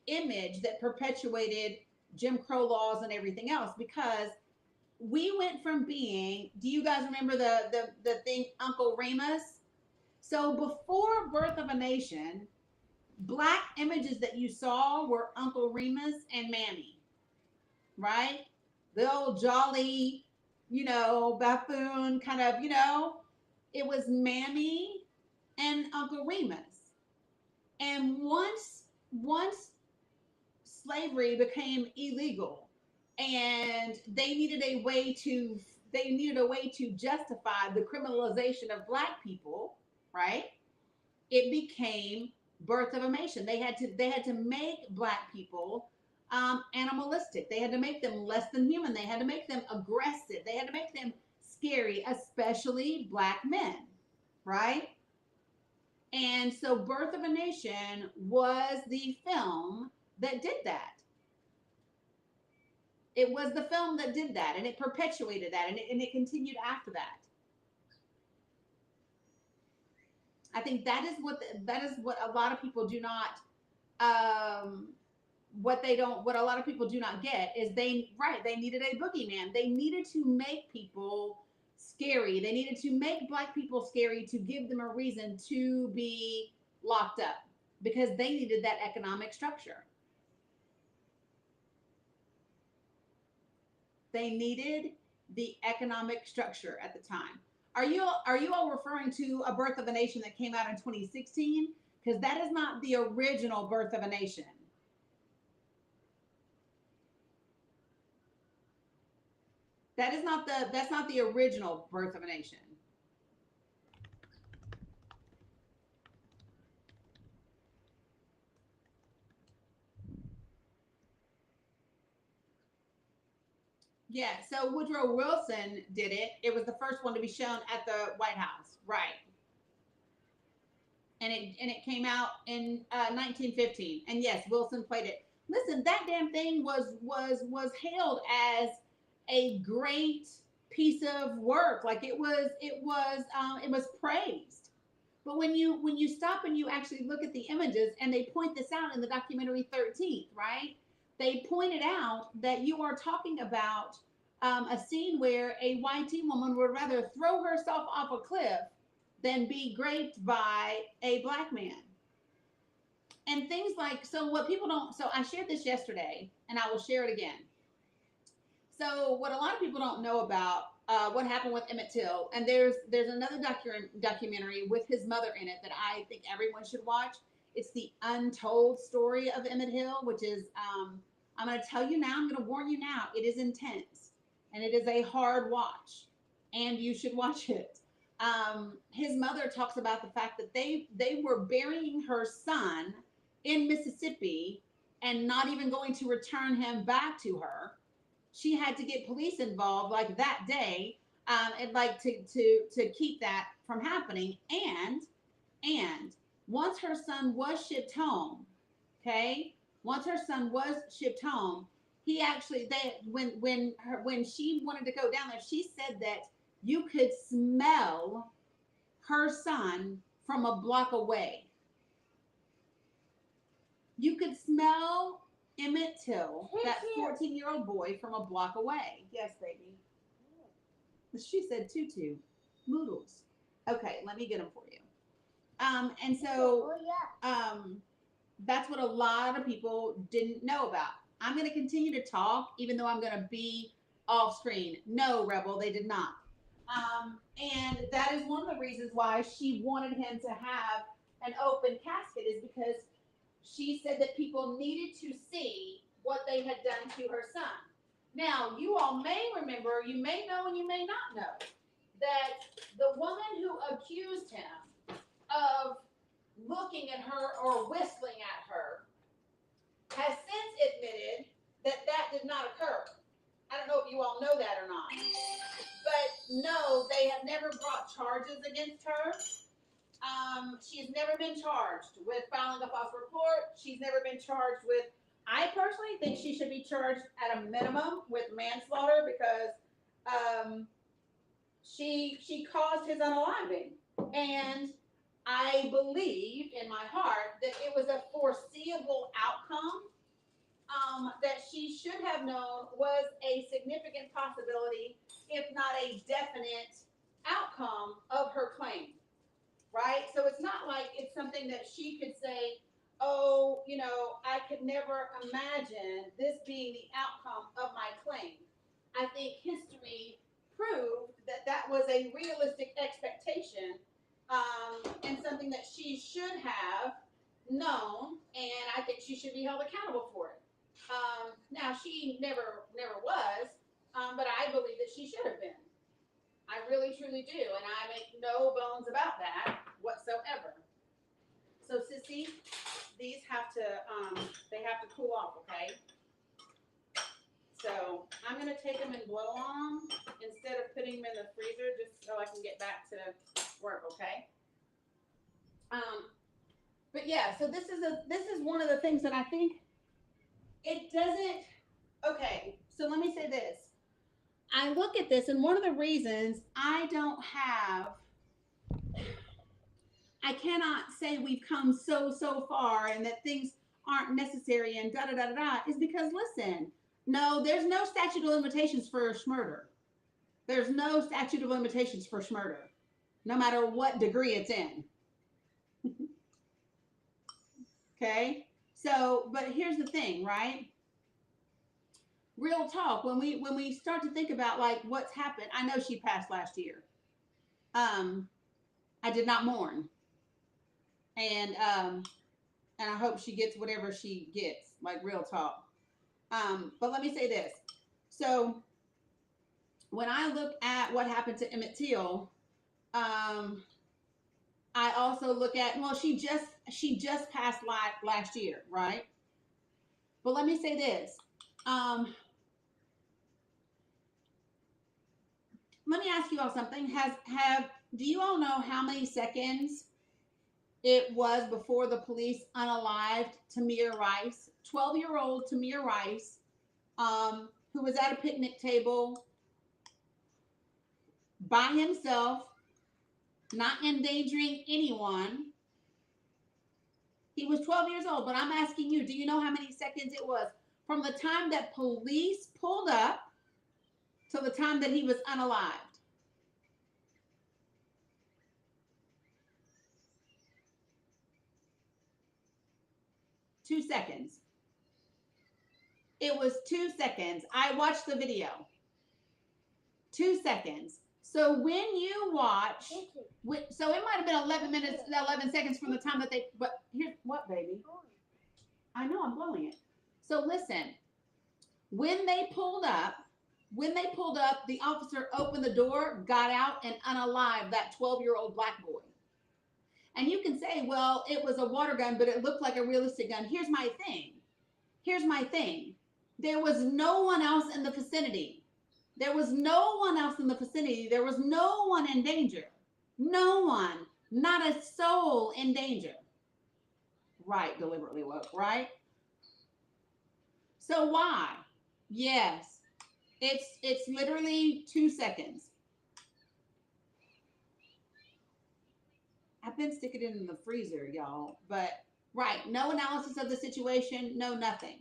image that perpetuated Jim Crow laws and everything else, because we went from being, do you guys remember the thing Uncle Remus? So before Birth of a Nation, Black images that you saw were Uncle Remus and Mammy, right? The old jolly, buffoon kind of, it was Mammy and Uncle Remus. And once slavery became illegal and they needed a way to justify the criminalization of Black people, right? It became Birth of a Nation. They had to make Black people animalistic. They had to make them less than human. They had to make them aggressive. They had to make them scary, especially Black men, right? And so Birth of a Nation was the film that did that. It was the film that did that, and it perpetuated that, and it continued after that. I think that is what a lot of people do not what a lot of people do not get is they needed a boogeyman. They needed to make people scary. They needed to make Black people scary to give them a reason to be locked up, because they needed that economic structure. They needed the economic structure at the time. Are you all referring to A Birth of a Nation that came out in 2016? Because that is not the original Birth of a Nation. That's not the original Birth of a Nation. Yeah, so Woodrow Wilson did it. It was the first one to be shown at the White House, right? And it came out in 1915. And yes, Wilson played it. Listen, that damn thing was hailed as a great piece of work. Like it was praised. But when you stop and you actually look at the images, and they point this out in the documentary 13th, right? they pointed out that you are talking about a scene where a white teen woman would rather throw herself off a cliff than be raped by a black man. And things like, so what people don't, so I shared this yesterday and I will share it again. So what a lot of people don't know about what happened with Emmett Till, and there's another documentary with his mother in it that I think everyone should watch. It's the untold story of Emmett Till, which is I'm going to tell you now, I'm going to warn you now, it is intense and it is a hard watch, and you should watch it. His mother talks about the fact that they were burying her son in Mississippi and not even going to return him back to her. She had to get police involved like that day, and like to keep that from happening. And once her son was shipped home, okay, once her son was shipped home, he actually when she wanted to go down there, she said that you could smell her son from a block away. You could smell Emmett Till, that 14-year-old boy, from a block away. Yes, baby. She said tutu. Moodles. Okay, let me get them for you. And so that's what a lot of people didn't know about. I'm going to continue to talk, even though I'm going to be off screen. No, Rebel, they did not. And that is one of the reasons why she wanted him to have an open casket, is because she said that people needed to see what they had done to her son. Now, you all may remember, you may know and you may not know, that the woman who accused him of looking at her or whistling at her has since admitted that that did not occur. I don't know if you all know that or not. But no, they have never brought charges against her. She's never been charged with filing a false report. She's never been charged with, I personally think she should be charged at a minimum with manslaughter, because she caused his unaliving. And I believe in my heart that it was a foreseeable outcome, that she should have known was a significant possibility, if not a definite outcome of her claim. Right? So it's not like it's something that she could say, oh, you know, I could never imagine this being the outcome of my claim. I think history proved that that was a realistic expectation, and something that she should have known, and I think she should be held accountable for it. Now, she never was, but I believe that she should have been. I really, truly do, and I make no bones about that whatsoever. So, Sissy, these have to, they have to cool off, okay? So, I'm going to take them and blow on them instead of putting them in the freezer, just so I can get back to work, okay? But yeah, so this is one of the things that I think it doesn't, okay, so let me say this. I look at this, and one of the reasons I cannot say we've come so far and that things aren't necessary and is because, listen, no, there's no statute of limitations for schmurder. There's no statute of limitations for schmurder, no matter what degree it's in. Okay? So, but here's the thing, right? Real talk, when we start to think about like what's happened, I know she passed last year. I did not mourn, and I hope she gets whatever she gets, like real talk. But let me say this. So when I look at what happened to Emmett Till, I also look at, well, she just passed last year, right? But let me say this. Let me ask you all something. Do you all know how many seconds it was before the police unalived Tamir Rice, 12-year-old Tamir Rice, who was at a picnic table by himself, not endangering anyone? He was 12 years old, but I'm asking you, do you know how many seconds it was from the time that police pulled up to the time that he was unalived. Two seconds. It was 2 seconds. I watched the video. 2 seconds. So when you watch, so it might have been 11 minutes, 11 seconds from the time that they, but here's what, baby? I know, I'm blowing it. So listen, when they pulled up, the officer opened the door, got out, and unalived that 12-year-old black boy. And you can say, well, it was a water gun, but it looked like a realistic gun. Here's my thing. There was no one else in the vicinity. There was no one in danger. No one, not a soul in danger. Right, deliberately woke, right? So why? Yes, it's literally 2 seconds. I've been sticking it in the freezer, y'all, but right, no analysis of the situation, no nothing.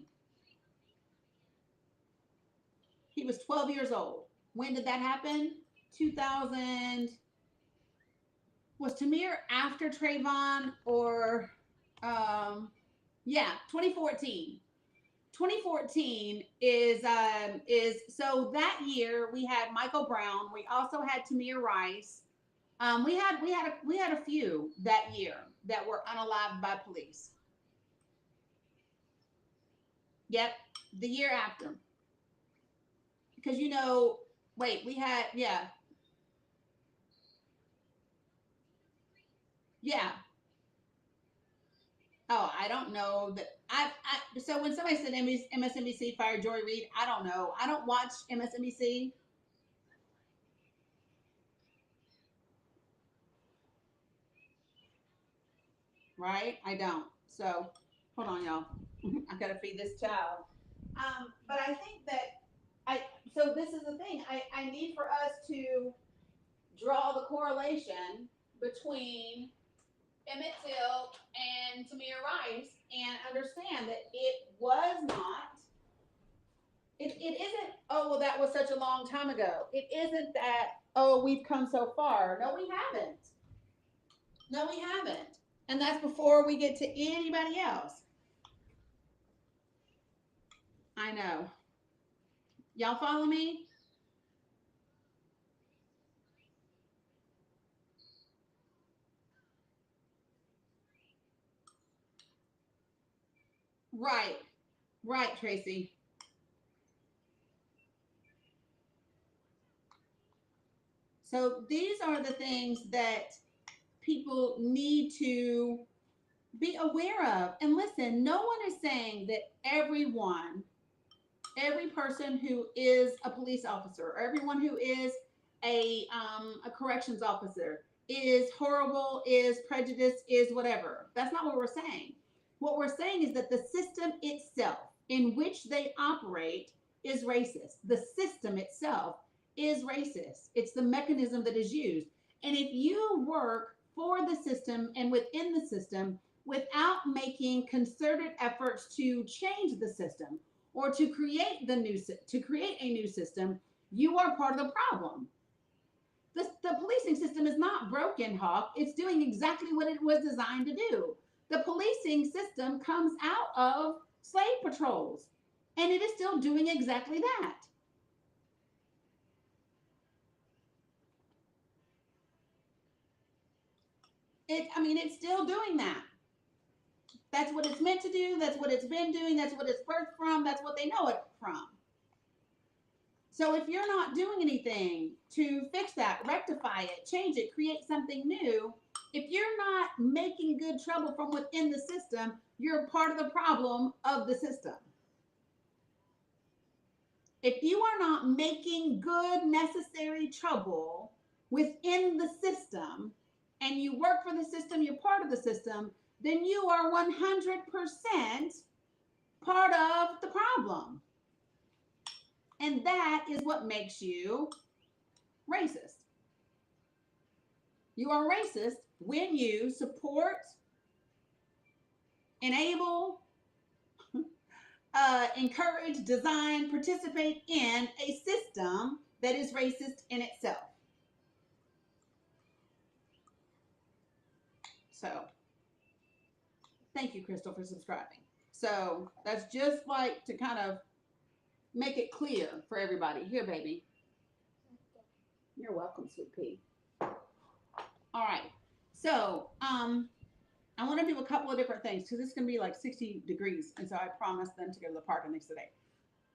He was 12 years old. When did that happen? 2000. Was Tamir after Trayvon or, 2014. 2014 is so that year we had Michael Brown. We also had Tamir Rice. We had a few that year that were unalived by police. Yep, the year after. Because we had Oh, I don't know that. So when somebody said MSNBC fired Joy Reid, I don't know. I don't watch MSNBC. Right? I don't. So hold on, y'all. I gotta feed this child. But I think that so this is the thing. I need for us to draw the correlation between Emmett Till and Tamir Rice and understand that it isn't, oh, well, that was such a long time ago. It isn't that, oh, we've come so far. No, we haven't. And that's before we get to anybody else. I know. Y'all follow me? Right, Tracy. So these are the things that people need to be aware of. And listen, no one is saying that every person who is a police officer, or everyone who is a corrections officer is horrible, is prejudiced, is whatever. That's not what we're saying. What we're saying is that the system itself in which they operate is racist. The system itself is racist. It's the mechanism that is used. And if you work for the system and within the system without making concerted efforts to change the system or to create a new system, you are part of the problem. The policing system is not broken, Hawk. It's doing exactly what it was designed to do. The policing system comes out of slave patrols, and it is still doing exactly that. It's still doing that. That's what it's meant to do. That's what it's been doing. That's what it's birthed from. That's what they know it from. So if you're not doing anything to fix that, rectify it, change it, create something new, if you're not making good trouble from within the system, you're part of the problem of the system. If you are not making good, necessary trouble within the system, and you work for the system, you're part of the system, then you are 100% part of the problem. And that is what makes you racist. You are racist when you support, enable, encourage, design, participate in a system that is racist in itself. So, thank you, Crystal, for subscribing. So, that's just like to kind of make it clear for everybody. Here, baby. You're welcome, sweet pea. All right. So, I want to do a couple of different things because it's going to be like 60 degrees. And so I promised them to go to the park the next day.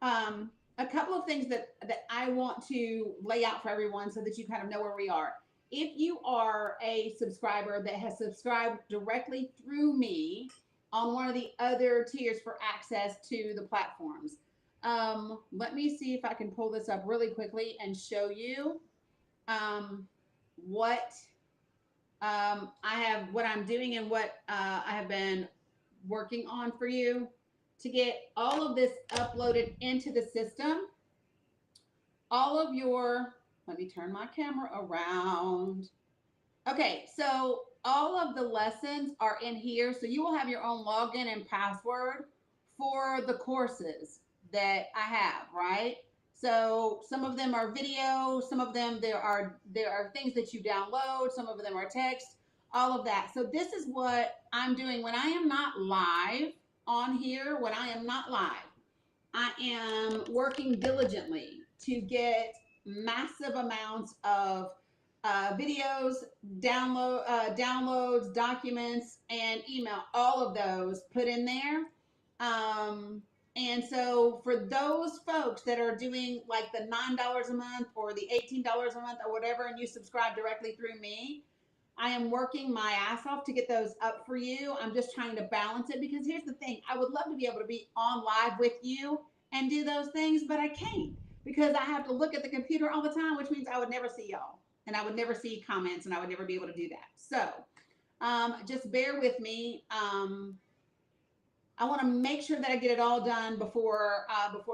A couple of things that I want to lay out for everyone so that you kind of know where we are. If you are a subscriber that has subscribed directly through me on one of the other tiers for access to the platforms, let me see if I can pull this up really quickly and show you what what I'm doing and what I have been working on for you to get all of this uploaded into the system. All of your, let me turn my camera around. Okay, so all of the lessons are in here. So you will have your own login and password for the courses that I have, right? So some of them are video, some of them there are things that you download, some of them are text, all of that. So this is what I'm doing when I am not live on here. When I am not live, I am working diligently to get massive amounts of videos, downloads, documents, and email, all of those put in there. And so for those folks that are doing like the $9 a month or the $18 a month or whatever, and you subscribe directly through me, I am working my ass off to get those up for you. I'm just trying to balance it because here's the thing. I would love to be able to be on live with you and do those things, but I can't because I have to look at the computer all the time, which means I would never see y'all and I would never see comments and I would never be able to do that. So just bear with me. I want to make sure that I get it all done before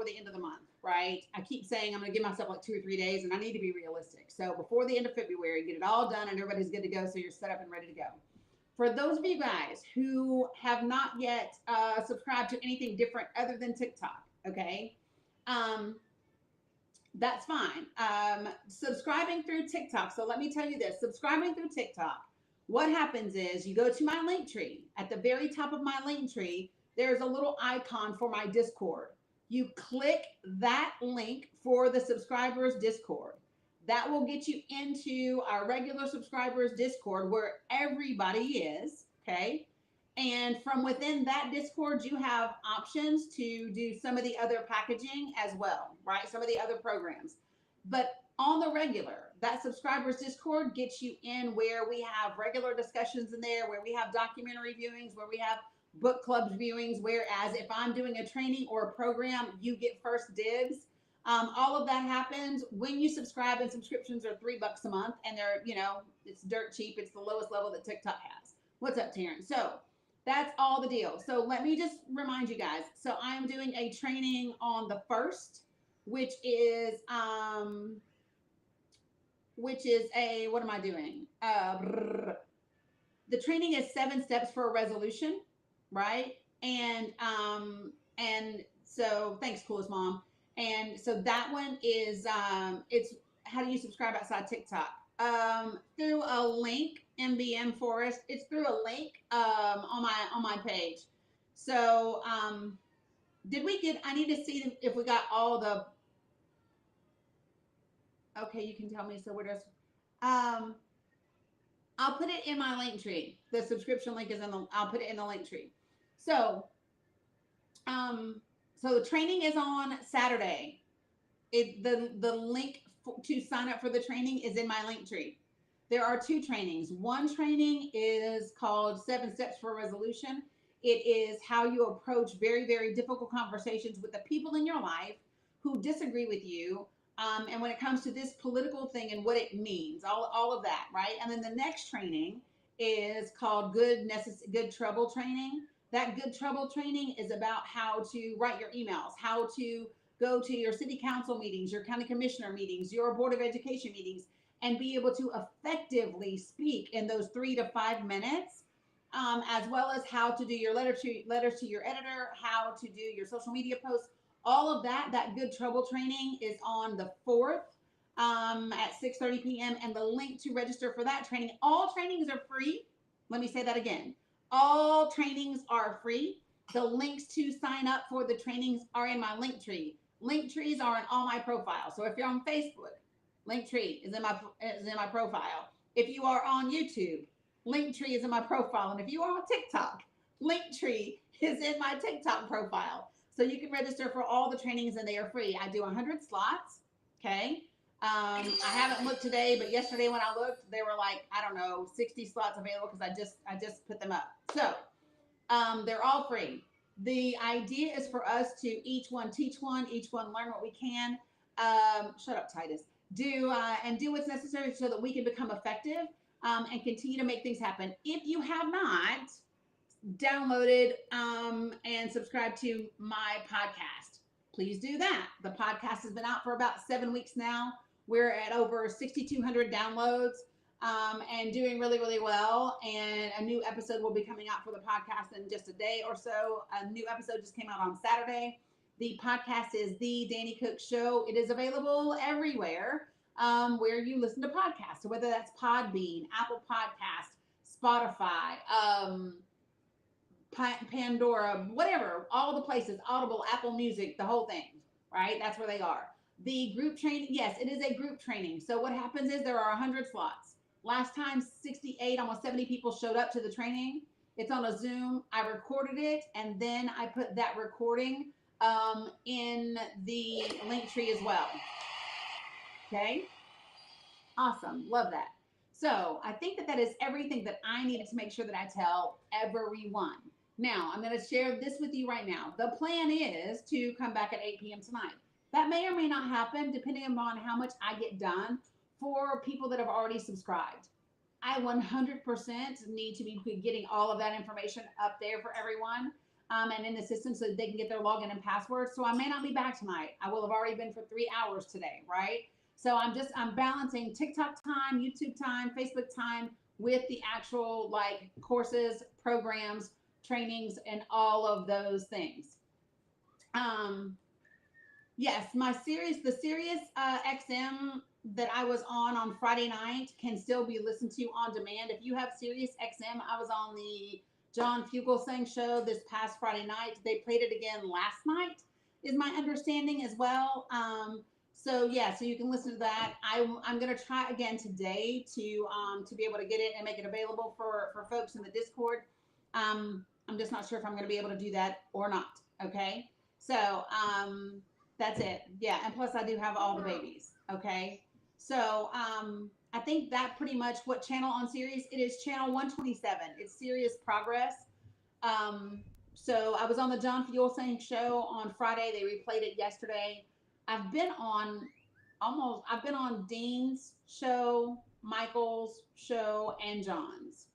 the end of the month, right? I keep saying I'm going to give myself like 2 or 3 days, and I need to be realistic. So before the end of February, get it all done, and everybody's good to go, so you're set up and ready to go. For those of you guys who have not yet subscribed to anything different other than TikTok, okay, that's fine. Subscribing through TikTok. So let me tell you this: subscribing through TikTok, what happens is you go to my link tree. At the very top of my link tree, there's a little icon for my Discord. You click that link for the subscribers Discord. That will get you into our regular subscribers Discord where everybody is, okay? And from within that Discord, you have options to do some of the other packaging as well, right? Some of the other programs. But on the regular, that subscribers Discord gets you in where we have regular discussions in there, where we have documentary viewings, where we have book clubs viewings, whereas if I'm doing a training or a program, you get first dibs. All of that happens when you subscribe, and subscriptions are $3 a month, and they're, it's dirt cheap. It's the lowest level that TikTok has. What's up, Terrence? So that's all the deal. So let me just remind you guys. So I'm doing a training on the 1st, which is what am I doing? The training is 7 steps for a resolution. Right. And so thanks, Coolest Mom. And so that one is, it's how do you subscribe outside TikTok? Through a link, MBM Forest. It's through a link, on my page. So, I need to see if we got all the, okay, you can tell me. So where does, I'll put it in my link tree. The subscription link is I'll put it in the link tree. So, so the training is on Saturday. The link to sign up for the training is in my link tree. There are 2 trainings. One training is called 7 Steps for Resolution. It is how you approach very, very difficult conversations with the people in your life who disagree with you. And when it comes to this political thing and what it means, all of that, right? And then the next training is called Good Trouble Training. That Good Trouble Training is about how to write your emails, how to go to your city council meetings, your county commissioner meetings, your board of education meetings, and be able to effectively speak in those 3 to 5 minutes as well as how to do your letters to your editor, how to do your social media posts. All of that good trouble training is on the 4th at 6:30 p.m. And the link to register for that training, all trainings are free. Let me say that again. All trainings are free. The links to sign up for the trainings are in my link tree. Link trees are in all my profiles. So if you're on Facebook, link tree is in my profile. If you are on YouTube, link tree is in my profile. And if you are on TikTok, link tree is in my TikTok profile. So you can register for all the trainings and they are free. I do 100 slots. Okay. I haven't looked today, but yesterday when I looked, there were like, I don't know, 60 slots available because I just put them up. So they're all free. The idea is for us to each one teach one, each one learn what we can. Shut up, Titus. Do what's necessary so that we can become effective and continue to make things happen. If you have not downloaded and subscribed to my podcast, please do that. The podcast has been out for about 7 weeks now. We're at over 6,200 downloads and doing really, really well. And a new episode will be coming out for the podcast in just a day or so. A new episode just came out on Saturday. The podcast is The Dani Cook Show. It is available everywhere where you listen to podcasts. So whether that's Podbean, Apple Podcast, Spotify, Pandora, whatever, all the places, Audible, Apple Music, the whole thing, right? That's where they are. The group training, yes, it is a group training. So what happens is there are 100 slots. Last time, 68, almost 70 people showed up to the training. It's on a Zoom. I recorded it, and then I put that recording in the link tree as well. Okay? Awesome. Love that. So I think that is everything that I needed to make sure that I tell everyone. Now, I'm going to share this with you right now. The plan is to come back at 8 p.m. tonight. That may or may not happen depending upon how much I get done for people that have already subscribed. I 100% need to be getting all of that information up there for everyone and in the system so that they can get their login and password. So I may not be back tonight. I will have already been for 3 hours today, right? So I'm balancing TikTok time, YouTube time, Facebook time with the actual like courses, programs, trainings, and all of those things. Yes, the Sirius XM that I was on Friday night can still be listened to on demand. If you have Sirius XM, I was on the John Fugelsang show this past Friday night. They played it again last night, is my understanding as well. So yeah, so you can listen to that. I'm gonna try again today to be able to get it and make it available for folks in the Discord. I'm just not sure if I'm gonna be able to do that or not. Okay, so that's it. Yeah, and plus I do have all the babies. Okay, so I think that pretty much what channel on Sirius it is. Channel 127. It's Sirius Progress. So I was on the John Fugelsang show on Friday. They replayed it yesterday. I've been on Dean's show, Michael's show, and John's.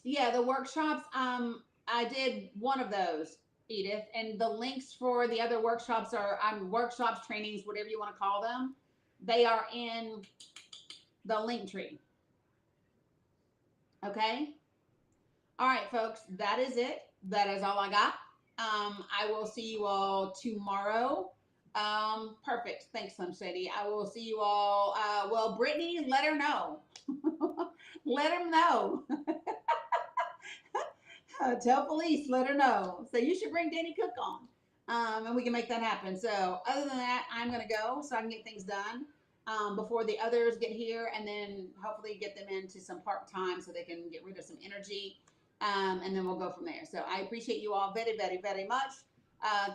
Yeah, the workshops. I did one of those, Edith, and the links for the other workshops are workshops, trainings, whatever you want to call them. They are in the link tree. Okay. All right, folks. That is it. That is all I got. I will see you all tomorrow. Perfect. Thanks, Slim Shady. I will see you all. Well, Brittany, let her know. Let them know. Tell police, let her know. So you should bring Dani Cook on. And we can make that happen. So other than that, I'm going to go so I can get things done before the others get here, and then hopefully get them into some part-time so they can get rid of some energy. And then we'll go from there. So I appreciate you all very, very, very much.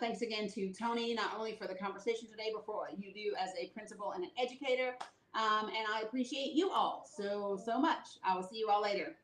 Thanks again to Tony, not only for the conversation today, but for what you do as a principal and an educator. And I appreciate you all so much. I will see you all later.